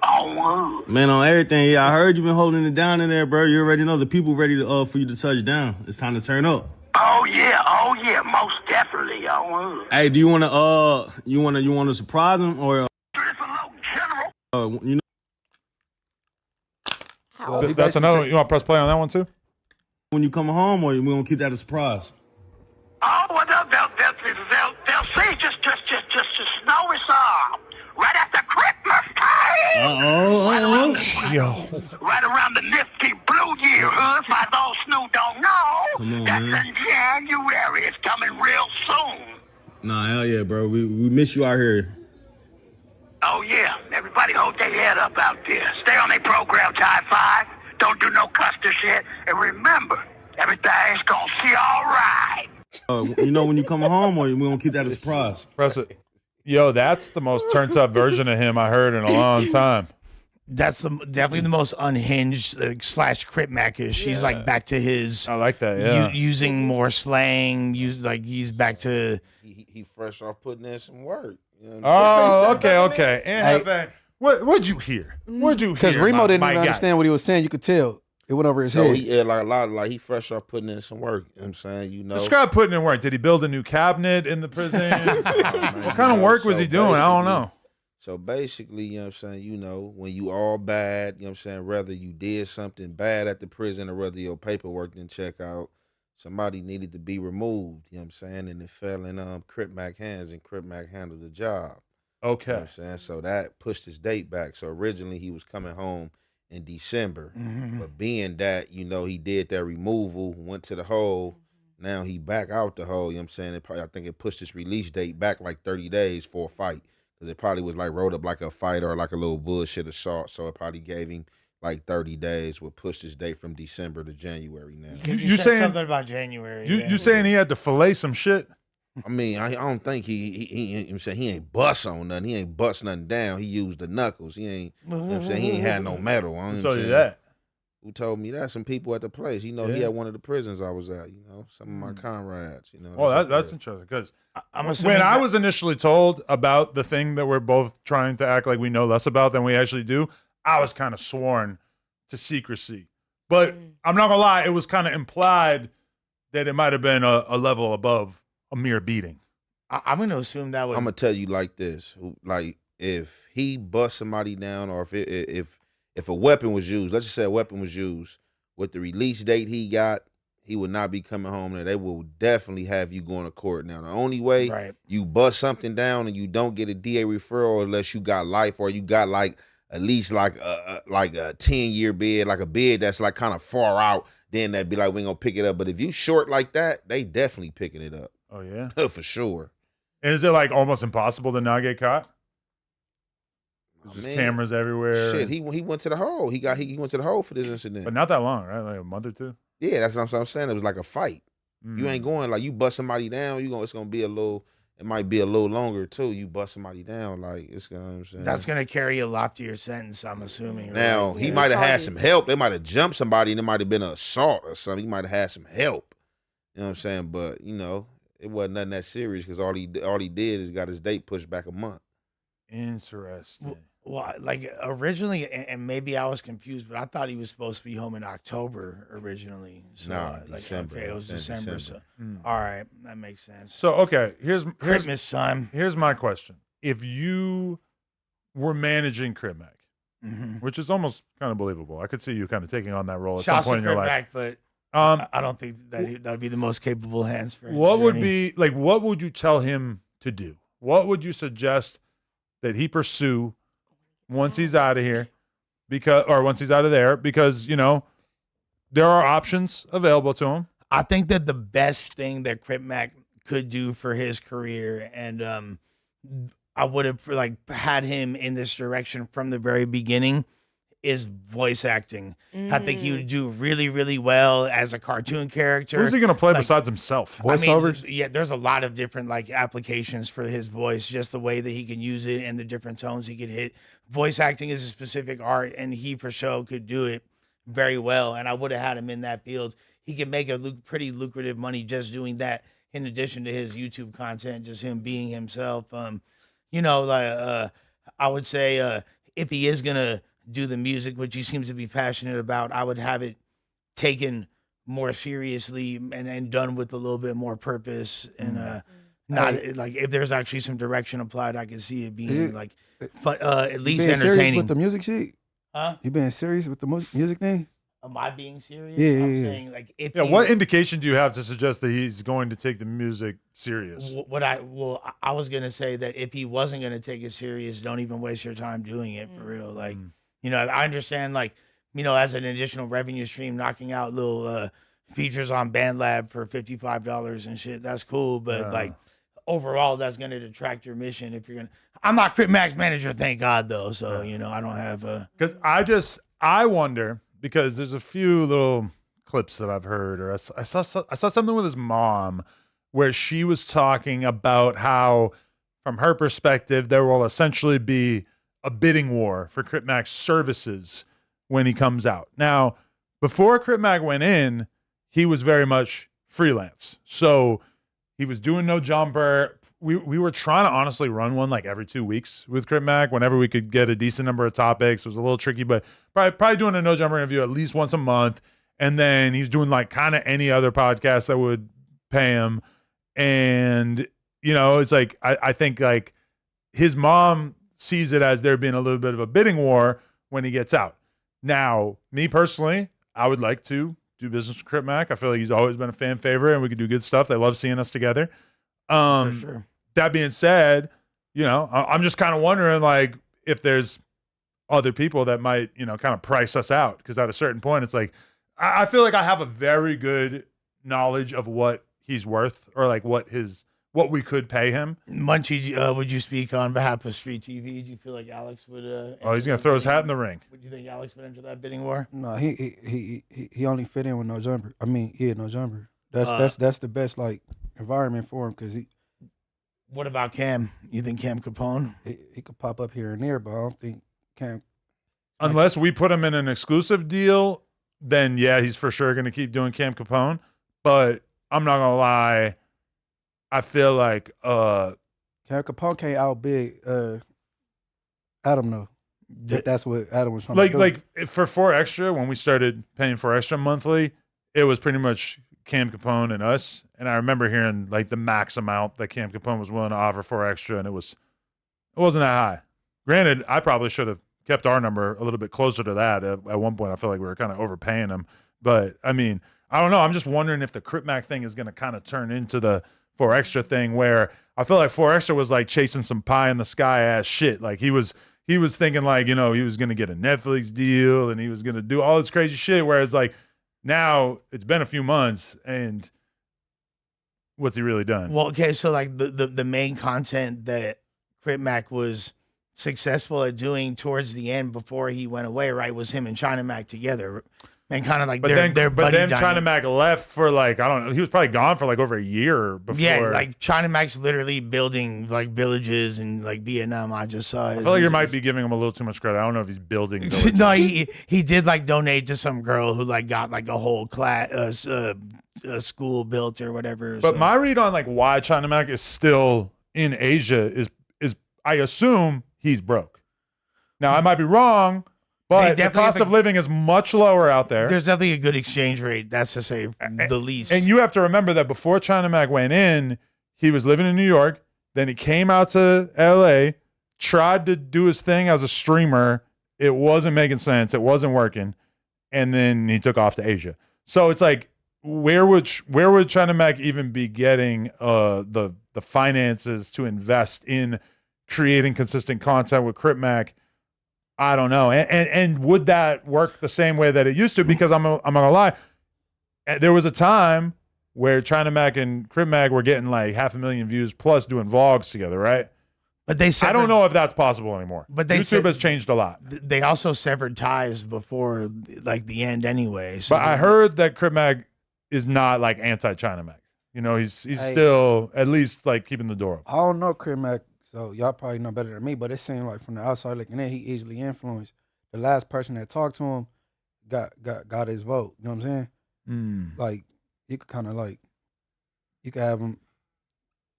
Oh, Man, on everything. Yeah, I heard you been holding it down in there, bro. You already know the people ready to for you to touch down. It's time to turn up. Oh yeah, most definitely. Oh, Hey, do you wanna surprise him or General. you know? How? He That's basically another said- one. You want to press play on that one too? When you coming home, or we gonna keep that a surprise? Oh, well, they'll see. Just know it's right after Christmas time. Yo. Right around the nifty blue year, hood. For those who don't know, Come on, that's man. in January. It's coming real soon. Nah, hell yeah, bro. We miss you out here. Oh yeah, everybody hold their head up out there. Stay on their program, Tie 5. Don't do no Custer shit. And remember, everything's gonna see all right. You know when you coming home, or we gonna keep that a surprise? Press it. Yo, that's the most turned up version of him I heard in a long time. That's definitely the most unhinged / Crip Mac-ish. He's like back to his I like that, yeah. using more slang. He's back to. He fresh off putting in some work. You know what I'm saying? Oh, okay. And Hey. what'd you hear? What'd you hear? Because Remo didn't my even guy? understand what he was saying. You could tell. It went over his So head. he like he fresh off putting in some work. You know what I'm saying? You know. Describe putting in work. Did he build a new cabinet in the prison? Man, What kind of work was he doing? I don't know. So basically, you know what I'm saying, you know, when you all bad, you know what I'm saying, whether you did something bad at the prison or whether your paperwork didn't check out, somebody needed to be removed, you know what I'm saying? And it fell in Crip Mac hands, and Crip Mac handled the job. You know Okay. what I'm saying? So that pushed his date back. So originally he was coming home in December. But being that, you know, he did that removal, went to the hole, now he back out the hole, you know what I'm saying? I think it pushed his release date back like 30 days for a fight. Because it probably was like rolled up like a fight or like a little bullshit assault. So it probably gave him like 30 days, would push his date from December to January now. You said saying- something about January? You saying he had to fillet some shit? I mean, I don't think he I'm saying he ain't bust on nothing. He ain't bust nothing down. He used the knuckles. He ain't, you know what I'm saying? He ain't had no metal. I Who ain't told you saying- that? Who told me that? Some people at the place. You know, he Yeah. had one of the prisons I was at, you know, some of my comrades, you know. Oh, up that's there. interesting. Because I'm assuming when I that- was initially told about the thing that we're both trying to act like we know less about than we actually do, I was kind of sworn to secrecy. But I'm not gonna lie, it was kind of implied that it might have been a level above a mere beating. I'm going to assume that would. I'm gonna tell you like this: like if he bust somebody down, or if a weapon was used, let's just say a weapon was used with the release date he got, he would not be coming home. And they will definitely have you going to court. Now, the only way Right. you bust something down and you don't get a DA referral unless you got life or you got like at least like a 10-year bid, like a bid that's like kind of far out. Then they'd be like, we ain't gonna pick it up. But if you short like that, they definitely picking it up Oh yeah. for sure. And is it like almost impossible to not get caught? I Just mean, cameras everywhere. Shit, he went to the hole. He went to the hole for this incident. But not that long, right? Like a month or two. Yeah, that's what I'm saying. It was like a fight. You ain't Mm. going like you bust somebody down. It's gonna be a little. It might be a little longer too. You bust somebody down, like it's gonna. You know what I'm saying? That's going to carry a loftier sentence, I'm assuming. right? Now he Yeah, might have had charges. some help. They might have jumped somebody, and it might have been an assault or something. He might have had some help. You know what I'm saying? But it wasn't nothing that serious because all he did is got his date pushed back a month. Interesting. Well, like originally, and maybe I was confused, but I thought he was supposed to be home in October originally. So, Nah, like, December. okay, it was In December. December. So, all right, that makes sense. So okay, here's Christmas time. here's my question: if you were managing Crip Mac, which is almost kind of believable, I could see you kind of taking on that role at Shouts some point to in your Crip life. Mac, but Um, I don't think that would be the most capable hands for his what would journey. be like? What would you tell him to do? What would you suggest that he pursue once he's out of here? Once he's out of there, because there are options available to him. I think that the best thing that Crip Mac could do for his career, and I would have had him in this direction from the very beginning, is voice acting. I think he would do really, really well as a cartoon character. Who's he going to play besides himself? Voiceovers? Yeah, there's a lot of different applications for his voice, just the way that he can use it and the different tones he can hit. Voice acting is a specific art, and he for sure could do it very well. And I would have had him in that field. He could make pretty lucrative money just doing that, in addition to his YouTube content, just him being himself. I would say if he is gonna do the music, which he seems to be passionate about, I would have it taken more seriously and done with a little bit more purpose, and not like if there's actually some direction applied, I can see it being fun, at least being serious entertaining. with the music shit? Huh? You being serious with the music thing? Am I being serious? Yeah, I'm yeah. saying if What indication do you have to suggest that he's going to take the music serious? I was gonna say that if he wasn't gonna take it serious, don't even waste your time doing it for real. I understand as an additional revenue stream, knocking out little features on BandLab for $55 and shit. That's cool, but overall, that's gonna detract your mission if you're gonna. I'm not Crip Mac's manager, thank God though. So I don't have a. Because I wonder, because there's a few little clips that I've heard, or I saw something with his mom where she was talking about how, from her perspective, there will essentially be a bidding war for Crip Mac's services when he comes out. Now, before Crip Mac went in, he was very much freelance. So he was doing No Jumper. We were trying to honestly run one like every 2 weeks with Crip Mac whenever we could get a decent number of topics. It was a little tricky, but probably doing a No Jumper interview at least once a month. And then he's doing like kind of any other podcast that would pay him. And, it's like, I think like his mom sees it as there being a little bit of a bidding war when he gets out. Now, me personally, I would like to do business with Crip Mac. I feel like he's always been a fan favorite and we could do good stuff. They love seeing us together. For sure. That being said, I'm just kind of wondering like if there's other people that might, kind of price us out. Because at a certain point, it's like, I feel like I have a very good knowledge of what he's worth or like what we could pay him. Munchie, would you speak on behalf of Street TV? Do you feel like Alex would? He's going to throw his hat in the ring. Would you think Alex would enter that bidding war? No, he only fit in with No Jumper. No Jumper. That's the best environment for him because he. What about Cam? You think Cam Capone? He could pop up here and there, but I don't think Cam. Unless we put him in an exclusive deal, then yeah, he's for sure going to keep doing Cam Capone. But I'm not going to lie. I feel like Cam Capone can't outbid Adam though. That's what Adam was trying to do. Like for 4 Extra, when we started paying 4 Extra monthly, it was pretty much Cam Capone and us. And I remember hearing like the max amount that Cam Capone was willing to offer 4 Extra, and it wasn't that high. Granted, I probably should have kept our number a little bit closer to that. At one point, I felt like we were kind of overpaying him. But I mean, I don't know. I'm just wondering if the Crip Mac thing is going to kind of turn into the 4 Extra thing, where I feel like 4 Extra was like chasing some pie in the sky ass shit. Like he was thinking like, he was going to get a Netflix deal and he was going to do all this crazy shit. Whereas like now it's been a few months and what's he really done? Well, okay, so like the main content that Crip Mac was successful at doing towards the end before he went away, right, was him and China Mac together. and kind of like But their then, but buddy then dynamic. China Mac left for like, I don't know. He was probably gone for like over a year before. Yeah, like China Mac's literally building like villages in like Vietnam. I just saw. I feel like you might be giving him a little too much credit. I don't know if he's building. Villages. No, he did like donate to some girl who like got like a whole class school built or whatever. But so. my read on like why China Mac is still in Asia is I assume he's broke. Now I might be wrong, but the cost of living is much lower out there. There's definitely a good exchange rate. That's to say the least. And you have to remember that before China Mac went in, he was living in New York. Then he came out to LA, tried to do his thing as a streamer. It wasn't making sense. It wasn't working. And then he took off to Asia. So it's like, where would China Mac even be getting the finances to invest in creating consistent content with Crip Mac? I don't know. And would that work the same way that it used to? Because I'm not gonna lie, there was a time where China Mac and Crip Mac were getting like 500,000 views plus doing vlogs together, right? But they I don't know if that's possible anymore. But YouTube has changed a lot. They also severed ties before like the end anyway. So but I heard that Crip Mac is not like anti-China Mac. You know, he's still at least like keeping the door open. I don't know Crip Mac, so y'all probably know better than me, but it seemed like from the outside looking in, he easily influenced. The last person that talked to him got his vote. You know what I'm saying? Like, you could kind of like, you could have him,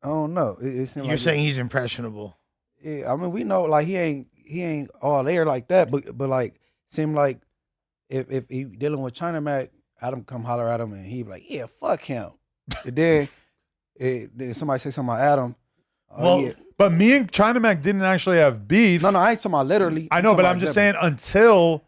I don't know. It seemed you're like saying he's impressionable. Yeah, I mean, we know like he ain't all there like that, but like seemed like if he dealing with China Mac, Adam come holler at him and he be like, yeah, fuck him. And then somebody say something about Adam. Well, yeah. But me and China Mac didn't actually have beef. No, I ain't talking about literally. I know, but I'm just saying until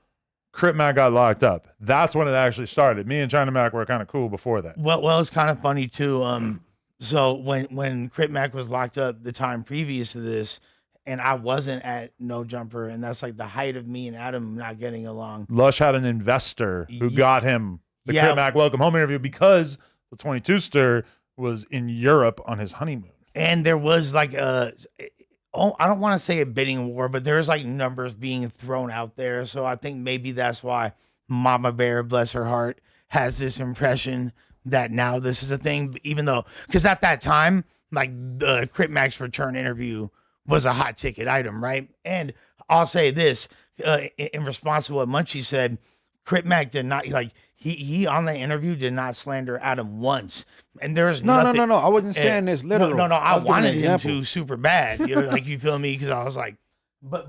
Crip Mac got locked up, that's when it actually started. Me and China Mac were kind of cool before that. Well, it's kind of funny too. So when Crip Mac was locked up the time previous to this, and I wasn't at No Jumper, and that's like the height of me and Adam not getting along. Lush had an investor who got him the Yeah. Crip Mac Welcome Home interview because the 22ster was in Europe on his honeymoon. And there was like I don't want to say a bidding war, but there's like numbers being thrown out there. So I think maybe that's why Mama Bear, bless her heart, has this impression that now this is a thing, even though, because at that time, like the Crip Mac's return interview was a hot ticket item, right? And I'll say this, in response to what Munchie said, Crip Mac did not, like, he on the interview did not slander Adam once. And there's No. I wasn't saying this literal. No, I was giving an wanted him example. to super bad. You know, like, you feel me? Because I was like, but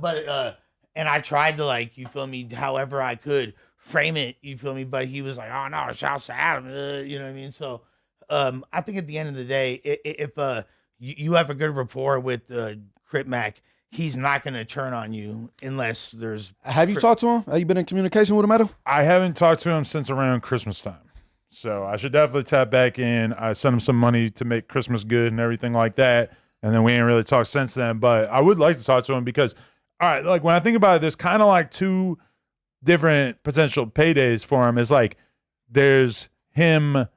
and I tried to, like, you feel me, however I could frame it, you feel me? But he was like, oh no, shouts to Adam, you know what I mean? So I think at the end of the day, if you have a good rapport with Crip Mac, he's not going to turn on you unless there's. Have you talked to him? Have you been in communication with him, Adam? I haven't talked to him since around Christmas time. So I should definitely tap back in. I sent him some money to make Christmas good and everything like that. And then we ain't really talked since then. But I would like to talk to him because, all right, like when I think about it, there's kind of like two different potential paydays for him. Is like there's him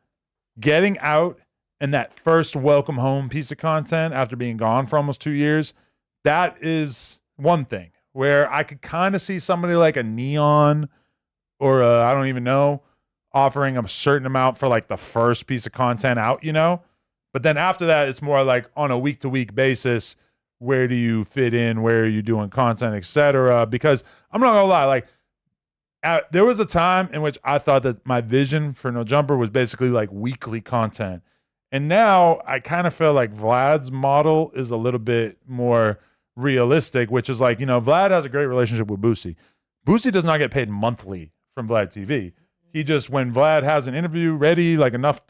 getting out and that first welcome home piece of content after being gone for almost 2 years. That is one thing where I could kind of see somebody like a Neon or I don't even know, offering a certain amount for like the first piece of content out, you know? But then after that, it's more like on a week-to-week basis, where do you fit in? Where are you doing content, etc.? Because I'm not gonna lie, like there was a time in which I thought that my vision for No Jumper was basically like weekly content. And now I kind of feel like Vlad's model is a little bit more realistic, which is like, you know, Vlad has a great relationship with Boosie. Boosie does not get paid monthly from Vlad TV. He just, when Vlad has an interview ready, like enough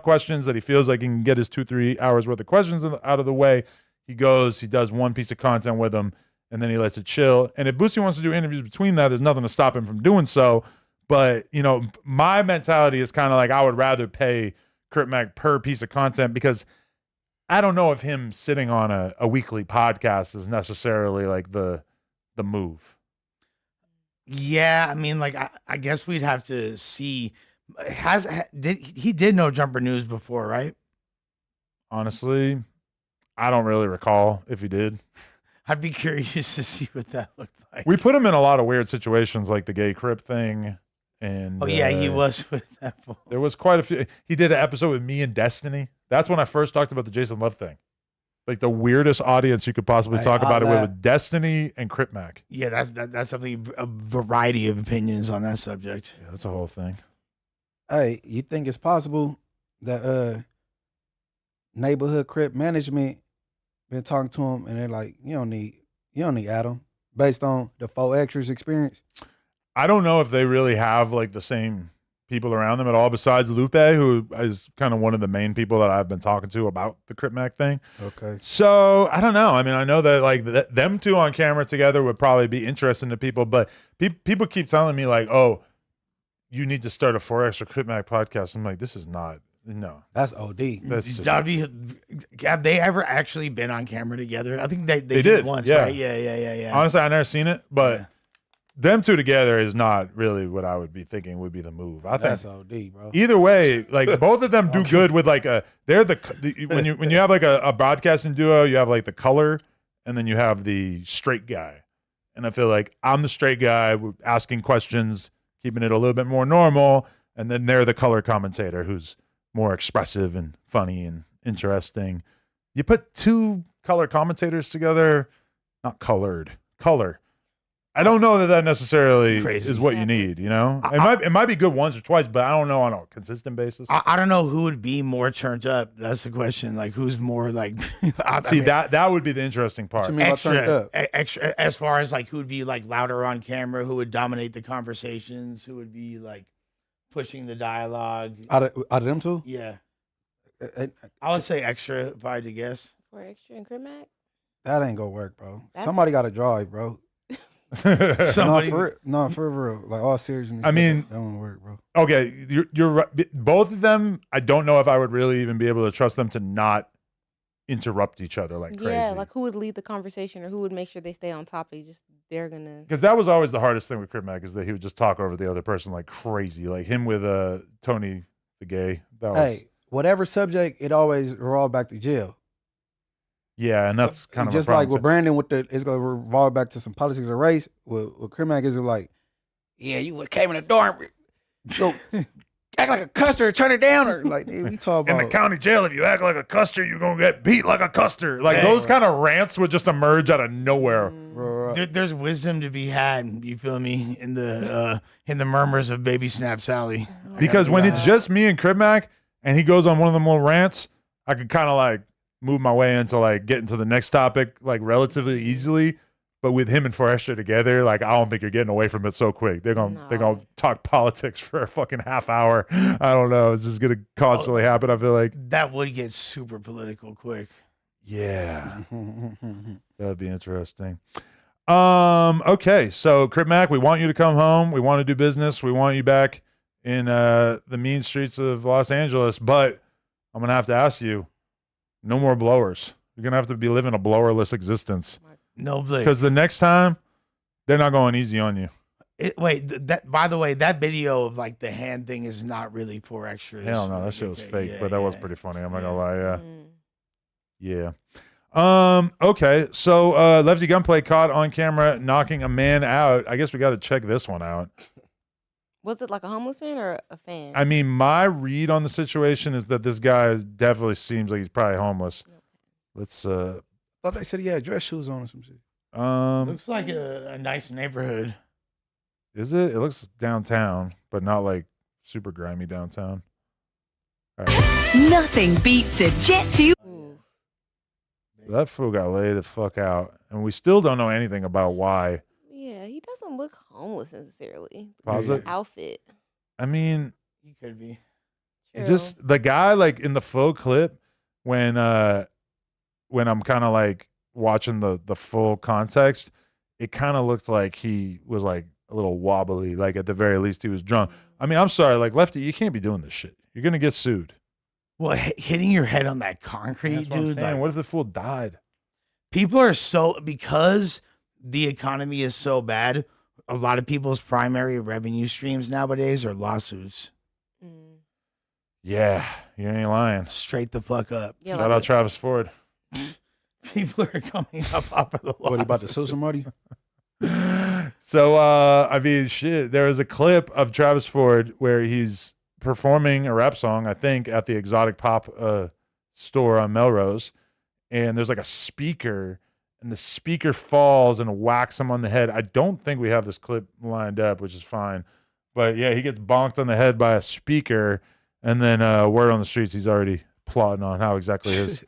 questions that he feels like he can get his 2-3 hours worth of questions out of the way, he goes, he does one piece of content with him, and then he lets it chill. And if Boosie wants to do interviews between that, there's nothing to stop him from doing so. But, you know, my mentality is kind of like I would rather pay Crip Mac per piece of content because I don't know if him sitting on a weekly podcast is necessarily like the move. Yeah, I mean, like I guess we'd have to see. He did No Jumper News before, right? Honestly, I don't really recall if he did. I'd be curious to see what that looked like. We put him in a lot of weird situations, like the gay Crip thing, And Oh yeah, he was with that fool. There was quite a few. He did an episode with me and Destiny. That's when I first talked about the Jason Love thing. Like the weirdest audience you could possibly talk about it with Destiny and Crip Mac. Yeah, that's something, a variety of opinions on that subject. Yeah, that's a whole thing. Hey, you think it's possible that neighborhood Crip management been talking to him and they're like, you don't need Adam based on the 4 extras experience? I don't know if they really have like the same people around them at all besides Lupe, who is kind of one of the main people that I've been talking to about the Crip Mac thing. Okay. So I don't know. I mean, I know that like them two on camera together would probably be interesting to people, but people keep telling me like, oh, you need to start a 4 extra Crip Mac podcast. I'm like, this is not. No, that's OD. That's just, have they ever actually been on camera together? I think they did once, yeah. right? Yeah. Honestly, I've never seen it, but them two together is not really what I would be thinking would be the move. I think that's OD, bro. Either way, like both of them do good with like they're the when you have like a broadcasting duo, you have like the color, and then you have the straight guy, and I feel like I'm the straight guy asking questions, keeping it a little bit more normal, and then they're the color commentator who's more expressive and funny and interesting. You put two color commentators together, not color. I don't know that necessarily is what you need, you know? It might be good once or twice, but I don't know on a consistent basis. I don't know who would be more turned up. That's the question. Like, who's more like... that would be the interesting part. Extra, as far as like who would be like louder on camera, who would dominate the conversations, who would be like pushing the dialogue. Out of them two? Yeah. I would say extra if I had to guess. 4 extra and Crip Mac? That ain't gonna work, bro. Somebody got to drive, bro. No, for real. Like all seriousness. I mean, that won't work, bro. Okay, you're right. Both of them, I don't know if I would really even be able to trust them to not interrupt each other like crazy. Yeah, like who would lead the conversation or who would make sure they stay on topic? They're gonna. Because that was always the hardest thing with Crip Mac is that he would just talk over the other person like crazy. Like him with Tony the gay. Hey, whatever subject, it always revolve back to jail. Yeah, and that's kind of just like with Brandon it's gonna revolve back to some politics or race. With Crip Mac is like, yeah, you came in the door, go act like a custer, turn it down, or like we talk about in the county jail. If you act like a custer, you're gonna get beat like a custer. Like those kind of rants would just emerge out of nowhere. There's wisdom to be had. You feel me in the murmurs of Baby Snap Sally. Because when it's just me and Crip Mac, and he goes on one of them little rants, I could kind of like move my way into like getting to the next topic like relatively easily. But with him and 4 extra together, like I don't think you're getting away from it so quick. They're gonna talk politics for a fucking half hour. I don't know. It's just gonna constantly happen. I feel like that would get super political quick. Yeah, that'd be interesting. Okay, so Crip Mac, we want you to come home. We want to do business. We want you back in the mean streets of Los Angeles. But I'm gonna have to ask you. No more blowers. You're gonna have to be living a blowerless existence. No, because the next time they're not going easy on you. That by the way, that video of like the hand thing is not really 4 extras. Hell no, that shit was fake, but that was pretty funny. I'm not gonna lie. Yeah. Okay. So Lefty Gunplay caught on camera knocking a man out. I guess we got to check this one out. Was it like a homeless man or a fan? I mean, my read on the situation is that this guy definitely seems like he's probably homeless. Let's I thought they said he had dress shoes on or some shit. Looks like a nice neighborhood. Is it? It looks downtown, but not like super grimy downtown. All right. Nothing beats a Jet 2. That fool got laid the fuck out, and we still don't know anything about why. Yeah, he doesn't look homeless necessarily. Pause it. Outfit. I mean, he could be. It's just the guy like in the full clip when I'm kind of like watching the full context, it kind of looked like he was like a little wobbly. Like at the very least, he was drunk. I mean, I'm sorry, like Lefty, you can't be doing this shit. You're gonna get sued. Well, hitting your head on that concrete, dude. Like, what if the fool died? People are because the economy is so bad. A lot of people's primary revenue streams nowadays are lawsuits. Yeah, you ain't lying. Straight the fuck up. Yeah, Shout out Travis Ford. People are coming up off of the lawsuit. What, he about to sue somebody? So, I mean, shit, there was a clip of Travis Ford where he's performing a rap song, I think, at the Exotic Pop store on Melrose. And there's like a speaker, and the speaker falls and whacks him on the head. I don't think we have this clip lined up, which is fine. But yeah, he gets bonked on the head by a speaker, and then word on the streets, he's already plotting on how exactly his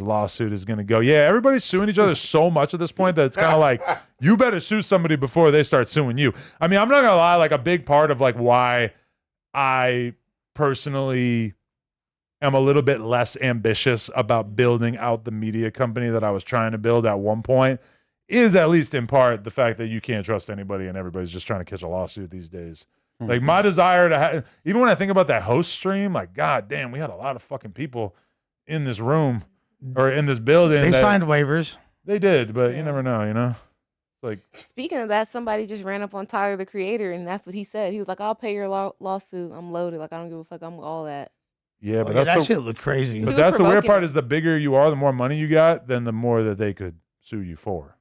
lawsuit is going to go. Yeah, everybody's suing each other so much at this point that it's kind of like, you better sue somebody before they start suing you. I mean, I'm not going to lie, like a big part of like why I personally am a little bit less ambitious about building out the media company that I was trying to build at one point is at least in part the fact that you can't trust anybody and everybody's just trying to catch a lawsuit these days. Like my desire to have, even when I think about that host stream, like, God damn, we had a lot of fucking people in this room or in this building. They signed waivers. They did, but you never know, you know? Like, speaking of that, somebody just ran up on Tyler, the Creator, and that's what he said. He was like, I'll pay your lawsuit. I'm loaded. Like, I don't give a fuck. I'm all that. yeah, but Yeah, that's that shit looked crazy. but was that's the weird provoking part him. is the bigger you are, the more money you got, then the more that they could sue you for.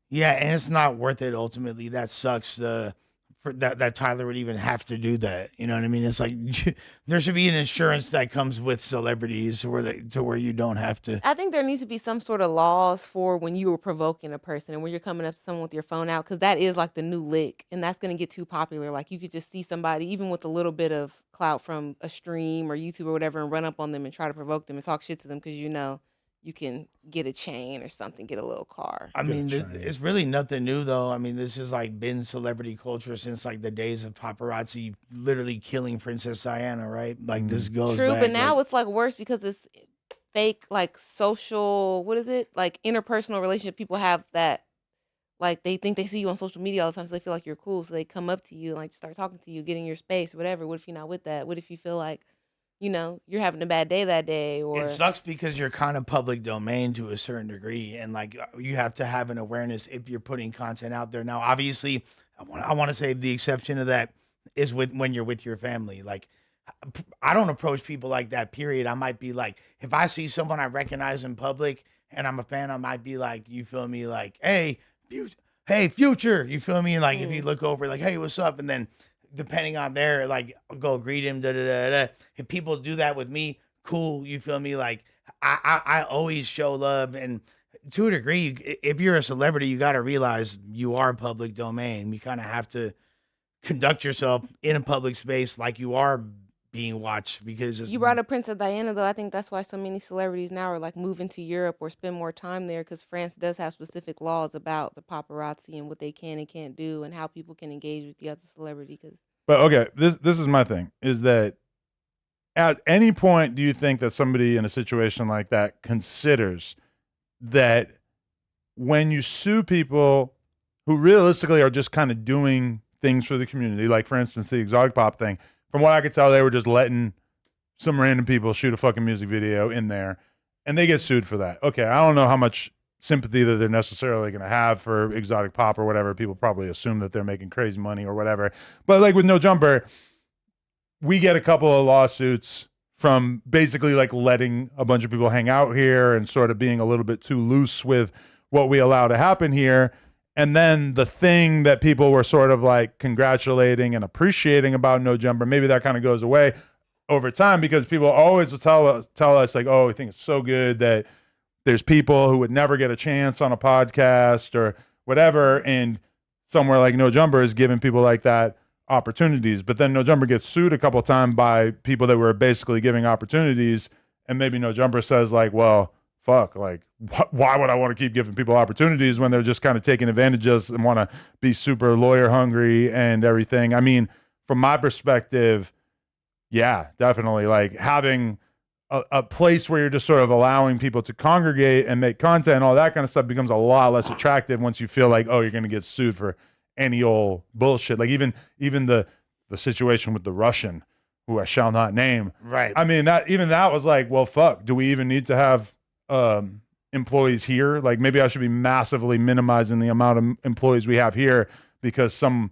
Yeah, and it's not worth it ultimately. That sucks. That Tyler would even have to do that. You know what I mean? It's like there should be an insurance that comes with celebrities to where you don't have to. I think there needs to be some sort of laws for when you are provoking a person and when you're coming up to someone with your phone out, because that is like the new lick, and that's going to get too popular. Like you could just see somebody, even with a little bit of clout from a stream or YouTube or whatever, and run up on them and try to provoke them and talk shit to them because you know you can get a chain or something, get a little car. I mean, it's really nothing new though. I mean, this has like been celebrity culture since like the days of paparazzi literally killing Princess Diana, right? Like this goes True, back, but now like, it's like worse because it's fake, like social, what is it? Like interpersonal relationship people have that, like they think they see you on social media all the time, so they feel like you're cool. So they come up to you and like start talking to you, get in your space, whatever. What if you're not with that? What if you feel like, you know, you're having a bad day that day, or it sucks because you're kind of public domain to a certain degree, and like you have to have an awareness if you're putting content out there. Now, obviously, I want to say the exception of that is when you're with your family. Like, I don't approach people like that. Period. I might be like, if I see someone I recognize in public and I'm a fan, I might be like, you feel me? Like, hey, Future, you feel me? Like, if you look over, like, hey, what's up? And then depending on their, like, I'll go greet him, da-da-da-da. If people do that with me, cool, you feel me? Like, I always show love, and to a degree, if you're a celebrity, you got to realize you are public domain. You kind of have to conduct yourself in a public space like you are being watched, because you brought up Princess Diana, though. I think that's why so many celebrities now are like moving to Europe or spend more time there, because France does have specific laws about the paparazzi and what they can and can't do and how people can engage with the other celebrity. But okay, this is my thing, is that at any point do you think that somebody in a situation like that considers that when you sue people who realistically are just kind of doing things for the community, like for instance the Exotic Pop thing, from what I could tell, they were just letting some random people shoot a fucking music video in there, and they get sued for that. Okay, I don't know how much sympathy that they're necessarily going to have for Exotic Pop or whatever. People probably assume that they're making crazy money or whatever. But like with No Jumper, we get a couple of lawsuits from basically like letting a bunch of people hang out here and sort of being a little bit too loose with what we allow to happen here. And then the thing that people were sort of like congratulating and appreciating about No Jumper, maybe that kind of goes away over time, because people always will tell us like, oh, I think it's so good that there's people who would never get a chance on a podcast or whatever. And somewhere like No Jumper is giving people like that opportunities. But then No Jumper gets sued a couple of times by people that were basically giving opportunities. And maybe No Jumper says like, well, fuck, like, why would I want to keep giving people opportunities when they're just kind of taking advantage of us and want to be super lawyer hungry and everything? I mean, from my perspective, yeah, definitely. Like having a place where you're just sort of allowing people to congregate and make content and all that kind of stuff becomes a lot less attractive once you feel like, oh, you're going to get sued for any old bullshit. Like even the situation with the Russian, who I shall not name. right. I mean, that was like, well, fuck, do we even need to have employees here? Like maybe I should be massively minimizing the amount of employees we have here, because some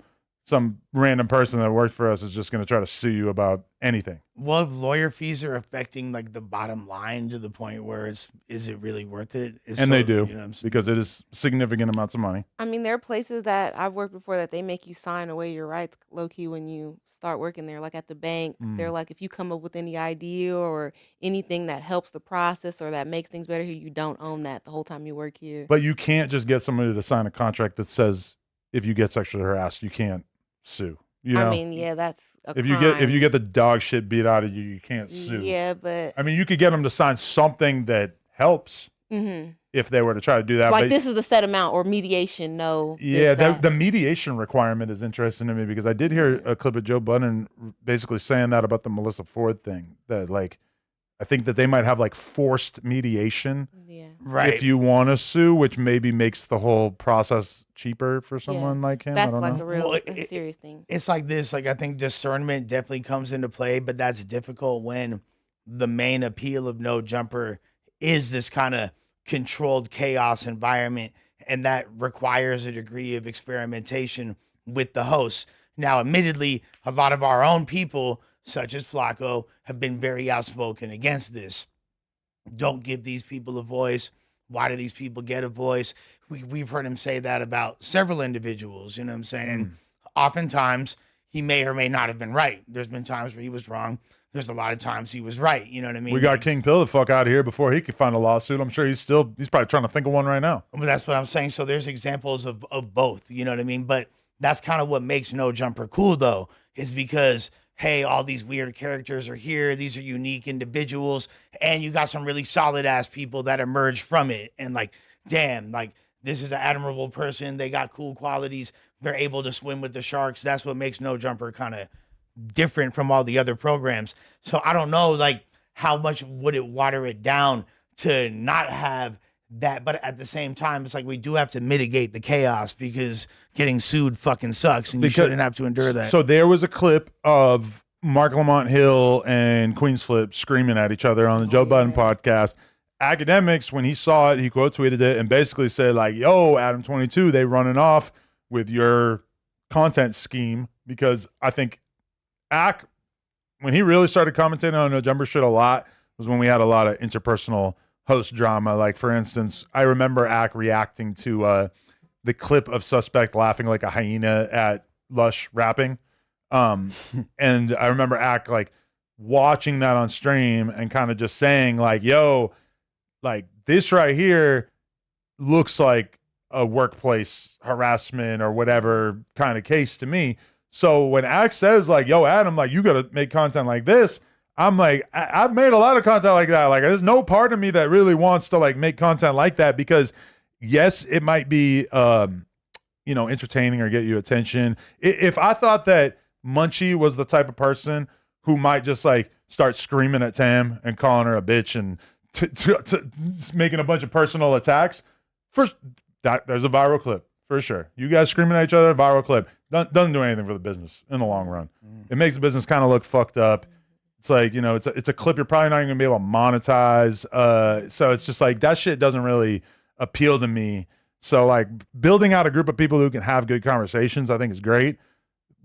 random person that worked for us is just going to try to sue you about anything. Well, if lawyer fees are affecting like the bottom line to the point where is it really worth it? And they do, You know what I'm saying? because it is significant amounts of money. I mean, there are places that I've worked before that they make you sign away your rights low key when you start working there. Like at the bank, they're like, if you come up with any idea or anything that helps the process or that makes things better here, you don't own that the whole time you work here. But you can't just get somebody to sign a contract that says if you get sexually harassed, you can't sue. You know? I mean, yeah, that's a if crime. you get the dog shit beat out of you, you can't sue. Yeah, but I mean, you could get them to sign something that helps if they were to try to do that. like but this is the set amount or mediation. No. yeah, this, that. the mediation requirement is interesting to me because I did hear a clip of Joe Budden basically saying that about the Melissa Ford thing. That like, I think that they might have like forced mediation. Yeah. Right. If you want to sue, which maybe makes the whole process cheaper for someone like him. I That's don't like know. a real Well, that's a serious thing. It's like this. Like I think discernment definitely comes into play, but that's difficult when the main appeal of No Jumper is this kind of controlled chaos environment, and that requires a degree of experimentation with the hosts. Now, admittedly, a lot of our own people, such as Flacco, have been very outspoken against this. Don't give these people a voice. Why do these people get a voice? We've heard him say that about several individuals, you know what I'm saying? Oftentimes, he may or may not have been right. There's been times where he was wrong. There's a lot of times he was right, you know what I mean? We got Like, King Pill the fuck out of here before he could find a lawsuit. I'm sure he's probably trying to think of one right now. But that's what I'm saying. So there's examples of both, you know what I mean? But that's kind of what makes No Jumper cool, though, is because, hey, all these weird characters are here. These are unique individuals. And you got some really solid ass people that emerge from it. And like, damn, like this is an admirable person. They got cool qualities. They're able to swim with the sharks. That's what makes No Jumper kind of different from all the other programs. So I don't know, like, how much would it water it down to not have that? But at the same time, it's like we do have to mitigate the chaos because getting sued fucking sucks, and you shouldn't have to endure that. So there was a clip of Mark Lamont Hill and Queens Flip screaming at each other on the Joe Budden podcast. Academics, when he saw it, he quote tweeted it and basically said like, "Yo, Adam 22, they running off with your content scheme," because I think Ack, when he really started commentating on No Jumper shit a lot, was when we had a lot of interpersonal host drama. Like, for instance, I remember Ack reacting to the clip of Suspect laughing like a hyena at Lush rapping. And I remember Ack like watching that on stream and kind of just saying like, yo, like this right here looks like a workplace harassment or whatever kind of case to me. So when Axe says like, yo, Adam, like you got to make content like this, I'm like, I've made a lot of content like that. Like there's no part of me that really wants to like make content like that because yes, it might be, entertaining or get you attention. If I thought that Munchie was the type of person who might just like start screaming at Tam and calling her a bitch and making a bunch of personal attacks, first there's a viral clip. For sure. You guys screaming at each other, viral clip. Doesn't do anything for the business in the long run. It makes the business kind of look fucked up. It's like, it's a clip you're probably not even going to be able to monetize. So it's just like that shit doesn't really appeal to me. So like building out a group of people who can have good conversations, I think is great.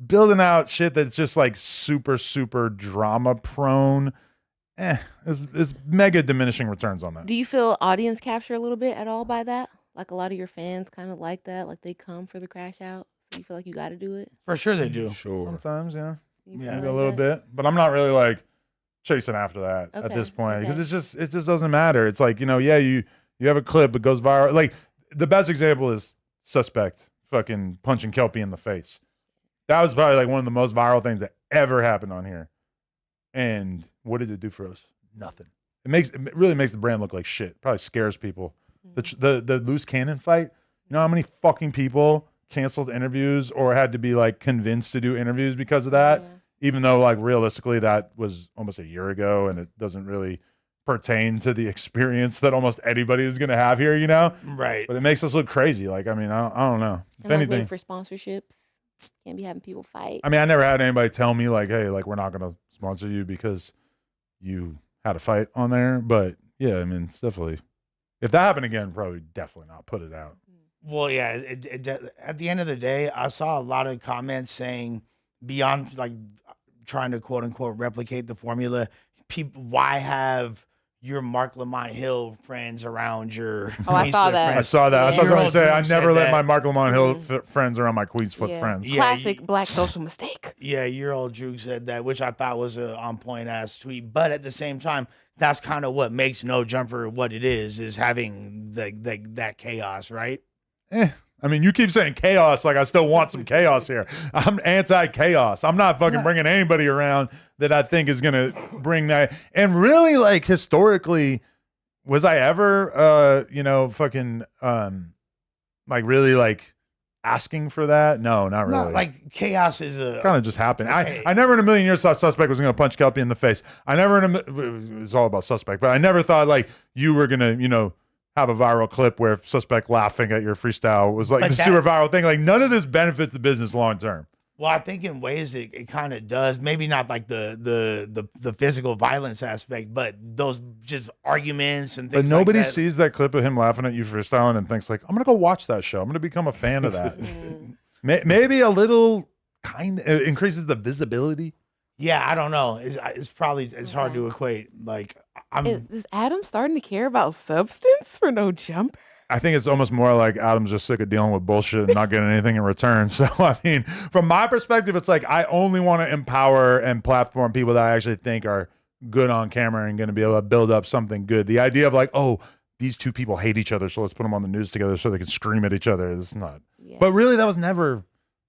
Building out shit that's just like super, super drama prone, is mega diminishing returns on that. Do you feel audience capture a little bit at all by that? Like a lot of your fans kind of like that, like they come for the crash out. So you feel like you got to do it. For sure they do. Sure. Sometimes, yeah. You Yeah. feel Maybe like a little that? bit, but I'm not really like chasing after that at Okay, this point because okay. it just doesn't matter. It's like, you have a clip, it goes viral. Like the best example is Suspect fucking punching Kelpie in the face. That was probably like one of the most viral things that ever happened on here. And what did it do for us? Nothing. It really makes the brand look like shit. Probably scares people. The loose cannon fight. You know how many fucking people canceled interviews or had to be like convinced to do interviews because of that? Yeah. Even though like realistically that was almost a year ago and it doesn't really pertain to the experience that almost anybody is going to have here, Right. But it makes us look crazy. Like, I mean, I don't know. If And like anything, waiting for sponsorships. Can't be having people fight. I mean, I never had anybody tell me like, hey, like we're not going to sponsor you because you had a fight on there. But yeah, I mean, it's definitely, if that happened again, probably definitely not put it out. Well, yeah. At the end of the day, I saw a lot of comments saying beyond like trying to quote unquote replicate the formula. People, why have your Mark Lamont Hill friends around your? Oh, I saw Queenscliff that. I friends? saw that. I was going to say, I Dude never said let that. my Mark Lamont Hill friends around my Queensfoot friends. Yeah, Classic black social mistake. Yeah, your old Drew said that, which I thought was a on point ass tweet. But at the same time, that's kind of what makes No Jumper what it is having that chaos, right? I mean, you keep saying chaos, like I still want some chaos here. I'm anti-chaos. I'm not fucking bringing anybody around that I think is gonna bring that. And really, like historically, was I ever, fucking, like really like asking for that? No, not really. Not like chaos is a kind of just happened. Okay. I never in a million years thought Suspect was going to punch Kelpie in the face. I never it was all about Suspect, but I never thought like you were going to, have a viral clip where Suspect laughing at your freestyle was like But the super viral thing. Like none of this benefits the business long term. Well, I think in ways it kind of does. Maybe not like the physical violence aspect, but those just arguments and But things. nobody like that. sees that clip of him laughing at you freestyling and thinks like, I'm going to go watch that show. I'm going to become a fan of that. Maybe a little increases the visibility. Yeah, I don't know. It's probably hard to equate. Like Is Adam starting to care about substance for No Jumper? I think it's almost more like Adam's just sick of dealing with bullshit and not getting anything in return. So, I mean, from my perspective, it's like I only want to empower and platform people that I actually think are good on camera and going to be able to build up something good. The idea of like, oh, these two people hate each other, so let's put them on the news together so they can scream at each other. It's not. Yeah. But really, that was never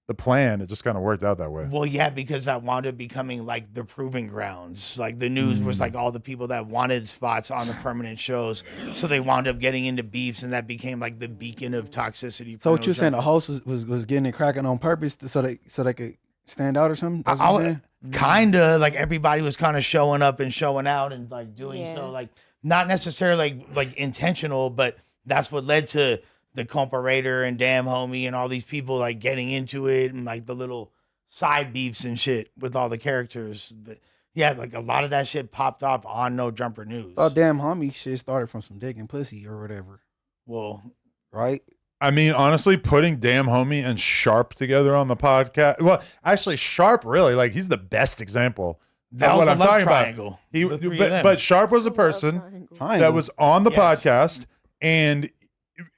the plan. It just kind of worked out that way. Well, yeah, because that wound up becoming like the proving grounds. Like the news was like all the people that wanted spots on the permanent shows, so they wound up getting into beefs, and that became like the beacon of toxicity. For So what No you're saying, the Jumper. host was getting it cracking on purpose so they could stand out or something? That's what you're saying? Kinda like everybody was kind of showing up and showing out and like doing Yeah. so, like not necessarily like intentional, but that's what led to the Comparator and Damn Homie and all these people like getting into it and like the little side beefs and shit with all the characters. But yeah, like a lot of that shit popped up on No Jumper News. Oh, damn homie shit started from some dick and pussy or whatever, Well, right? I mean, honestly, putting Damn Homie and Sharp together on the podcast. Well, actually, Sharp really, like, he's the best example that of was what the I'm love talking triangle. about. He, the three of them. but Sharp was a person that was on the podcast, and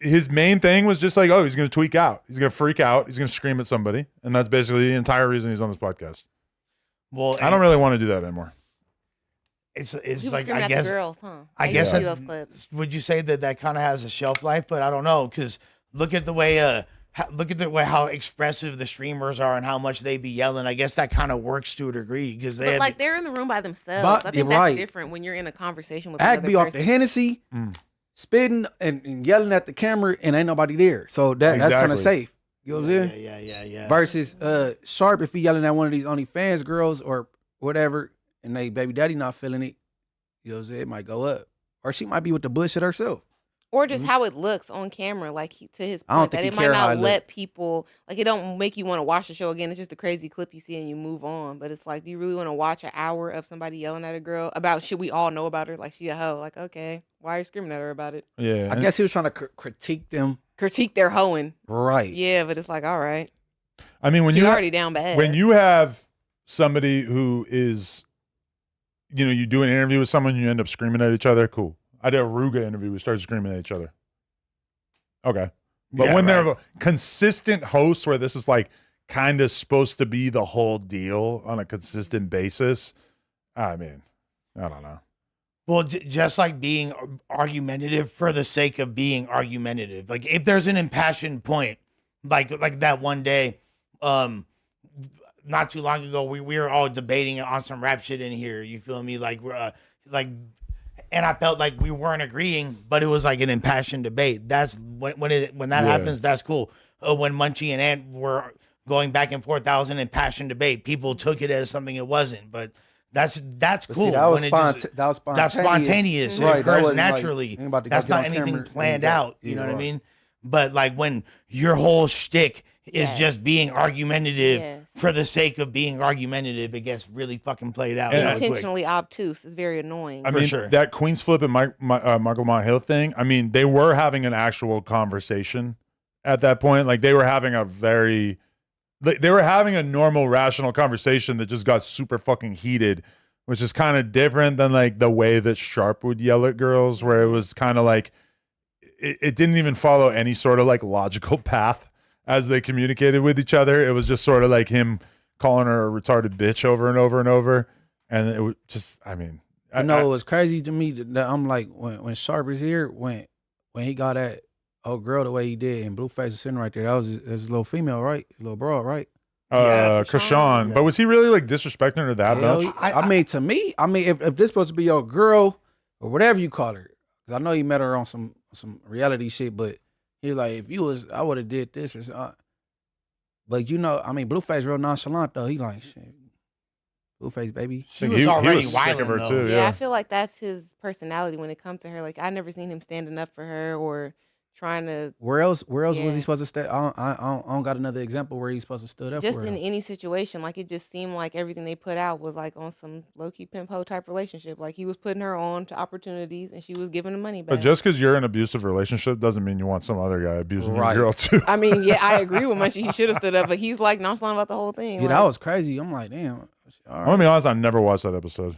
his main thing was just like, oh, he's going to tweak out. He's going to freak out. He's going to scream at somebody. And that's basically the entire reason he's on this podcast. Well, I don't really want to do that anymore. It's He was like screaming I at guess the girls, huh? I used guess to see that- those clips. would you say that kind of has a shelf life? But I don't know, because look at the way how expressive the streamers are and how much they be yelling. I guess that kind of works to a degree because But like they're in the room by themselves. But- I think you're that's right. different when you're in a conversation with Act another be off person. the Hennessy, spitting and yelling at the camera, and ain't nobody there. So that's kind Exactly. of safe. You know what I'm saying? yeah. Versus Sharp, if he yelling at one of these OnlyFans girls or whatever, and they baby daddy not feeling it, you know what I'm saying? It might go up. Or she might be with the bullshit herself. Or just how it looks on camera, like to his I don't point, that think it he might care how not it let people, like it don't make you want to watch the show again. It's just a crazy clip you see and you move on. But it's like, do you really want to watch an hour of somebody yelling at a girl about shit we all know about her? Like she a hoe. Like, okay, why are you screaming at her about it? Yeah. I guess he was trying to critique them. Critique their hoeing. Right. Yeah, but it's like, all right. I mean, when She you already down bad. when you have somebody who is, you do an interview with someone, you end up screaming at each other. Cool. I did a Ruga interview. We started screaming at each other. Okay. But Yeah, when right. they're consistent hosts where this is like kind of supposed to be the whole deal on a consistent basis, I mean, I don't know. Well, just like being argumentative for the sake of being argumentative. Like if there's an impassioned point, like that one day, not too long ago, we were all debating on some rap shit in here. You feel me? Like we're and I felt like we weren't agreeing, but it was like an impassioned debate. That's when that happens. That's cool. When Munchie and Ant were going back and forth, that was an impassioned debate. People took it as something it wasn't, but that's But cool. see, that was when it spontaneous. That was spontaneous. that's spontaneous. It Right. That occurs wasn't like, naturally. ain't about to go That's get not on anything camera planned and out. You yeah, know what I right. mean? But like when your whole shtick is Yes. just being argumentative Yes. for the sake of being argumentative, it gets really fucking played out. And really quick. intentionally obtuse is very annoying. I For mean, sure. that Queen's Flip and Mark Lamont Hill thing, I mean, they were having an actual conversation at that point. Like they were having a very they were having a normal, rational conversation that just got super fucking heated, which is kind of different than like the way that Sharp would yell at girls, where it was kind of like it didn't even follow any sort of like logical path as they communicated with each other. It was just sort of like him calling her a retarded bitch over and over and over. And it was just, I mean, it was crazy to me that I'm like, when Sharp is here, when he got that old girl the way he did, and Blueface was sitting right there, that was his little female, right? His little broad, right? Krishan. Yeah. But was he really like disrespecting her that much? I mean, to me, if this supposed to be your girl or whatever you call her, because I know he met her on some reality shit, but he was like, if you was, I would have did this or something. But you know, I mean, Blueface real nonchalant though. He like, shit, Blueface, baby. She was already sick of her wilding, too. though. Yeah, I feel like that's his personality when it comes to her. Like I never seen him standing up for her or trying to. Where else was Yeah. he supposed to stay? I don't got another example where he's supposed to stood up Just for her. in any situation, like it just seemed like everything they put out was like on some low key pimp hoe type relationship. Like he was putting her on to opportunities and she was giving him money back. But just because you're in an abusive relationship doesn't mean you want some other guy abusing Right. your girl too. I mean, yeah, I agree with Munchie. He should have stood up, but he's like nonchalant about the whole thing. Yeah, like, that was crazy. I'm like, damn. All I'm gonna be honest, I never watched that episode.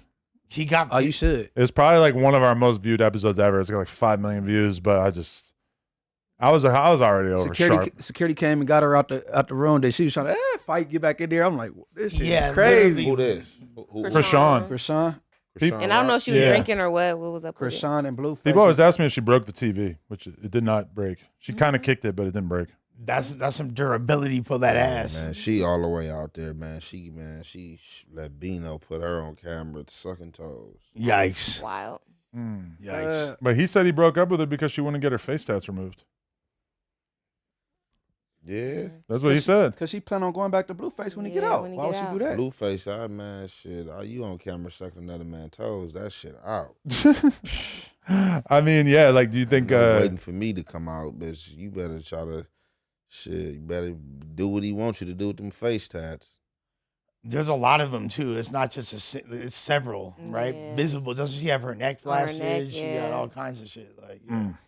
He got. Oh, you should. It was probably like one of our most viewed episodes ever. It's got like 5 million views, but I was already over Sharp. Security came and got her out the room. That she was trying to fight, get back in there. I'm like, this shit Yeah, is crazy. Who this? Krishan. Krishan, And I don't know if she was Yeah. drinking or what. What was up with it? Krishan, and Blueface. People always ask me if she broke the TV, which it did not break. She kind of kicked it, but it didn't break. That's some durability for that ass. Man, she all the way out there, man. She let Bino put her on camera sucking toes. Yikes! Wild. Yikes! But he said he broke up with her because she wouldn't get her face tats removed. Yeah. That's what he said. Because she plan on going back to Blueface when he get Yeah, out. when he Why would get she out. do that? Blueface, man, shit. Are you on camera sucking another man's toes? That shit out. I mean, yeah. Like, do you think? Waiting for me to come out, bitch. You better try to, shit. You better do what he wants you to do with them face tats. There's a lot of them too. It's not just it's several, right? Yeah. Visible. Doesn't she have her neck On her flaccid? neck, She got yeah. all kinds of shit. Like, Mm.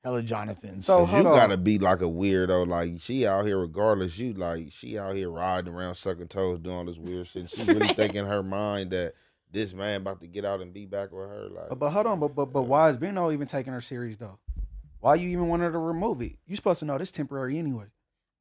hella Jonathan. So, 'Cause you hold on. gotta be like a weirdo. Like she out here, regardless. You like she out here riding around, sucking toes, doing all this weird shit. She really thinking in her mind that this man about to get out and be back with her. Like, But hold on, but why is Bino even taking her serious though? Why you even want her to remove it? You supposed to know this temporary anyway.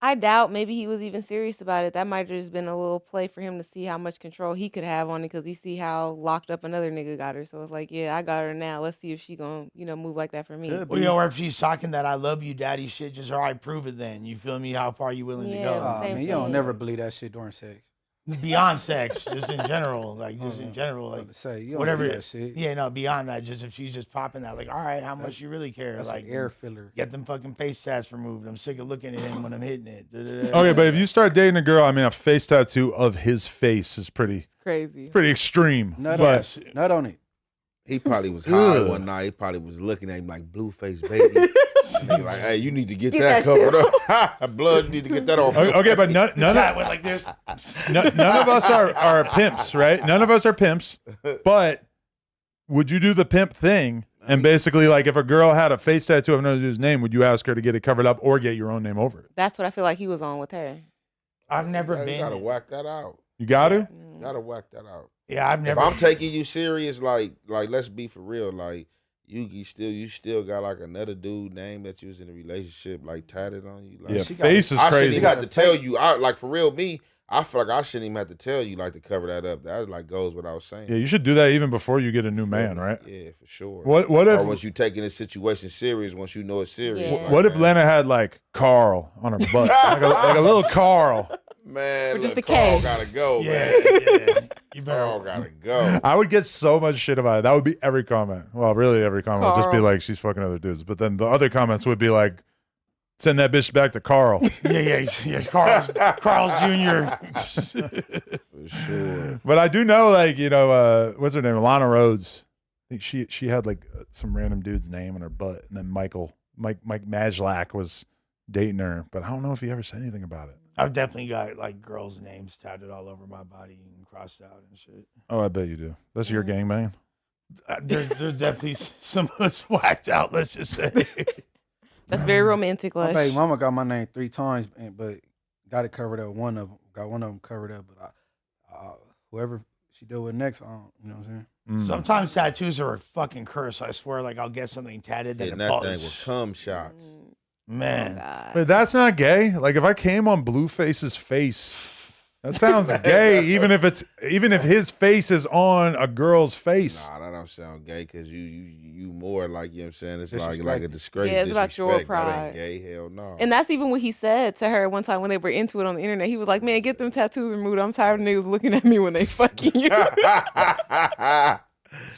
I doubt maybe he was even serious about it. That might have just been a little play for him to see how much control he could have on it because he see how locked up another nigga got her. So it's like, yeah, I got her now. Let's see if she gonna, move like that for me. Could Well, or if she's talking that I love you, daddy shit, just all right, prove it then. You feel me? How far you willing to Yeah, go? Oh, Same man, you don't thing. never believe that shit during sex. Beyond sex, just in general. Like, just in general. I Like, was about to say, you don't whatever. do that shit. Yeah, no, beyond that, just if she's just popping that, like, all right, how much you really care? That's Like, like air filler. get them fucking face tats removed. I'm sick of looking at him when I'm hitting it. Da-da-da. Okay, but if you start dating a girl, I mean, a face tattoo of his face is pretty Crazy. extreme. Nut, But nut on it. he probably was high one night. He probably was looking at him like Blueface, baby. Nigga like, hey, you need to get that covered up. Blood, you need to get that off. okay, but none Tat of went like this. none of us are pimps, right? None of us are pimps. But would you do the pimp thing? And basically, like, if a girl had a face tattoo of another dude's name, would you ask her to get it covered up or get your own name over it? That's what I feel like he was on with her. I've never You been. gotta whack that out. You got to? Gotta whack that out. Yeah, I've If never. I'm taking you serious, like let's be for real. Like you still got like another dude name that you was in a relationship like tatted on you. Like, Yeah, she got- face is I shouldn't crazy. even have to tell you. I like for real me. I feel like I shouldn't even have to tell you like to cover that up. That like goes what I was saying. Yeah, you should do that even before you get a new man, right? Yeah, for sure. What Or if once you taking this situation serious, once you know it's serious. Yeah. like, what if man, Lena had like Carl on her butt, like a little Carl? Man, Or just look, a Carl K. gotta go, Yeah, man. yeah. You Carl better. gotta go. I would get so much shit about it. That would be every comment. Well, really every comment would just be Carl. like, she's fucking other dudes. But then the other comments would be like, send that bitch back to Carl. Yeah. Carl's Jr. For sure. But I do know, like, what's her name? Lana Rhodes. I think she had like some random dude's name on her butt. And then Mike Majlak was dating her. But I don't know if he ever said anything about it. I've definitely got like girls' names tatted all over my body and crossed out and shit. Oh, I bet you do. That's your gangbang? There's definitely some that's whacked out. Let's just say. That's very romantic, My Lush. baby mama got my name 3 times, but got it covered up. One of them got one of them covered up, but whoever she deal with next, I don't, you know what I'm saying? Sometimes tattoos are a fucking curse. I swear, like I'll get something tatted that Hitting it that thing falls. with cum shots. Man, God. But that's not gay. Like if I came on Blueface's face, that sounds gay. Even if his face is on a girl's face. Nah, that don't sound gay because you more like, you know what I'm saying? It's like a Disrespect. disgrace. Yeah, it's about your disrespect. That pride. ain't gay. Hell no. And that's even what he said to her one time when they were into it on the internet. He was like, "Man, get them tattoos removed. I'm tired of niggas looking at me when they fucking you."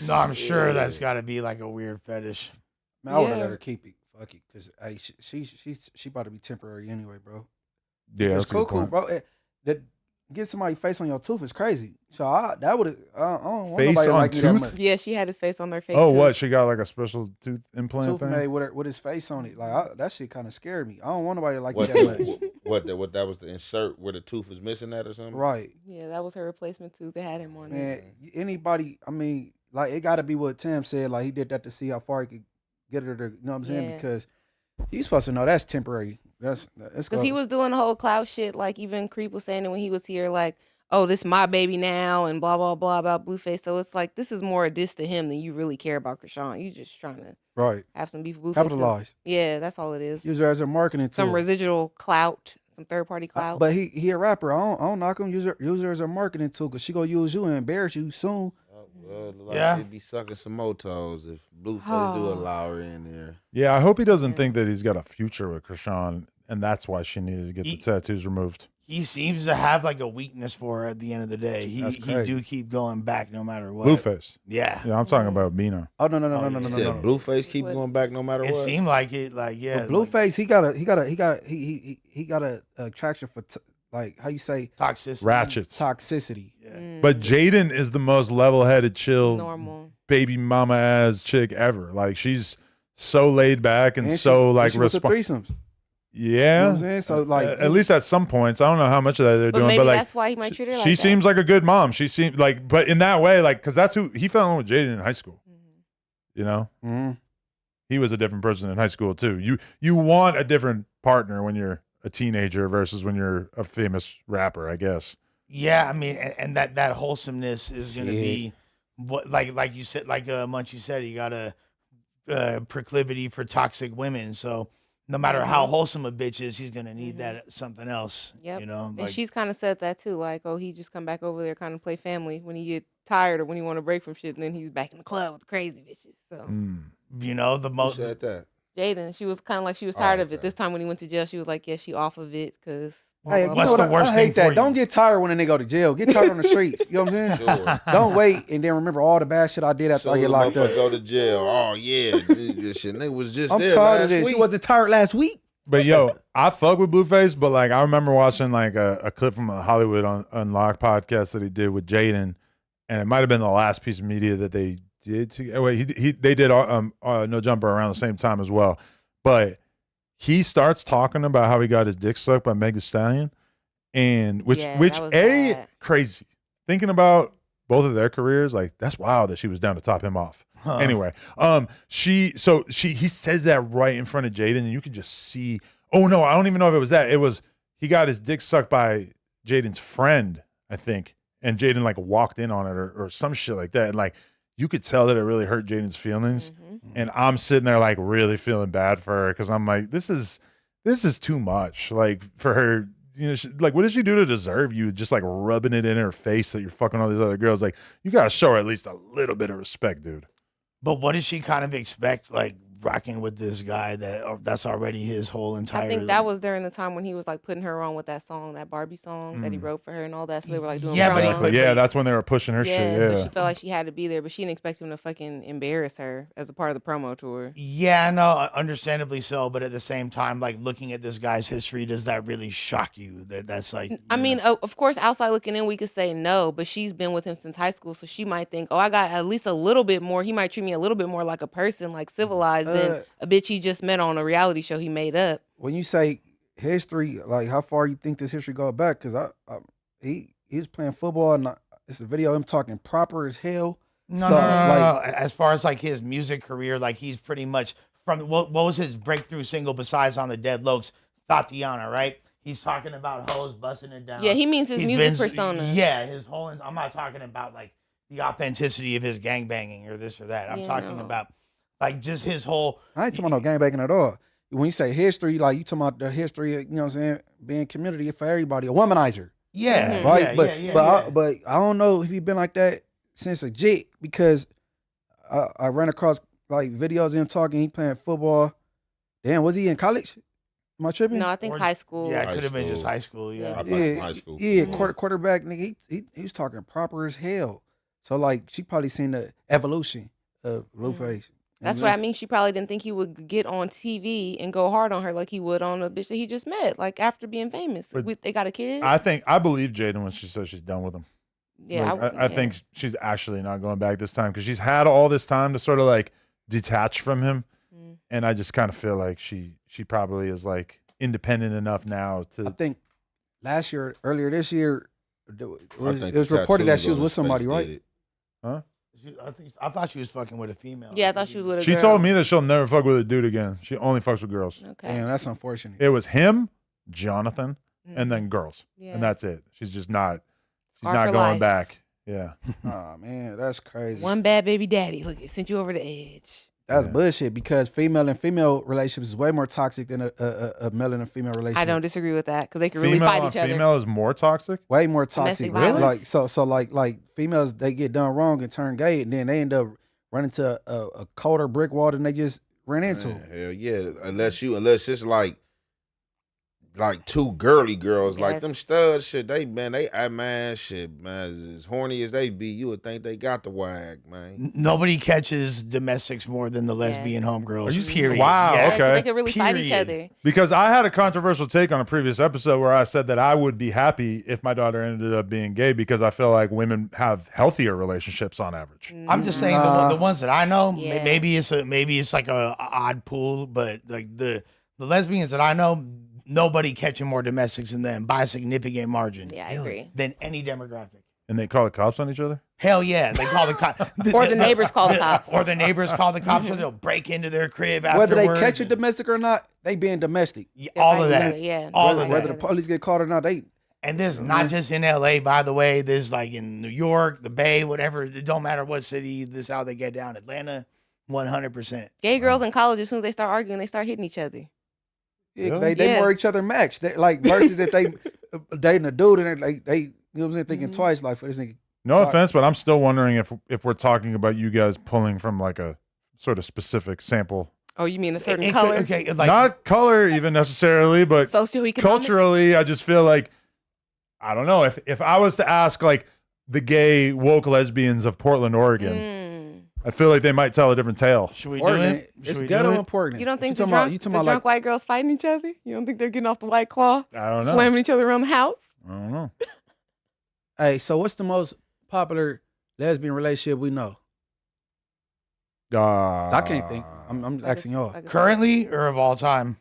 no, I'm sure that's got to be like a weird fetish. Man, I would have Yeah. let her keep it. Fuck it, because hey, she about to be temporary anyway, bro. Yeah, It's that's a good cool, point. bro. That get somebody's face on your tooth is crazy. So that would I don't want Face nobody to on like me that tooth? much. Yeah, she had his face on her face. Oh, too. what? She got like a special tooth implant Tooth thing? made with his face on it. Like that shit kind of scared me. I don't want nobody to like What, me that much. what that was the insert where the tooth was missing at or something? Right, Yeah, that was her replacement too. They had him on man. it. Anybody, I mean, like it got to be what Tim said. Like he did that to see how far he could get her to. You know what I'm saying? Yeah. Because he's supposed to know that's temporary. That's Because he was doing the whole clout shit. Like even Crip was saying it when he was here, like, "Oh, this my baby now," and blah blah blah about Blueface. So it's like this is more a diss to him than you really care about Krishan. You just trying to right. have some beef with Blueface. 'cause- Capitalize. Yeah, that's all it is. Use her as a marketing tool. Some residual clout, some third party clout. But he a rapper. I don't knock him. Use her as a marketing tool because she gonna use you and embarrass you soon. Well, like Yeah. she'd be sucking some more toes if Blueface do allow her in there. Yeah, I hope he doesn't think that he's got a future with Krishan, and that's why she needed to get the tattoos removed. He seems to have like a weakness for her at the end of the day. He That's he crazy. do keep going back no matter what. Blueface. Yeah. Yeah, I'm talking about Bina. Oh no You You said Blueface keep What? going back no matter It what. seemed like it, like yeah. But Blueface, he got a attraction for like how you say like, toxicity. Ratchets. toxicity. Yeah. But Jaden is the most level-headed, chill, Normal. baby mama ass chick ever. Like she's so laid back and, And so like she was the responsible. threesomes. Yeah. You know what I'm saying? So like At least at some points. I don't know how much of that they're But doing, maybe but like that's why he might treat her like she that. seems like a good mom. She seems like, but in that way, like, because that's who he fell in love with Jaden in high school. You know, mhm. he was a different person in high school too. You want a different partner when you're a teenager versus when you're a famous rapper, I guess. Yeah, I mean, and that wholesomeness is gonna Shit. be what like you said, like Munchie said, he got a proclivity for toxic women. So no matter how wholesome a bitch is, he's gonna need that something else. Yep. You know, And like, she's kind of said that too. Like, oh, he just come back over there, kind of play family when he get tired or when he want to break from shit, and then he's back in the club with the crazy bitches. So you know, the Who most. said that? Jaden, she was kind of like she was tired of it. okay. This time when he went to jail, she was like, yeah, she off of it because. Hey, you What's know the what? worst I hate thing for that. you? Don't get tired when they go to jail. Get tired on the streets. You know what I'm saying? Sure. Don't wait and then remember all the bad shit I did after I get locked up. Go to jail. Oh yeah, this shit. Nigga was just I'm there tired of last this. week. You wasn't tired last week. But yo, I fuck with Blueface, but like I remember watching like a clip from a Hollywood Unlocked podcast that he did with Jaden, and it might have been the last piece of media that they did. They did No Jumper around the same time as well, but he starts talking about how he got his dick sucked by Meg Thee Stallion, and which Yeah, that was a bad. crazy. Thinking about both of their careers, like that's wild that she was down to top him off. Huh. Anyway, he says that right in front of Jaden, and you can just see. Oh no, I don't even know if it was that. It was he got his dick sucked by Jaden's friend, I think, and Jaden like walked in on it or some shit like that, and like you could tell that it really hurt Jaden's feelings. And I'm sitting there like really feeling bad for her because I'm like, this is too much, like for her. You know, like, what did she do to deserve you? Just like rubbing it in her face that you're fucking all these other girls. Like, you gotta show her at least a little bit of respect, dude. But what does she kind of expect, like rocking with this guy that's already his whole entire? I think that was during the time when he was like putting her on with that song, that Barbie song that he wrote for her and all that. So they were like doing Yeah, but promo. he- Yeah, that's when they were pushing her shit. So Yeah. she felt like she had to be there, but she didn't expect him to fucking embarrass her as a part of the promo tour. Yeah, no, understandably so. But at the same time, like looking at this guy's history, does that really shock you? That's like, I mean, of course, outside looking in, we could say no, but she's been with him since high school, so she might think, oh, I got at least a little bit more. He might treat me a little bit more like a person, like civilized, than a bitch he just met on a reality show he made up. When you say history, like how far you think this history go back? Because he's playing football and it's a video of him talking proper as hell. no, So, no, no, no, like- no. As far as like his music career, like he's pretty much from what was his breakthrough single besides On the Dead Lokes, Tatiana, right? He's talking about hoes busting it down. Yeah, he means his He's music been- persona. Yeah, his whole. I'm not talking about like the authenticity of his gangbanging or this or that. I'm Yeah, talking no. about like just his whole. I ain't talking about no gangbanging at all. When you say history, like you talking about the history of, you know what I'm saying, being community for everybody, a womanizer. Yeah, Mhm. Right? yeah, but yeah, but yeah. but I don't know if he been like that since a jit because I ran across like videos of him talking, he playing football. Damn, was he in college? Am I tripping? No, I think Or- high school. Yeah, it High could have been just school. high school. Yeah. I played some high school. Yeah, football. quarterback nigga. He was talking proper as hell. So like she probably seen the evolution of Blueface. That's what I mean. She probably didn't think he would get on TV and go hard on her like he would on a bitch that he just met, like after being famous. But They got a kid. I believe Jaden when she says she's done with him. yeah, Like, I think she's actually not going back this time because she's had all this time to sort of like detach from him, and I just kind of feel like she probably is like independent enough now I to. think earlier this year, it I think was the reported that tattoos she was on with his somebody, face right? did it. I thought she was fucking with a female. Yeah, I thought she was with a She girl. told me that she'll never fuck with a dude again. She only fucks with girls. Okay. Damn, that's unfortunate. It was him, Jonathan, Mhm. and then girls, Yeah. and that's it. She's just not. She's Scar not for going life. back. Yeah. Oh man, that's crazy. One bad baby daddy. Look, it sent you over the edge. That's Yeah. bullshit because female and female relationships is way more toxic than a male and a female relationship. I don't disagree with that because they can really Female fight on each other. female is more toxic. Way more toxic. Domestic violence? Like females, they get done wrong and turn gay, and then they end up running to a colder brick wall than they just ran into. Man, hell yeah, unless it's like two girly girls, like Yes. them studs, shit. They as horny as they be, you would think they got the wag, man. Nobody catches domestics more than the lesbian homegirls. Are you- Period. Wow, Yeah. okay. They can really fight each Period. other. Because I had a controversial take on a previous episode where I said that I would be happy if my daughter ended up being gay because I feel like women have healthier relationships on average. I'm just saying Nah. the ones that I know. Yeah. Maybe it's like a odd pool, but like the lesbians that I know, nobody catching more domestics than them by a significant margin. Yeah, I agree. Than any demographic. And they call the cops on each other? Hell yeah, they call the cops. Or the neighbors call the cops. Or the neighbors call the cops, or they'll break into their crib Whether afterwards. they catch a domestic or not, they being domestic. Yeah, They're all fighting of each that. other, yeah. All whether, of whether that. the police get caught or not, they And this not just in LA, by the way. This like in New York, the Bay, whatever. It don't matter what city. This is how they get down. Atlanta, 100%. Gay girls in college, as soon as they start arguing, they start hitting each other. Yeah, 'cause Really? they Yeah. more each other match. They, like versus if they dating a dude and they you know what I'm saying, thinking twice like for this nigga. No Sorry. offense, but I'm still wondering if we're talking about you guys pulling from like a sort of specific sample. Oh, you mean a certain It could- color? Okay, like Not color even necessarily, but Socioeconomic? culturally, I just feel like I don't know. If I was to ask like the gay woke lesbians of Portland, Oregon, I feel like they might tell a different tale. should we do Portland, it? Should it's we ghetto do in it? Portland. You don't think you the talking about, drunk, you the talking about drunk like white girls fighting each other? You don't think they're getting off the White Claw, I don't know. slamming each other around the house? I don't know. hey, so what's the most popular lesbian relationship we know? 'Cause I can't think. I'm asking y'all. Like a- Currently or of all time?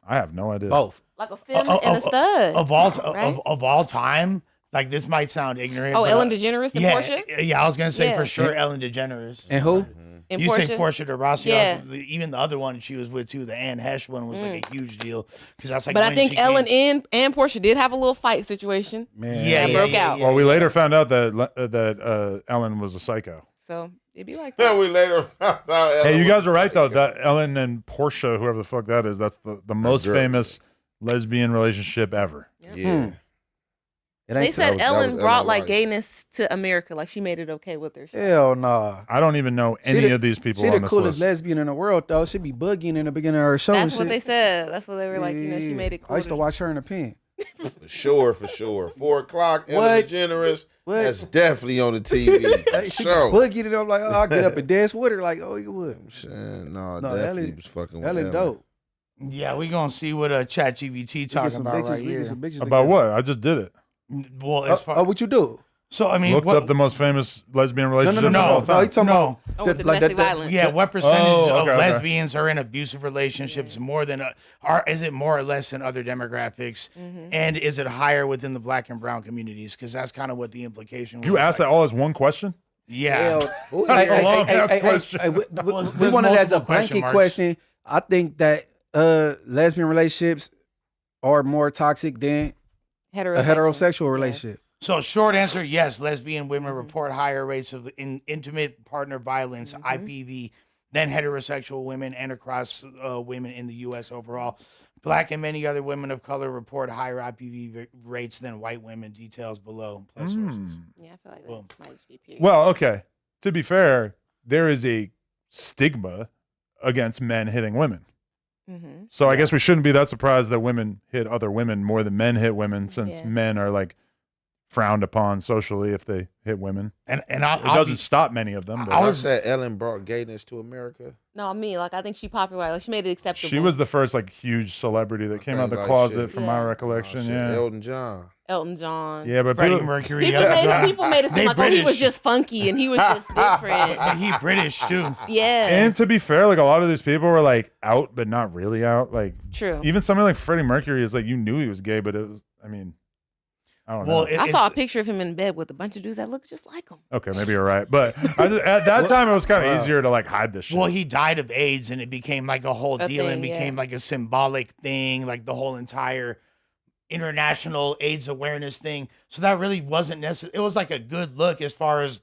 I have no idea. Both. like a femme and a stud. Of all right? of all time? Like this might sound ignorant. Oh, but, Ellen DeGeneres and yeah, Portia? Yeah, I was gonna say Yeah. for sure Ellen DeGeneres. And who? And You Portia? say Portia de Rossi. Yeah. Even the other one she was with too, the Anne Hesh one was like a huge deal because that's like. But I when think she Ellen came- and Portia did have a little fight situation. Man. Yeah, that broke out. Well, we later found out that Ellen was a psycho. So it'd be like Then that. we later found out. Hey, you guys are right though. That That Ellen and Portia, whoever the fuck that is, that's the most girl. famous lesbian relationship ever. yeah. It They ain't said was- that Ellen was brought Ellen like White. gayness to America. Like she made it okay with her. hell nah. I don't even know She any the- of these people She on the this coolest list. lesbian in the world though. She be boogieing in the beginning of her show. That's and what shit. they said. That's what they were like. You know, she Yeah. made it cool. I used to watch her in the pen. For sure. 4 o'clock. Ellen What? DeGeneres. What? That's definitely on the TV. For She sure. boogieing and I'm like, oh, I'll get up and dance with her. Like, oh, you would. No, No, definitely Ellen- was fucking with Ellen Ellen. dope. Yeah, we gonna see what ChatGPT We get talking some about bitches. right We here. get some bitches About together. what? I just did it. Well, as far, what you do? so I mean, Looked what, up the most famous lesbian No, relationship no, no, of all no. time. No, he talking No. Oh, with the- domestic the- violence. yeah, what percentage Oh, of okay, okay. lesbians are in abusive relationships more than is it more or less than other demographics, and is it higher within the black and brown communities? Because that's kind of what the implication was. You asked that all as one question? Yeah. Hell, That's a long-ass question. we There's want it as a multiple question blanket marks. question. I think that lesbian relationships are more toxic than a heterosexual relationship. So short answer, yes, lesbian women report higher rates of intimate partner violence, IPV, than heterosexual women and across women in the U.S. overall. Black and many other women of color report higher IPV rates than white women. Details below. Plus sources. Yeah, I feel like that might just be period. Well, okay. To be fair, there is a stigma against men hitting women. So I guess we shouldn't be that surprised that women hit other women more than men hit women, since men are like frowned upon socially if they hit women. And it doesn't stop many of them. But I said Ellen brought gayness to America. No, I think she popularized. Like, she made it acceptable. She was the first like huge celebrity that came out the closet, from my recollection. Elton John. Yeah, but Freddie Mercury. People made it seem like he was just funky and he was just different. He British too. Yeah. And to be fair, like a lot of these people were like out, but not really out. Like true. Even somebody like Freddie Mercury is like, you knew he was gay, but it was, I mean, I don't know. I saw a picture of him in bed with a bunch of dudes that looked just like him. Okay, maybe you're right, but at that time it was kind of easier to like hide this shit. Well, he died of AIDS, and it became like a whole deal, and became like a symbolic thing, like the whole entire international AIDS awareness thing. So that really wasn't necessary. It was like a good look as far as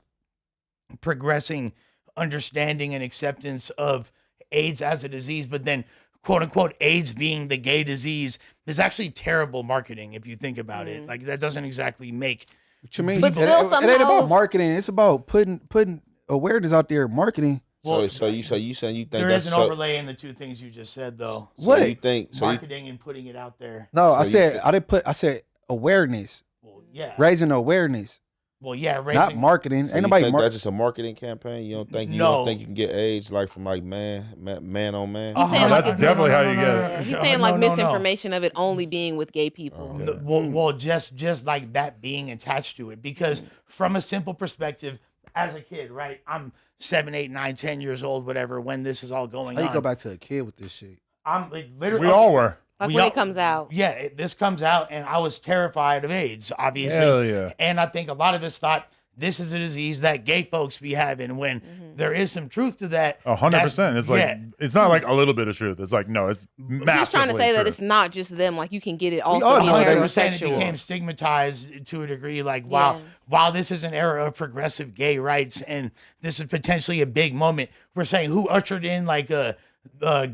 progressing understanding and acceptance of AIDS as a disease, but then quote unquote AIDS being the gay disease is actually terrible marketing if you think about it. Like that doesn't exactly make What you mean? But it ain't about marketing. It's about putting awareness out there. Marketing. So you saying you think there that's is an overlay in the two things you just said though. What you think? Marketing and putting it out there. No, I said awareness. Well, yeah. Raising awareness. Well, yeah, not marketing. So ain't you nobody. think that's just a marketing campaign? You don't think you don't think you can get AIDS like from like man on man? That's definitely how you get it. He's saying like misinformation of it only being with gay people. Well, just like that being attached to it, because from a simple perspective, as a kid, right? I'm 7, 8, 9, 10 years old, whatever. When this is all going on, you go back to a kid with this shit. I'm like literally. We all were. Like when it comes out. Yeah, this comes out, and I was terrified of AIDS, obviously. Hell yeah. And I think a lot of us thought this is a disease that gay folks be having, when there is some truth to that. 100%. It's like it's not like a little bit of truth. It's like no, it's massively He's trying to say true. that it's not just them. Like you can get it also all being know they were saying it heterosexual. became stigmatized to a degree. Like while this is an era of progressive gay rights, and this is potentially a big moment, we're saying who ushered in like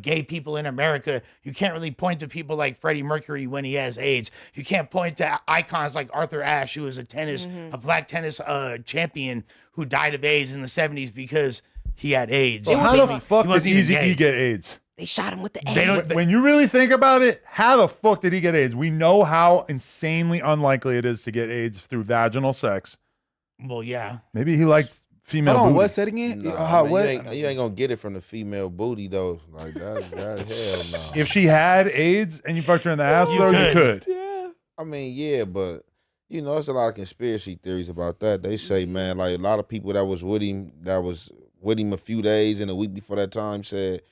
gay people in America. You can't really point to people like Freddie Mercury when he has AIDS. You can't point to icons like Arthur Ashe, who was a black tennis champion who died of AIDS in the 70s because he had AIDS. Well, how the fuck did Eazy-E get AIDS? They shot him with the AIDS. When you really think about it, how the fuck did he get AIDS? We know how insanely unlikely it is to get AIDS through vaginal sex. Well, yeah. Maybe he liked female Hold on, booty. what setting it? Nah, man, you ain't gonna get it from the female booty though. Like that hell no. If she had AIDS and you fucked her in the ass, though, you could. Yeah. I mean, yeah, but you know, there's a lot of conspiracy theories about that. They say, man, like a lot of people that was with him a few days and a week before that time said,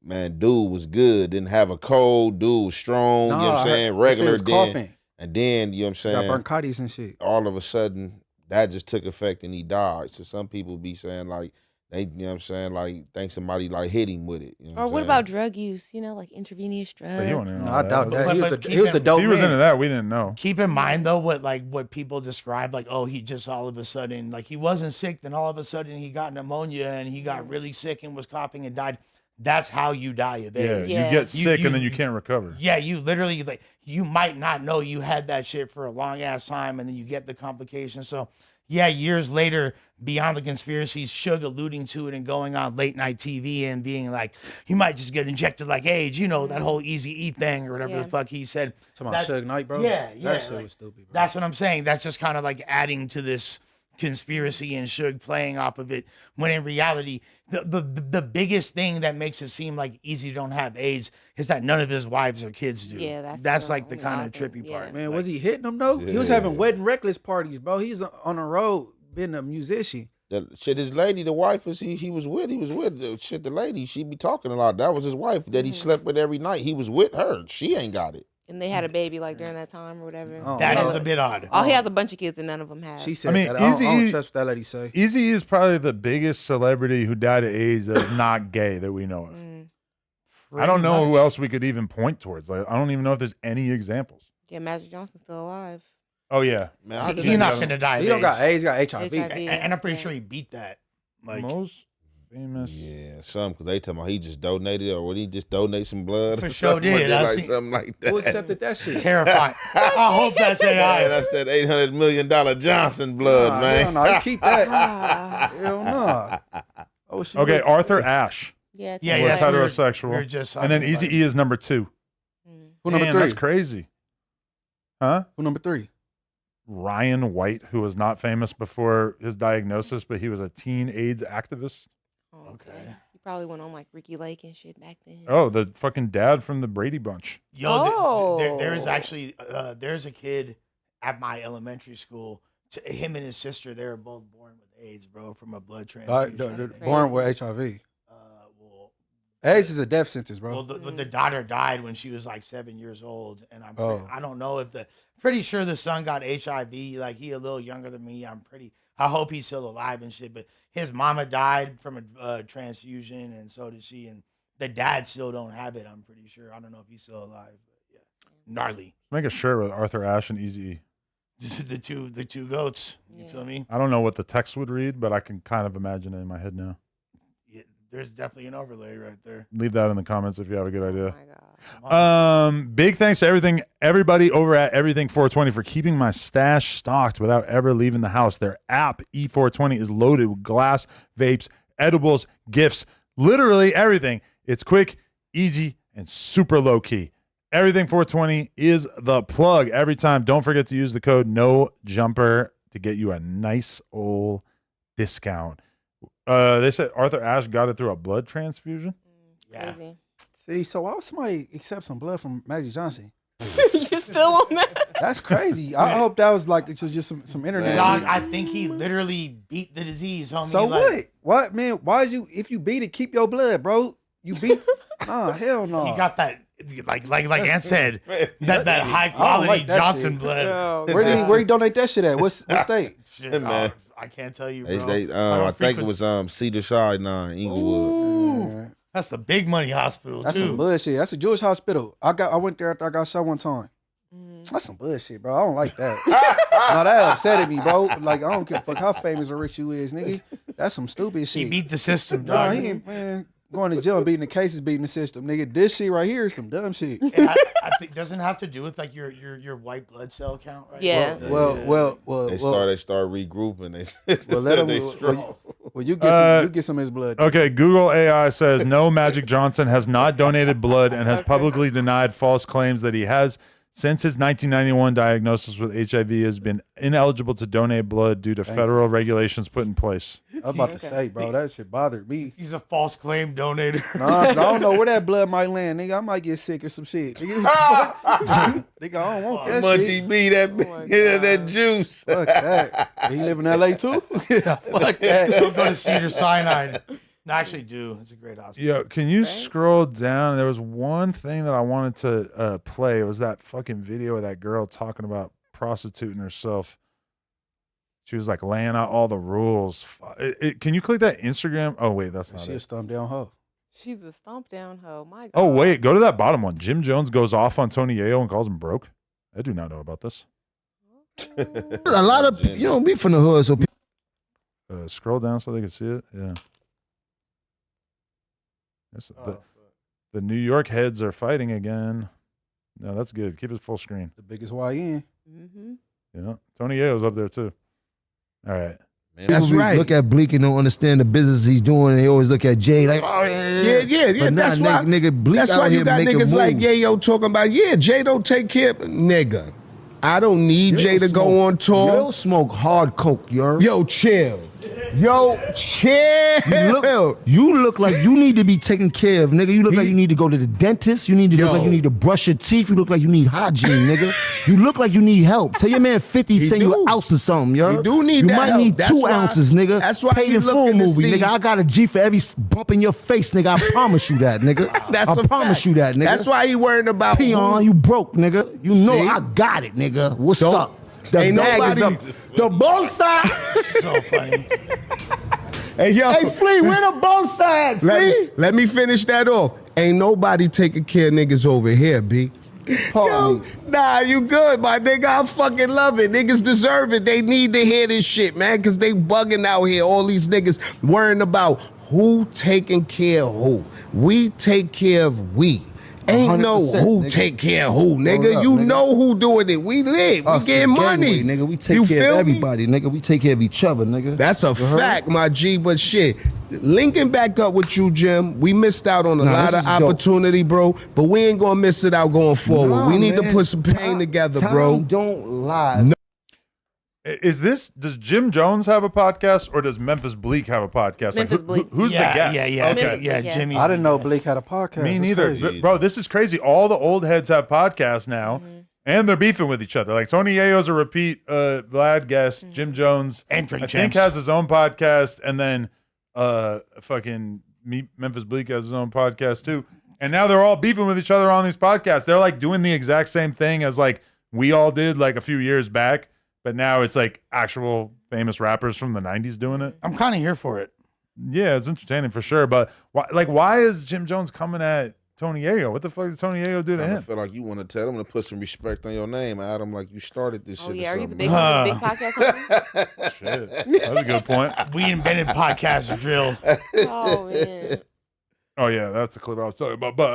man, dude was good, didn't have a cold, dude was strong, you know what I'm saying, regular then. And then, you know what I'm saying, got bronchitis and shit. All of a sudden, that just took effect and he died. So some people be saying like, they, you know what I'm saying, like think somebody like hit him with it. You know or what about drug use? You know, like intravenous drugs. I doubt that. He was the dope He was into that. We didn't know. Keep in mind though what people describe, like, oh, he just all of a sudden, like he wasn't sick, then all of a sudden he got pneumonia and he got really sick and was coughing and died. That's how you die of AIDS. Yeah, you get sick and then you can't recover. Yeah, you literally, like, you might not know you had that shit for a long ass time, and then you get the complications. So, yeah, years later, beyond the conspiracies, Suge alluding to it and going on late night TV and being like, you might just get injected like AIDS, you know, that whole Eazy-E thing or whatever the fuck he said. Talking about Suge Knight, bro? Yeah. That shit like, was stupid, bro. That's what I'm saying. That's just kind of like adding to this conspiracy and Suge playing off of it, when in reality the biggest thing that makes it seem like Eazy don't have AIDS is that none of his wives or kids do. Yeah, that's like the kind of trippy part. Man, like, was he hitting them though? He was having wedding reckless parties, bro. He's on the road being a musician. His lady, the wife he was with the lady, she be talking a lot. That was his wife that he slept with every night. He was with her. She ain't got it. And they had a baby like during that time or whatever. That is a bit odd. Oh, he has a bunch of kids and none of them have. She said, I don't trust what that lady say. Eazy is probably the biggest celebrity who died of AIDS that is not gay that we know of. I don't know Pretty who much. else we could even point towards. Like, I don't even know if there's any examples. Yeah, Magic Johnson's still alive. Oh yeah, Man, I He's not gonna die. He don't got AIDS, he got HIV. HIV. And I'm pretty Yeah. sure he beat that. Like, most famous. Yeah, some because they talking about he just donated or would he just donate some blood? For or sure something? did. Like, I like seen- something like that. Who accepted that shit? terrifying. I hope that's Man, AI. that's that $800 million Johnson blood, Nah, man. hell no, you keep that. Ah. Hell no. Oh, shit. Okay, Arthur Ashe Yeah. Yeah, was that's what we were- heterosexual, we were just and then talking Easy about E is number 2. Mm. Who number Damn, 3? that's crazy. Huh? Who number 3? Ryan White, who was not famous before his diagnosis, but he was a teen AIDS activist. Oh, Okay. He probably went on like Ricky Lake and shit back then. Oh, the fucking dad from the Brady Bunch. Yo, Oh. there's actually there's a kid at my elementary school. Him and his sister, they were both born with AIDS, bro, from a blood transfusion. They're crazy. born with HIV. Well, AIDS is a death sentence, bro. well, the daughter died when she was like 7 years old, and Oh. I don't know if pretty sure the son got HIV. Like he a little younger than me. I hope he's still alive and shit. But his mama died from a transfusion, and so did she. And the dad still don't have it. I'm pretty sure. I don't know if he's still alive. But yeah, gnarly. Make a shirt with Arthur Ashe and Easy E. the two goats. You Yeah. feel me? I don't know what the text would read, but I can kind of imagine it in my head now. Yeah, there's definitely an overlay right there. Leave that in the comments if you have a good Oh idea. my God. Big thanks to everybody over at Everything 420 for keeping my stash stocked without ever leaving the house. Their app E420 is loaded with glass, vapes, edibles, gifts, literally everything. It's quick, easy, and super low key. Everything 420 is the plug every time. Don't forget to use the code NOJUMPER to get you a nice old discount. They said Arthur Ashe got it through a blood transfusion. Yeah. Crazy. See, so why would somebody accept some blood from Magic Johnson? You still on that? That's crazy. I hope that was like just some internet Dog, shit. I think he literally beat the disease, homie. So like, what, man? Why is if you beat it, keep your blood, bro? You beat? Nah, hell no. He got that, like Ant said, Man, that high I don't quality like that Johnson shit. blood. Oh, Where he donate that shit at? What state? Shit, Man. I can't tell you, They bro. say, I think it was Cedar Sinai, Inglewood. Ooh, Yeah. that's the big money hospital That's too. some bullshit. That's a Jewish hospital. I went there after I got shot one time. Mhm. That's some bullshit, bro. I don't like that. No, that upset me, bro. Like I don't give a fuck how famous or rich you is, nigga. That's some stupid shit. He beat the system, Nah, dog. he ain't, man. Going to jail and beating the cases, beating the system, nigga. This shit right here is some dumb shit. And I think doesn't have to do with like your white blood cell count, right? Yeah. Well, They start regrouping. well, let him. they Well, you get some of his blood. Okay, Google AI says no, Magic Johnson has not donated blood and has publicly denied false claims that he has. Since his 1991 diagnosis with HIV, has been ineligible to donate blood due to federal regulations put in place. I was about to say, bro, that shit bothered me. He's a false claim donator. Nah, 'cause I don't know where that blood might land, nigga. I might get sick or some shit. Nigga, nigga I don't want that Much shit. he be that that juice. Fuck that. He live in LA too? Yeah, fuck that. Don't go to Cedar Sinai. No, actually, do. It's a great hospital. Yo, can you scroll down? There was one thing that I wanted to play. It was that fucking video of that girl talking about prostituting herself. She was like laying out all the rules. Can you click that Instagram? Oh, wait, that's not She a it. stump down hoe. She's a stomp down hoe. My God. Oh, wait, go to that bottom one. Jim Jones goes off on Tony Yayo and calls him broke. I do not know about this. A lot of you know me from the hood, so Scroll down so they can see it. Yeah. The New York heads are fighting again. No, that's good. Keep it full screen. The biggest YN. Mm-hmm. Yeah. Tony Yayo's up there too. All right. Man, people that's be- look at Bleak and don't understand the business he's doing. They always look at Jay like, oh Yeah. But nah, That's why. nigga, Bleak That's out why here you got making niggas like moves. Yayo talking about, Jay don't take care of nigga. I don't need Jay to go on Yo tour. smoke hard coke, yo. Yo, chill. Yo, chill. You look like you need to be taken care of, nigga. You look like you need to go to the dentist. You need to look like you need to brush your teeth. You look like you need hygiene, nigga. You look like you need help. Tell your man 50 He send you do. an ounce or something, yo. He do need You that might help. need That's 2 why- ounces, nigga. that's why Paid you in full looking to movie, see- nigga. I got a G for every bump in your face, nigga. I promise you that, nigga. That's I a promise fact. you that, nigga. That's why he worried about Peon, you broke, nigga. You know See? I got it, nigga. What's Don't- up? The Ain't bag is nobody. up. The both sides. So funny. Hey, yo. Hey, Flea, where the both sides, Flea? Let me finish that off. Ain't nobody taking care of niggas over here, B. Yo, nah, you good, my nigga. I fucking love it. Niggas deserve it. They need to hear this shit, man, because they bugging out here. All these niggas worrying about who taking care of who. We take care of we. Ain't no who nigga. Take care of who, nigga. Up, you nigga. know who doing it. We live. Us We getting the money. gateway, nigga. We take You care feel of me? everybody, nigga. We take care of each other, nigga. That's a fact, my G. But shit, linking back up with you, Jim, we missed out on a lot this of is dope. opportunity, bro. But we ain't gonna miss it out going forward. Nah, we need to man. put some pain together, bro. Time don't lie. No. Does Jim Jones have a podcast or does Memphis Bleak have a podcast? Memphis Bleak. Who's the guest? Yeah, Okay. yeah, Jimmy. I didn't know Bleak had a podcast. Me That's neither. crazy. Bro, this is crazy. All the old heads have podcasts now, and they're beefing with each other. Like Tony Yayo's a repeat Vlad guest. Jim Jones, And Drink I think, Champs. has his own podcast, and then Memphis Bleak has his own podcast too. And now they're all beefing with each other on these podcasts. They're like doing the exact same thing as like we all did like a few years back, but now it's like actual famous rappers from the 90s doing it. I'm kind of here for it. Yeah, it's entertaining for sure. But why is Jim Jones coming at Tony Yayo? What the fuck did Tony Yayo do to I him? feel like you want to tell them to put some respect on your name, Adam. Like you started this Oh shit. yeah, or are you the something. big podcast homie? Shit, that's a good point. We invented podcast drill. Oh man. Oh yeah, that's the clip I was talking about. But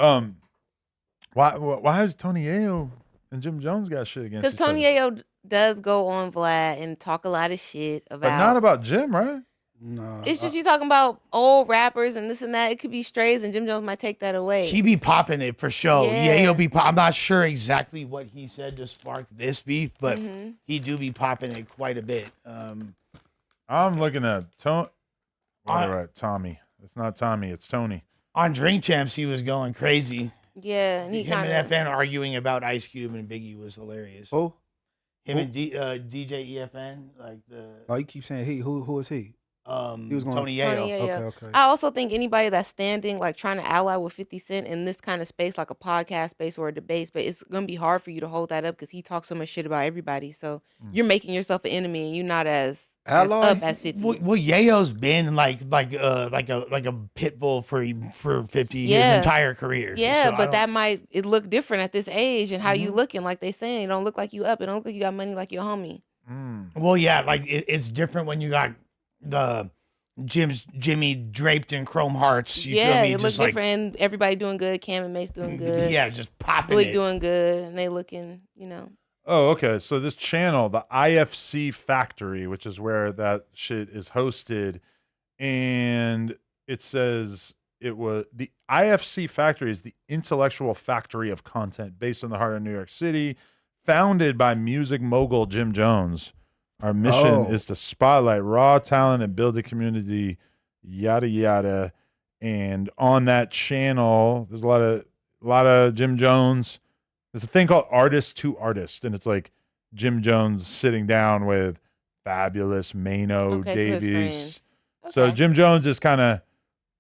why has Tony Yayo and Jim Jones got shit against? Because Tony Yayo does go on Vlad and talk a lot of shit about. but not about Jim, right? No. It's just you talking about old rappers and this and that. It could be strays, and Jim Jones might take that away. He be popping it for sure. Yeah. Yeah, he'll be. I'm not sure exactly what he said to spark this beef, but he do be popping it quite a bit. I'm looking at Tony. Right, Tommy. It's not Tommy. It's Tony. On Drink Champs, he was going crazy. Yeah, and he Him kind and of FN arguing about Ice Cube and Biggie was hilarious. Who? Him and DJ EFN, like the Oh, you keep saying he. Who is he? He was going- Tony Yayo. Tony Yayo. Okay. I also think anybody that's standing, like trying to ally with 50 Cent in this kind of space, like a podcast space or a debate space, it's gonna be hard for you to hold that up because he talks so much shit about everybody. So you're making yourself an enemy, and you're not as Ally? up as 50. Well, Yayo's been like a pit bull for 50 his Yeah. entire career. Yeah, So I but don't- that might it look different at this age and how you looking. Like they saying, it don't look like you up. It don't look like you got money like your homie. Well, yeah, like it's different when you got the Jimmy draped in chrome hearts. You feel Yeah, me? it looks Just like, different. And everybody doing good. Cam and Mace doing good. yeah, just popping Bleak it. doing good, and they looking, you know. Oh, okay. So this channel, the IFC Factory, which is where that shit is hosted, and it says it was the IFC Factory is the intellectual factory of content based in the heart of New York City, founded by music mogul Jim Jones. Our mission is to spotlight raw talent and build a community, yada yada. And on that channel, there's a lot of Jim Jones. There's a thing called Artist to Artist, and it's like Jim Jones sitting down with Fabulous, Mano, Okay, so his Davies. friends. So Okay. Jim Jones is kind of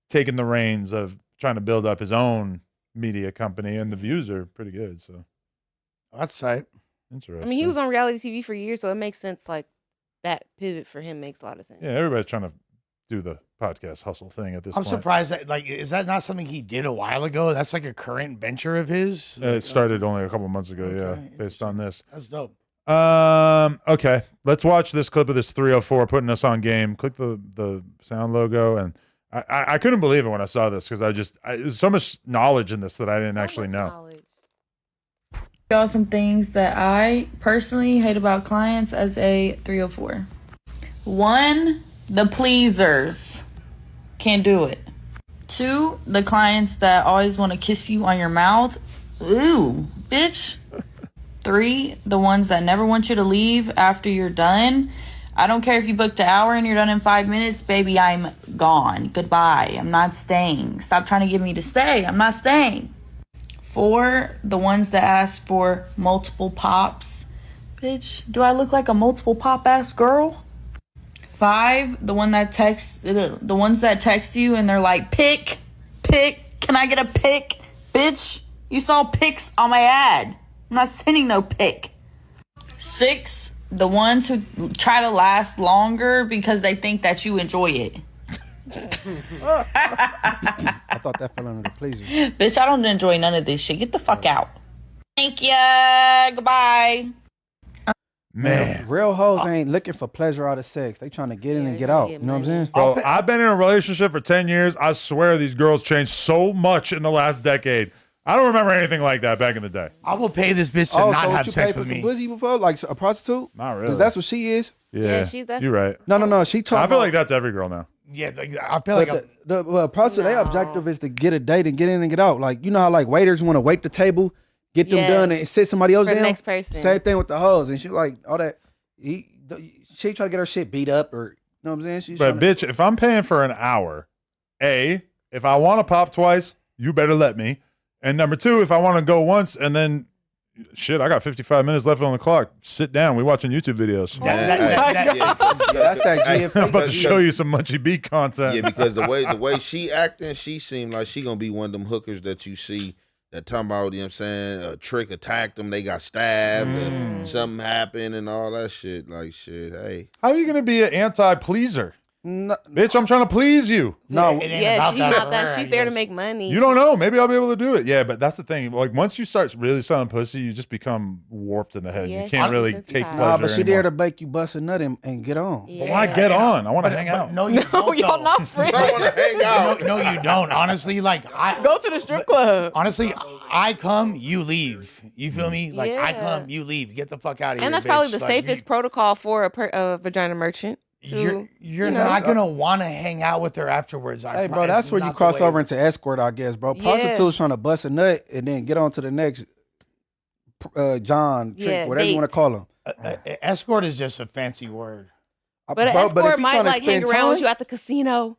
taking the reins of trying to build up his own media company, and the views are pretty good. So That's tight. interesting. I mean, he was on reality TV for years, so it makes sense. Like that pivot for him makes a lot of sense. Yeah, everybody's trying to do the podcast hustle thing at this I'm point. surprised that is that not something he did a while ago? That's like a current venture of his. It started only a couple months ago, Okay, yeah, based on this. That's dope. Okay, let's watch this clip of this 304 putting us on game. Click the sound logo, and I couldn't believe it when I saw this because there's so much knowledge in this that I didn't actually know. Y'all some things that I personally hate about clients as a 304. 1, the pleasers. Can't do it. 2, the clients that always want to kiss you on your mouth. Ooh, bitch. 3, the ones that never want you to leave after you're done. I don't care if you booked an hour and you're done in 5 minutes, baby, I'm gone. Goodbye. I'm not staying. Stop trying to get me to stay. I'm not staying. 4, the ones that ask for multiple pops. Bitch, do I look like a multiple pop ass girl? 5, the ones that text you and they're like, pick, can I get a pic? Bitch, you saw pics on my ad. I'm not sending no pic. 6, the ones who try to last longer because they think that you enjoy it. I thought that fell under the pleaser. Bitch, I don't enjoy none of this shit. Get the fuck out. Thank ya. Goodbye. Man. Real hoes ain't looking for pleasure out of sex. They trying to get in and get out. You know what I'm saying? Bro, I've been in a relationship for 10 years. I swear these girls changed so much in the last decade. I don't remember anything like that back in the day. I will pay this bitch to not so have you sex paid for with some me. pussy before, like a prostitute? Not really. Because that's what she is. Yeah, you're right. No. She talking. I feel like that's every girl now. Yeah, I feel like the prostitute. Their objective is to get a date and get in and get out. Like you know how like waiters want to wait the table, get them done, and sit somebody else For the down. next person. Same thing with the hoes, and she like all that. She try to get her shit beat up, or you know what I'm saying? She's But bitch, if I'm paying for an hour, if I want to pop twice, you better let me. And number two, if I want to go once and then, shit, I got 55 minutes left on the clock. Sit down. We watching YouTube videos. That's that GFP. I'm about to show you some Munchie B content. Yeah, because the way she acting, she seemed like she gonna be one of them hookers that you see that talking about, you know what I'm saying, a trick attacked them, they got stabbed, and something happened and all that shit. Like shit, hey. How are you gonna be an anti-pleaser? No. Bitch, I'm trying to please you. No, Yeah, she's not that. She's there to make money. You don't know. Maybe I'll be able to do it. Yeah, but that's the thing. Like once you start really selling pussy, you just become warped in the head. Yeah, you can't really she's take desensitized. pleasure but she anymore. there to make you bust a nut and get on. But why get on? I want to hang out. No, you don't. Y'all not friends. I want to hang out. No, you don't. Honestly, like Go to the strip club. honestly, I come, you leave. You feel me? Like I Yeah. come, you leave. Get the fuck out of here. And that's bitch. probably the Like, safest protocol for a vagina merchant. You're you know, not gonna want to hang out with her afterwards. Hey, bro, that's where you cross over into escort, I guess, bro. Yeah. Prostitutes trying to bust a nut and then get on to the next John, trick, Yeah, whatever you date. want to call him. Escort is just a fancy word. But an Bro, escort if you might trying to like hang spend around with time- you at the casino.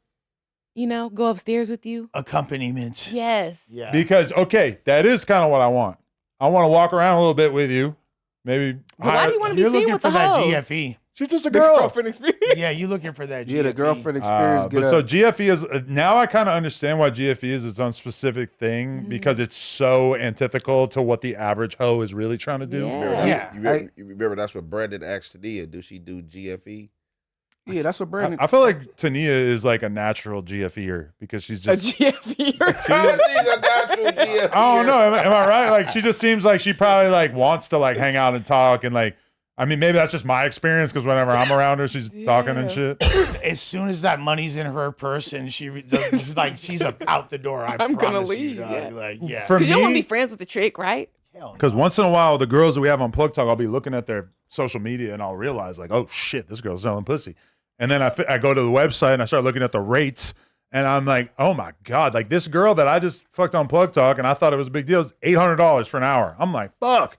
You know, go upstairs with you. Accompaniment. Yes. Yeah. Because that is kind of what I want. I want to walk around a little bit with you. Maybe. But why do you want to be You're seen looking with for the that hoes? GFE. She's just a girl. experience. Yeah, you looking for that GFE. Yeah, the girlfriend experience. But so GFE is now I kind of understand why GFE is its own specific thing because it's so antithetical to what the average hoe is really trying to do. Yeah. You remember that's what Brandon asked Tania. Do she do GFE? Yeah, that's what Brandon. I feel like Tania is like a natural GFEer because she's just. GFE. How is he a natural GFE? I don't know. Am I right? Like she just seems like she probably like wants to like hang out and talk and like. I mean, maybe that's just my experience because whenever I'm around her, she's talking and shit. As soon as that money's in her purse and she's out the door, I'm gonna promise leave, You, dog. yeah. Like, yeah. For Because you don't want to me, be friends with the trick, right? because once in a while, the girls that we have on Plug Talk, I'll be looking at their social media and I'll realize like, oh shit, this girl's selling pussy. And then I go to the website and I start looking at the rates and I'm like, oh my God, like this girl that I just fucked on Plug Talk and I thought it was a big deal is $800 for an hour. I'm like, fuck,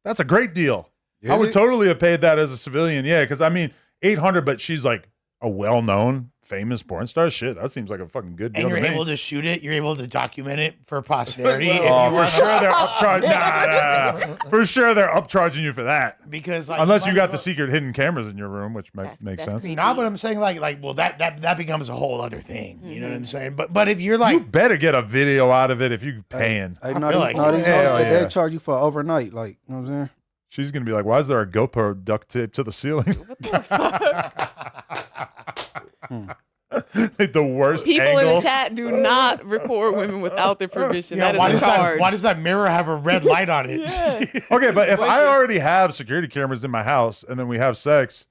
that's a great deal. I would totally have paid that as a civilian. Yeah. Cause I mean, 800, but she's like a well-known famous porn star. Shit, that seems like a fucking good deal And you're to me. able to shoot it. You're able to document it for posterity. Oh, for sure they're upcharging. Nah. For sure they're upcharging you for that. Because like, Unless you got the secret hidden cameras in your room, which makes sense. Nah, but I'm saying like, well, that becomes a whole other thing. You know what I'm saying? But if you're like, You better get a video out of it if you're paying. Hey, I no, feel these, like- no, these Hell hoes, yeah. they charge you for overnight. Like, you know what I'm saying? She's gonna be like, "Why is there a GoPro duct tape to the ceiling?" Like the worst People angle. in the chat do not record women without their permission. yeah, That why is a does charge. why does that mirror have a red light on it? Okay, but if I already have security cameras in my house and then we have sex,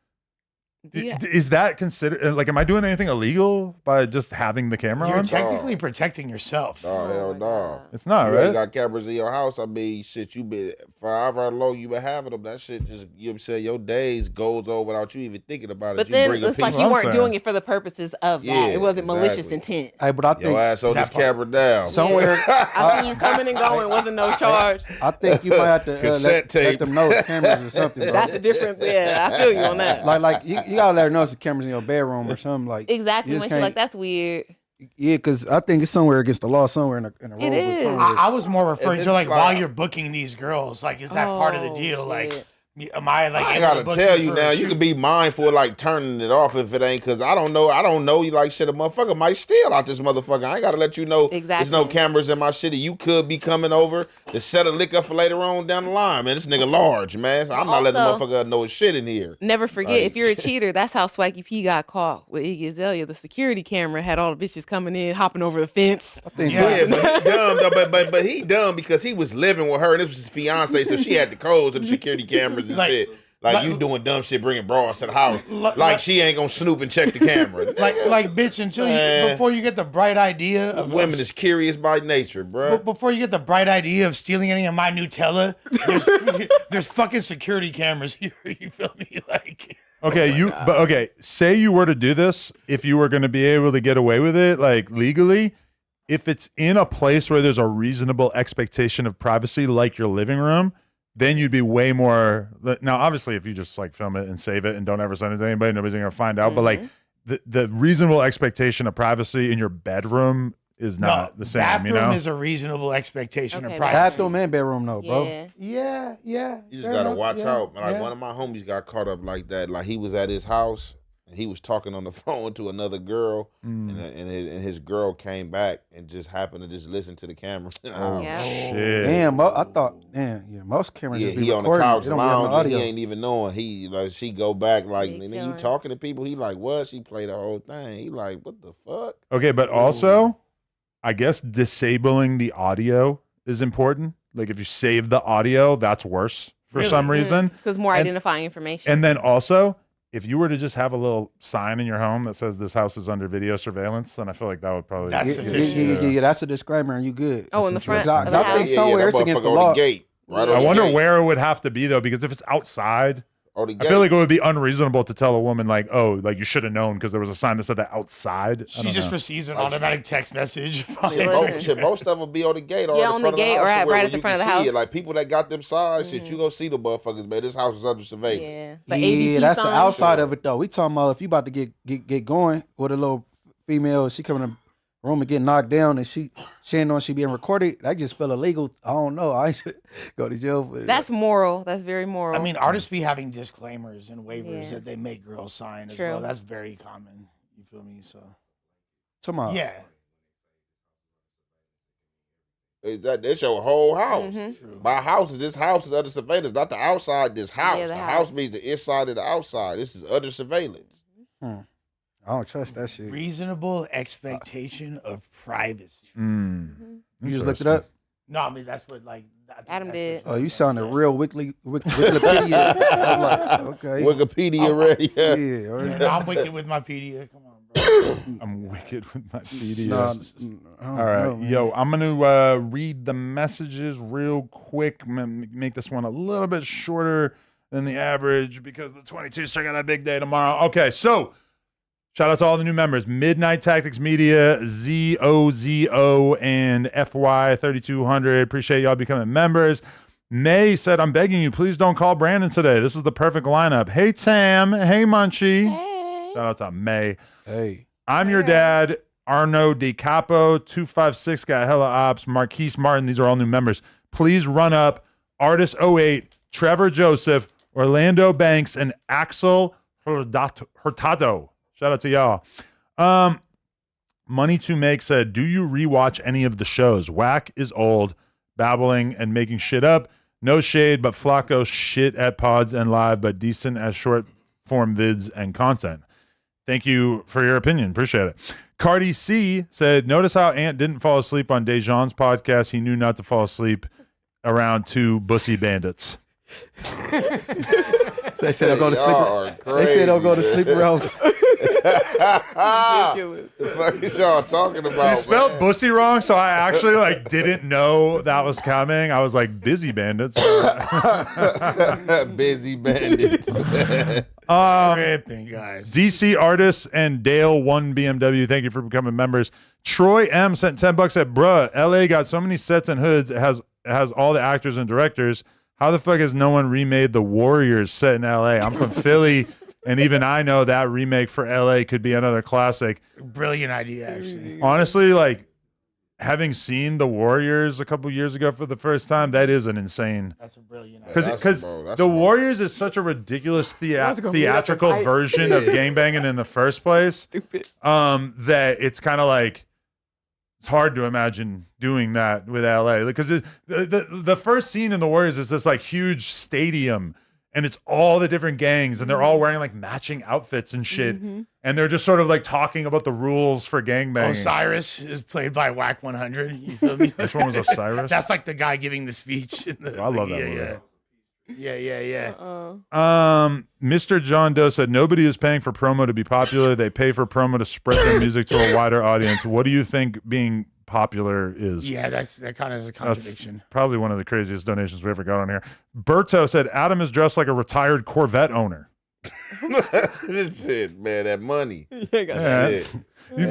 Yeah. is that considered like? Am I doing anything illegal by just having the camera You're on? technically protecting yourself. Oh, hell no. It's not You already right. got cameras in your house. I mean, shit, you been for however long you been having them. That shit just, you know what I'm saying, your days goes on without you even thinking about it. But You then bring a it's like piece- you I'm weren't saying. doing it for the purposes of that. Yeah, It wasn't malicious exactly. intent. Hey, but I think Your ass on this that part- camera down. somewhere, I seen you coming and going. Wasn't no charge. I think you might have to Cassette let tape. them know it's cameras or something. Bro. That's a different. Yeah, I feel you on that. like you gotta let her know it's cameras in your bedroom or something. Like Exactly. you When just she's like, can't- that's weird. yeah, because I think it's somewhere against the law, somewhere in a rule. It is. I was more referring If to it's like like- while you're booking these girls, like is that part of the Oh, deal? Like shit. Am I like? I able gotta to book tell you for now, a you shoot? can be mindful of like turning it off if it ain't, cause I don't know you like shit. A motherfucker might steal out this motherfucker. I ain't gotta let you know there's no cameras in my city. You could be coming over to set a lick up for later on down the line, man. This nigga large, man. So I'm not letting the motherfucker know his shit in here. Never forget, if you're a cheater, that's how Swaggy P got caught with Iggy Azalea. The security camera had all the bitches coming in, hopping over the fence. I think so. Yeah, but he dumb though. But he dumb because he was living with her and this was his fiance, so she had the codes of the security cameras and shit. Like you doing dumb shit, bringing bras to the house. Like she ain't gonna snoop and check the camera. like bitch, until before you get the bright idea of women is curious by nature, bro. Before you get the bright idea of stealing any of my Nutella, there's fucking security cameras here. You feel me? Like Okay, say you were to do this, if you were going to be able to get away with it, like legally, if it's in a place where there's a reasonable expectation of privacy, like your living room, then you'd be way more. Now, obviously, if you just like film it and save it and don't ever send it to anybody, nobody's gonna find out. But like the reasonable expectation of privacy in your bedroom is not the same. Bathroom is a reasonable expectation of privacy. Bathroom and bedroom, though, bro. Yeah. You just gotta watch out. Like one of my homies got caught up like that. Like he was at his house and he was talking on the phone to another girl, and his girl came back and just happened to just listen to the camera. Shit! Damn, I thought, most cameras. Yeah, just be he on the recording. couch They don't be having no lounging. He audio. ain't even knowing. He like she go back like, and then you talking to people. He like, what? She played the whole thing. He like, what the fuck? Okay, but also, I guess disabling the audio is important. Like if you save the audio, that's worse for some reason. Because more identifying information. And then also, if you were to just have a little sign in your home that says this house is under video surveillance, then I feel like that would probably Yeah, that's a disclaimer, and you good. Oh, in the front. I think somewhere it's against the law. I wonder where it would have to be though, because if it's outside, I feel like it would be unreasonable to tell a woman like, "Oh, like you should have known because there was a sign that said that outside." She just receives an automatic text message. Most of them will be on the gate. Or on the gate or right at the front of the house. Like people that got them signs, shit, you gonna see the motherfuckers, man. This house is under surveillance. Yeah, that's the outside of it though. We talking about if you about to get going with a little female, she coming in the room and get knocked down, and she ain't knowing she being recorded. That just feel illegal. I don't know. I should go to jail for that. That's moral. That's very moral. I mean, artists be having disclaimers and waivers that they make girls sign as well. That's very common. You feel me? So, tomorrow. Yeah. That's your whole house. My house is this house is under surveillance, not the outside. This house, Yeah, the the house means the inside of the outside. This is under surveillance. I don't trust that shit. Reasonable expectation of privacy. You just looked it up? No, I mean that's what like Adam did. Oh, you sounded real Wikipedia. I'm like, okay. Wikipedia ready. Yeah, all right. I'm wicked with my pedia. Come on, bro. I'm wicked with my pedia. All right, yo, I'm gonna read the messages real quick. Make this one a little bit shorter than the average because the 22 still got a big day tomorrow. Okay, so. Shout out to all the new members. Midnight Tactics Media, ZOZO, and FY3200. Appreciate y'all becoming members. May said, I'm begging you, please don't call Brandon today. This is the perfect lineup. Hey, Tam. Hey, Munchie. Hey. Shout out to May. Hey. I'm your dad. Arno De Capo. 256 got hella ops. Marquise Martin. These are all new members. Please run up Artist 08, Trevor Joseph, Orlando Banks, and Axel Hurtado. Shout out to y'all. Money to Make said, do you rewatch any of the shows? Whack is old, babbling and making shit up. No shade, but Flacco shit at pods and live, but decent as short form vids and content. Thank you for your opinion. Appreciate it. Cardi C said, notice how Ant didn't fall asleep on Dejan's podcast. He knew not to fall asleep around two bussy bandits. So they said I'll go to sleep. They said I'll go to sleep around. The fuck is y'all talking about? You spelled bussy wrong, so I actually like didn't know that was coming. I was like, busy bandits. Busy bandits. Ripping, guys. DC Artists and Dale 1 BMW. Thank you for becoming members. Troy M sent $10 at bruh. LA got so many sets and hoods. It has all the actors and directors. How the fuck has no one remade the Warriors set in LA? I'm from Philly, and even I know that remake for LA could be another classic. Brilliant idea, actually. Honestly, like having seen the Warriors a couple years ago for the first time, that is an insane. That's a brilliant. Because the Warriors is such a ridiculous theatrical version of gangbanging in the first place. Stupid. That it's kind of like it's hard to imagine doing that with LA because the first scene in the Warriors is this like huge stadium. And it's all the different gangs, and they're all wearing like matching outfits and shit. And they're just sort of like talking about the rules for gangbanging. Osiris is played by Whack 100. You feel me? Which one was Osiris? That's like the guy giving the speech. I love that movie. Yeah. Mr. John Doe said nobody is paying for promo to be popular. They pay for promo to spread their music to a wider audience. What do you think being popular is? Yeah, that kind of is a contradiction. That's probably one of the craziest donations we ever got on here. Berto said Adam is dressed like a retired Corvette owner. Shit, man, that money. Yeah.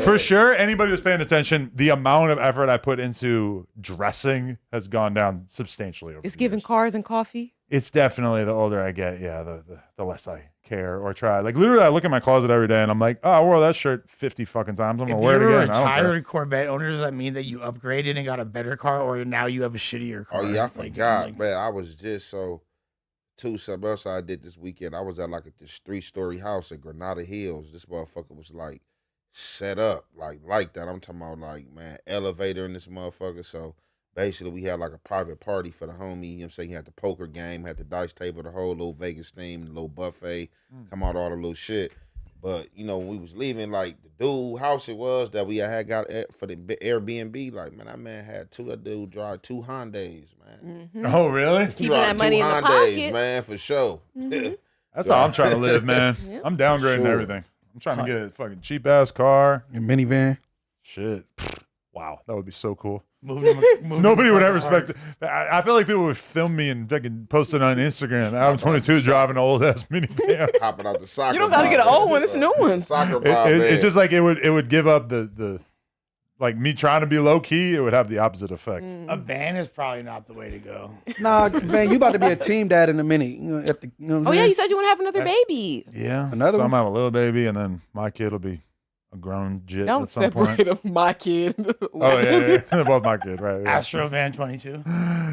For sure, anybody who's paying attention, the amount of effort I put into dressing has gone down substantially over It's the giving years. cars and coffee. It's definitely the older I get, the less I care or try. Like literally, I look in my closet every day and I'm like, oh, I wore that shirt 50 fucking times. I'm gonna wear it again. If you're a retired Corvette owner, does that mean that you upgraded and got a better car, or now you have a shittier car? Oh yeah, I forgot, man. I was just something else I did this weekend. I was at like this 3-story house at Granada Hills. This motherfucker was like set up like that. I'm talking about like, man, elevator in this motherfucker. So basically we had like a private party for the homie. You know what I'm saying? He had the poker game, had the dice table, the whole little Vegas theme, the little buffet, come out all the little shit. But, you know, when we was leaving, like, the dude house it was that we had got for the Airbnb, like, man, that man had that dude drive 2 Hyundais, man. Oh, really? Keeping that money in the pocket. Man, for sure. That's how I'm trying to live, man. Yep. I'm downgrading everything. I'm trying to get a fucking cheap-ass car. A minivan. Shit. Wow, that would be so cool. Moving Nobody would ever expect it. I feel like people would film me and fucking post it on Instagram. I'm 22 driving an old ass minivan. Hopping out the soccer. You don't got to get an old one. It's a new one. Soccer It's just like it would give up the like me trying to be low key. It would have the opposite effect. A van is probably not the way to go. Nah, man, you about to be a team dad in a minute. You know, what I'm Oh, yeah, saying? you said you want to have another baby. Yeah, Another so one? I'm gonna have a little baby, and then my kid will be a grown jit Don't at some point. separate my kid. Oh yeah, They're both my kid, right? Yeah. Astro Van 22.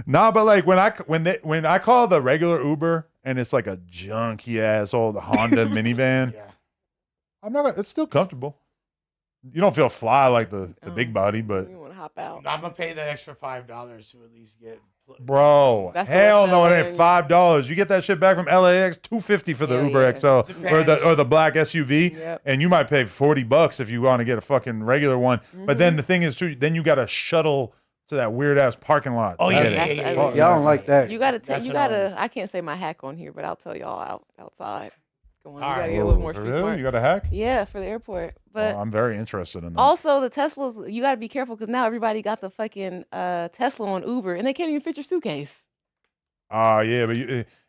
Nah, but like when I call the regular Uber and it's like a junky ass old Honda minivan, I'm not. It's still comfortable. You don't feel fly like the big body, but You want to hop out. I'm gonna pay that extra $5 to at least get. bro, That's hell the no, it thing. ain't $5. You get that shit back from LAX, $250 for the Yeah, Uber yeah. XL or the black SUV, Yep. and you might pay $40 if you want to get a fucking regular one. But then the thing is too, then you got to shuttle to that weird ass parking lot. Oh, to yeah, get yeah, it. yeah, Y'all don't like that. You gotta That's you what I gotta. I can't say my hack on here, but I'll tell y'all outside. Come on, you All gotta right. get a little more For street real? smart. You got a hack? Yeah, for the airport. But I'm very interested in that. also the Teslas, you gotta be careful because now everybody got the fucking Tesla on Uber and they can't even fit your suitcase. Yeah, but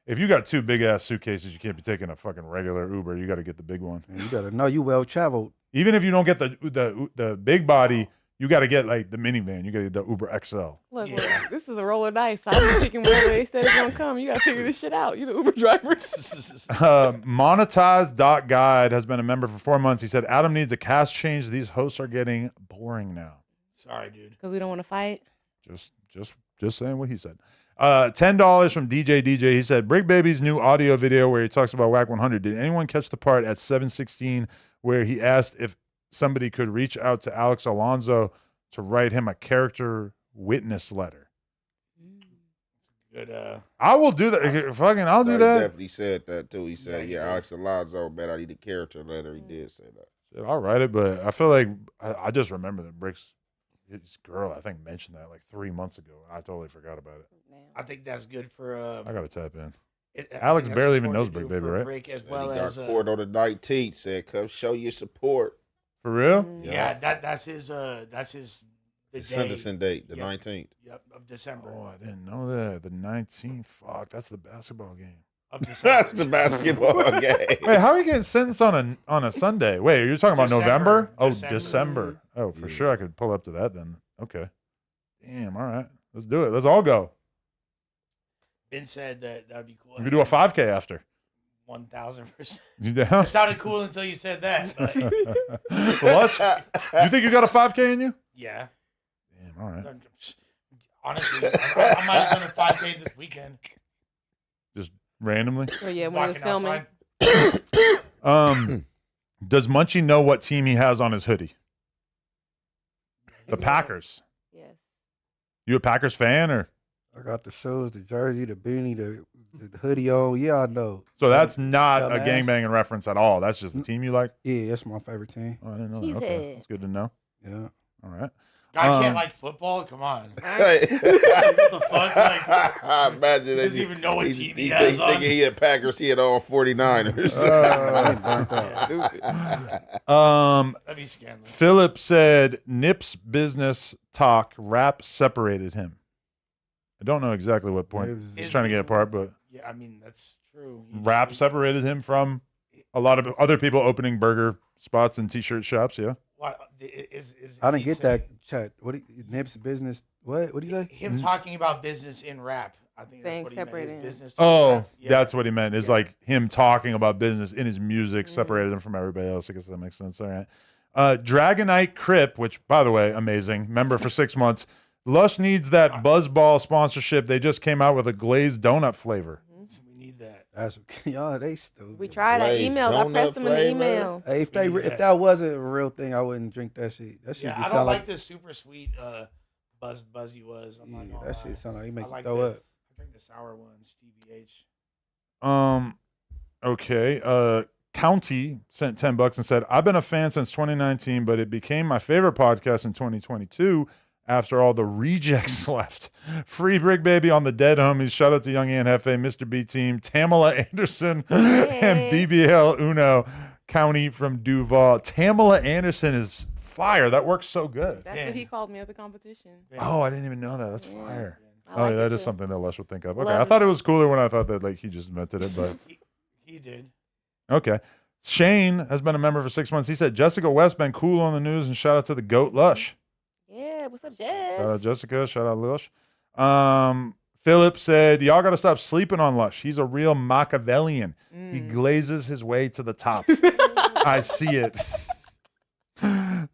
if you got 2 big ass suitcases, you can't be taking a fucking regular Uber. You got to get the big one. You better know you well traveled. Even if you don't get the big body, you got to get like the minivan. You got to get the Uber XL. Look, this is a roll of dice. I'm just picking wherever they said it's gonna come. You gotta figure this shit out. You the Uber driver. Monetize.guide has been a member for 4 months. He said Adam needs a cast change. These hosts are getting boring now. Sorry, dude. Because we don't want to fight. Just saying what he said. $10 from DJ. He said, Brick Baby's new audio video where he talks about Whack 100. Did anyone catch the part at 7:16 where he asked if somebody could reach out to Alex Alonso to write him a character witness letter? Good. I will do that. I'll do He that. definitely said that too. He said, "Yeah, Alex Alonso, man, I need a character letter." He did say that. Shit, I'll write it, but I feel like I just remember that Brick's his girl, I think, mentioned that like 3 months ago, and I totally forgot about it. I think that's good for. I gotta tap in. I Alex think that's barely even knows important Brick to do Baby, for right? Brick as Said well he got as court on the 19th. Said, "Come show your support." For real? yeah, that's his the day. Sentencing date, the Yep. 19th. Yep, of December. Oh, I didn't know that. The 19th. Fuck, that's the basketball game. Of December. That's the basketball game. Wait, how are you getting sentenced on a Sunday? Wait, you're talking about November? Oh, December. December. Oh, for Yeah. sure I could pull up to that then. Okay. Damn, all right. Let's do it. Let's all go. Ben said that would be cool. We could do a 5K after. 1,000%. You down? It sounded cool until you said that. but- Lush, you think you got a 5K in you? yeah. Damn, All right. Honestly, I might have done a 5K this weekend. Just randomly. Oh yeah, when he was filming. Does Munchie know what team he has on his hoodie? The Packers. Yes. You a Packers fan or? I got the shoes, the jersey, the beanie, the hoodie on. Yeah, I know. So that's not a Dumbass. gangbanging reference at all. That's just the team you like? Yeah, that's my favorite team. Oh, I didn't know that. Okay. That's good to know. Yeah. All right. Guy can't like football? Come on. Hey. What the fuck? Like, imagine he that doesn't even know what team he has on. Thinking he had Packers, he had all 49ers. That'd be scandalous. Philip said Nip's business talk rap separated him. I don't know exactly what point he's trying to get apart, but yeah, I mean that's true. rap separated him from a lot of other people opening burger spots and t-shirt shops. Yeah. What I didn't get that chat. Nip's business? What do you say? Him talking about business in rap. I think that's what he meant. His business. Oh, that's what he meant. Is like him talking about business in his music separated him from everybody else. I guess that makes sense. All right. Dragonite Crip, which by the way, amazing member for 6 months. Lush needs that Buzzball sponsorship. They just came out with a glazed donut flavor. We need that. That's y'all. They stupid. We tried. I emailed. I pressed them in the email. Hey, if that wasn't a real thing, I wouldn't drink that shit. That shit Yeah, I sound don't like the super sweet buzzy was. I'm not that shit sound like you make I me throw up. I drink the sour ones, TBH. Okay. County sent $10 and said, I've been a fan since 2019, but it became my favorite podcast in 2022 after all the rejects left. Free Brick Baby on the Dead Homies. Shout out to Young Ann Hefe, Mr. B Team, Tamala Anderson, and BBL Uno County from Duval. Tamala Anderson is fire. That works so good. That's what he called me at the competition. Oh, I didn't even know that. That's fire. I like that it is too. something that Lush would think of. Okay, Love I thought it was cooler when I thought that like he just invented it, but He did. okay. Shane has been a member for 6 months. He said Jessica West been cool on the news, and shout out to the GOAT Lush. Yeah, what's up, Jess? Shout out Jessica. Shout out Lush. Philip said, y'all got to stop sleeping on Lush. He's a real Machiavellian. He glazes his way to the top. I see it.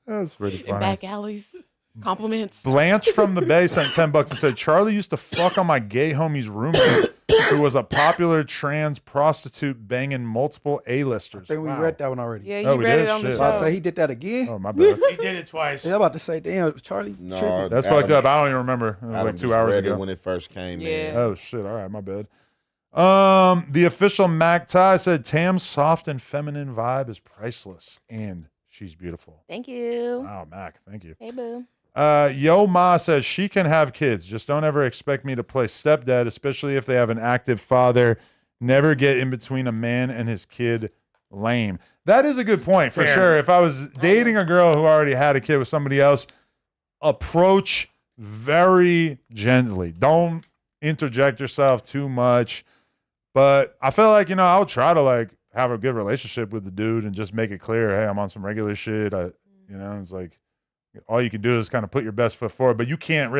That's pretty funny. In back alleys. Compliments. Blanche from the Bay sent $10 and said, Charlie used to fuck on my gay homie's roommate, who was a popular trans prostitute banging multiple A-listers. I think we read that one already. Yeah, you read it on the show. I say he did that again. Oh, my bad. He did it twice. Yeah, I'm about to say, damn, Charlie. No, tripping. That's fucked up. I don't even remember. It was Adam like 2 just hours read ago. it when it first came in. Oh, shit. All right, my bad. The official Mac Ty said, Tam's soft and feminine vibe is priceless, and she's beautiful. Thank you. Wow, Mac. Thank you. Hey, boo. Yo Ma says she can have kids. Just don't ever expect me to play stepdad, especially if they have an active father. Never get in between a man and his kid. Lame. That is a good point for sure. If I was dating a girl who already had a kid with somebody else, approach very gently. Don't interject yourself too much. But I feel like, I'll try to like have a good relationship with the dude and just make it clear, hey, I'm on some regular shit. It's like, all you can do is kind of put your best foot forward, but you can't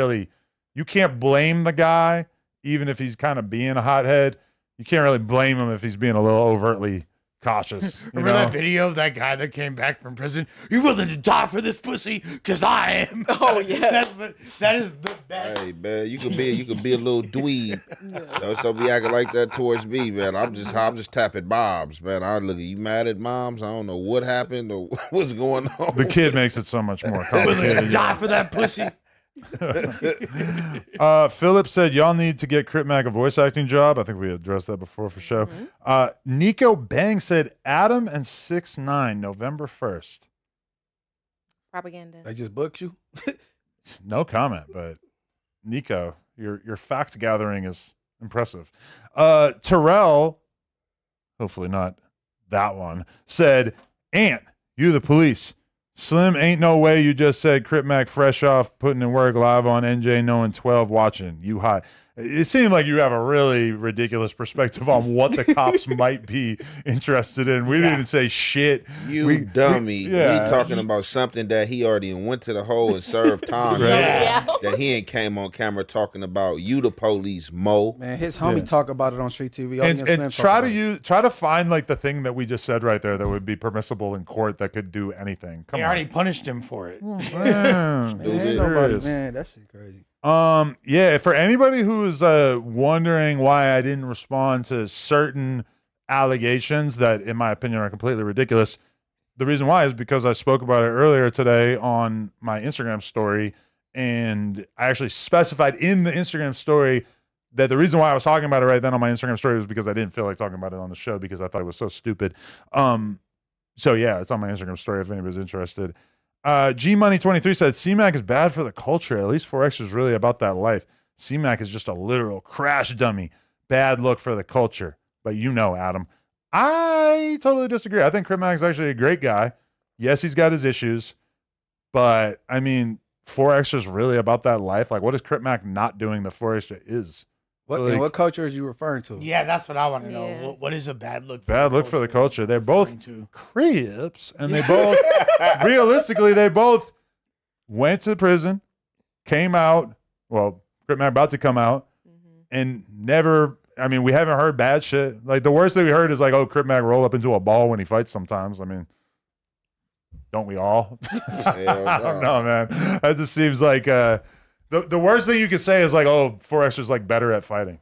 blame the guy, even if he's kind of being a hothead. You can't really blame him if he's being a little overtly cautious. Remember that video of that guy that came back from prison? You're willing to die for this pussy? Because I am. Oh, yeah. That is the best. Hey, man, you could be a little dweeb. Don't be acting like that towards me, man. I'm just tapping bobs, man. I look at you mad at moms. I don't know what happened or what's going on. The kid makes it so much more complicated. Die for that pussy. Philip said, y'all need to get Crip Mac a voice acting job. I think we addressed that before for show. Nico Bang said, Adam and 6ix9ine, November 1st. Propaganda. They just booked you? No comment, but Nico, your fact gathering is impressive. Terrell, hopefully not that one, said, Ant, you the police. Slim, ain't no way you just said Crip Mac fresh off putting in work live on NJ knowing 12 watching. You hot. it seemed like you have a really ridiculous perspective on what the cops might be interested in. We didn't say shit. You dummy. yeah. We talking about something that he already went to the hole and served time. Right. That he ain't came on camera talking about you the police, Mo. Man, his homie talk about it on Street TV. All And Slim try talk to try to find like the thing that we just said right there that would be permissible in court that could do anything. Come They on. already punished him for it. Man, Man, ain't nobody, serious. man, that shit crazy. Yeah, for anybody who's wondering why I didn't respond to certain allegations that, in my opinion, are completely ridiculous, the reason why is because I spoke about it earlier today on my Instagram story, and I actually specified in the Instagram story that the reason why I was talking about it right then on my Instagram story was because I didn't feel like talking about it on the show because I thought it was so stupid. So yeah, it's on my Instagram story if anybody's interested. G-Money23 said, C-Mac is bad for the culture. At least 4X is really about that life. C-Mac is just a literal crash dummy. Bad look for the culture. But you know, Adam, I totally disagree. I think Crip Mac's actually a great guy. Yes, he's got his issues. But, I mean, 4X is really about that life. Like, what is Crip Mac not doing that 4X is? And what culture are you referring to? Yeah, that's what I want to know. Yeah. What is a bad look? Bad look for the culture. They're both to? Crips, and they both, realistically, they both went to prison, came out. Well, Crip Mac about to come out, and never. I mean, we haven't heard bad shit. Like the worst thing we heard is like, oh, Crip Mac roll up into a ball when he fights. Sometimes, I mean, don't we all? I don't know, man. That just seems like the worst thing you could say is like, oh, 4X is like better at fighting.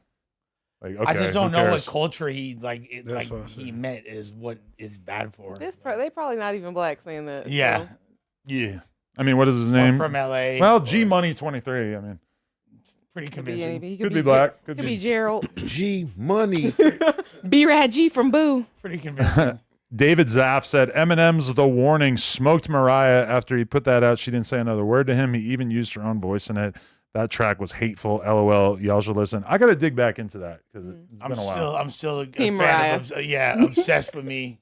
Like, okay, I just don't who know what cares? culture he That's what I'm he saying. meant is what is bad for. They probably not even black saying that. Yeah, so. Yeah. I mean, what is his Or name? from LA. Well, or- G-Money23. I mean, pretty Could be convincing. anything. He could be black. Could be Gerald. G Money. B-Rad G from Boo. Pretty convincing. David Zaff said Eminem's The Warning smoked Mariah after he put that out. She didn't say another word to him. He even used her own voice in it. That track was hateful. LOL. Y'all should listen. I got to dig back into that because it's been a while. I'm still a Team fan of, obsessed with me.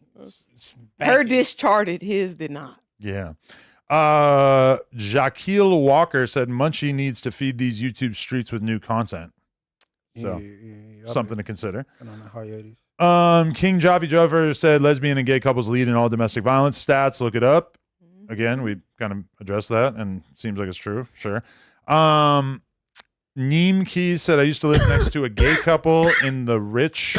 Her dish charted. His did not. Yeah. Jaquil Walker said Munchie needs to feed these YouTube streets with new content. So something to consider. On the hiatus. King Javi Jover said lesbian and gay couples lead in all domestic violence stats. Look it up. Again, we kind of addressed that and it seems like it's true. Sure. Neem Keys said I used to live next to a gay couple in the Rich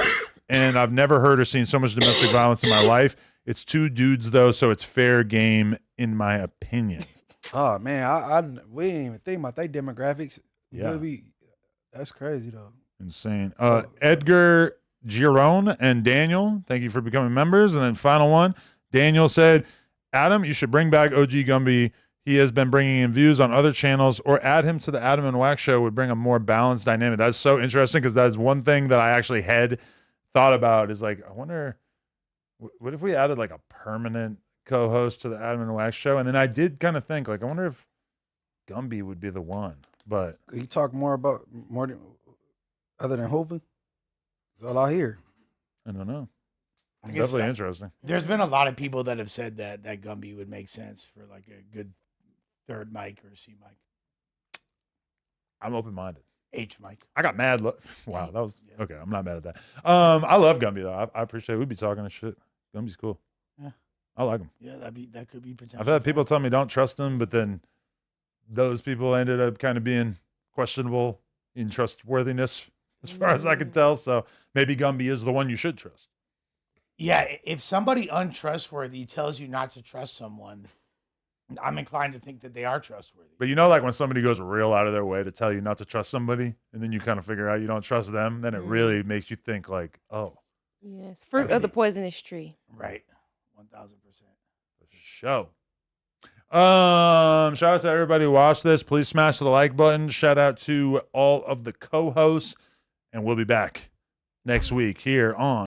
and I've never heard or seen so much domestic violence in my life. It's two dudes though, so it's fair game in my opinion. Oh man, we didn't even think about their demographics. Yeah. That's crazy though. Insane. Edgar Girone and Daniel, thank you for becoming members. And then final one, Daniel said, Adam, you should bring back OG Gumby. He has been bringing in views on other channels, or add him to the Adam and Wax show would bring a more balanced dynamic. That's so interesting because that is one thing that I actually had thought about is like, I wonder, what if we added like a permanent co-host to the Adam and Wax show? And then I did kind of think like, I wonder if Gumby would be the one, but You talk more than other than Hovind? That's all I hear. I don't know. It's guess definitely interesting. There's been a lot of people that have said that Gumby would make sense for like a good third mic or C mic. I'm open-minded. H mic. I got mad. Wow, that was okay. I'm not mad at that. I love Gumby though. I appreciate it. We'd be talking and shit. Gumby's cool. Yeah. I like him. Yeah, that could be potential. I've had people tell me don't trust him, but then those people ended up kind of being questionable in trustworthiness as far as I can tell. So maybe Gumby is the one you should trust. Yeah, if somebody untrustworthy tells you not to trust someone, I'm inclined to think that they are trustworthy. But you know, like when somebody goes real out of their way to tell you not to trust somebody, and then you kind of figure out you don't trust them, then it really makes you think like, oh. Yes, fruit of the poisonous tree. Right. 1,000%. Show. Shout out to everybody who watched this. Please smash the like button. Shout out to all of the co-hosts, and we'll be back next week here on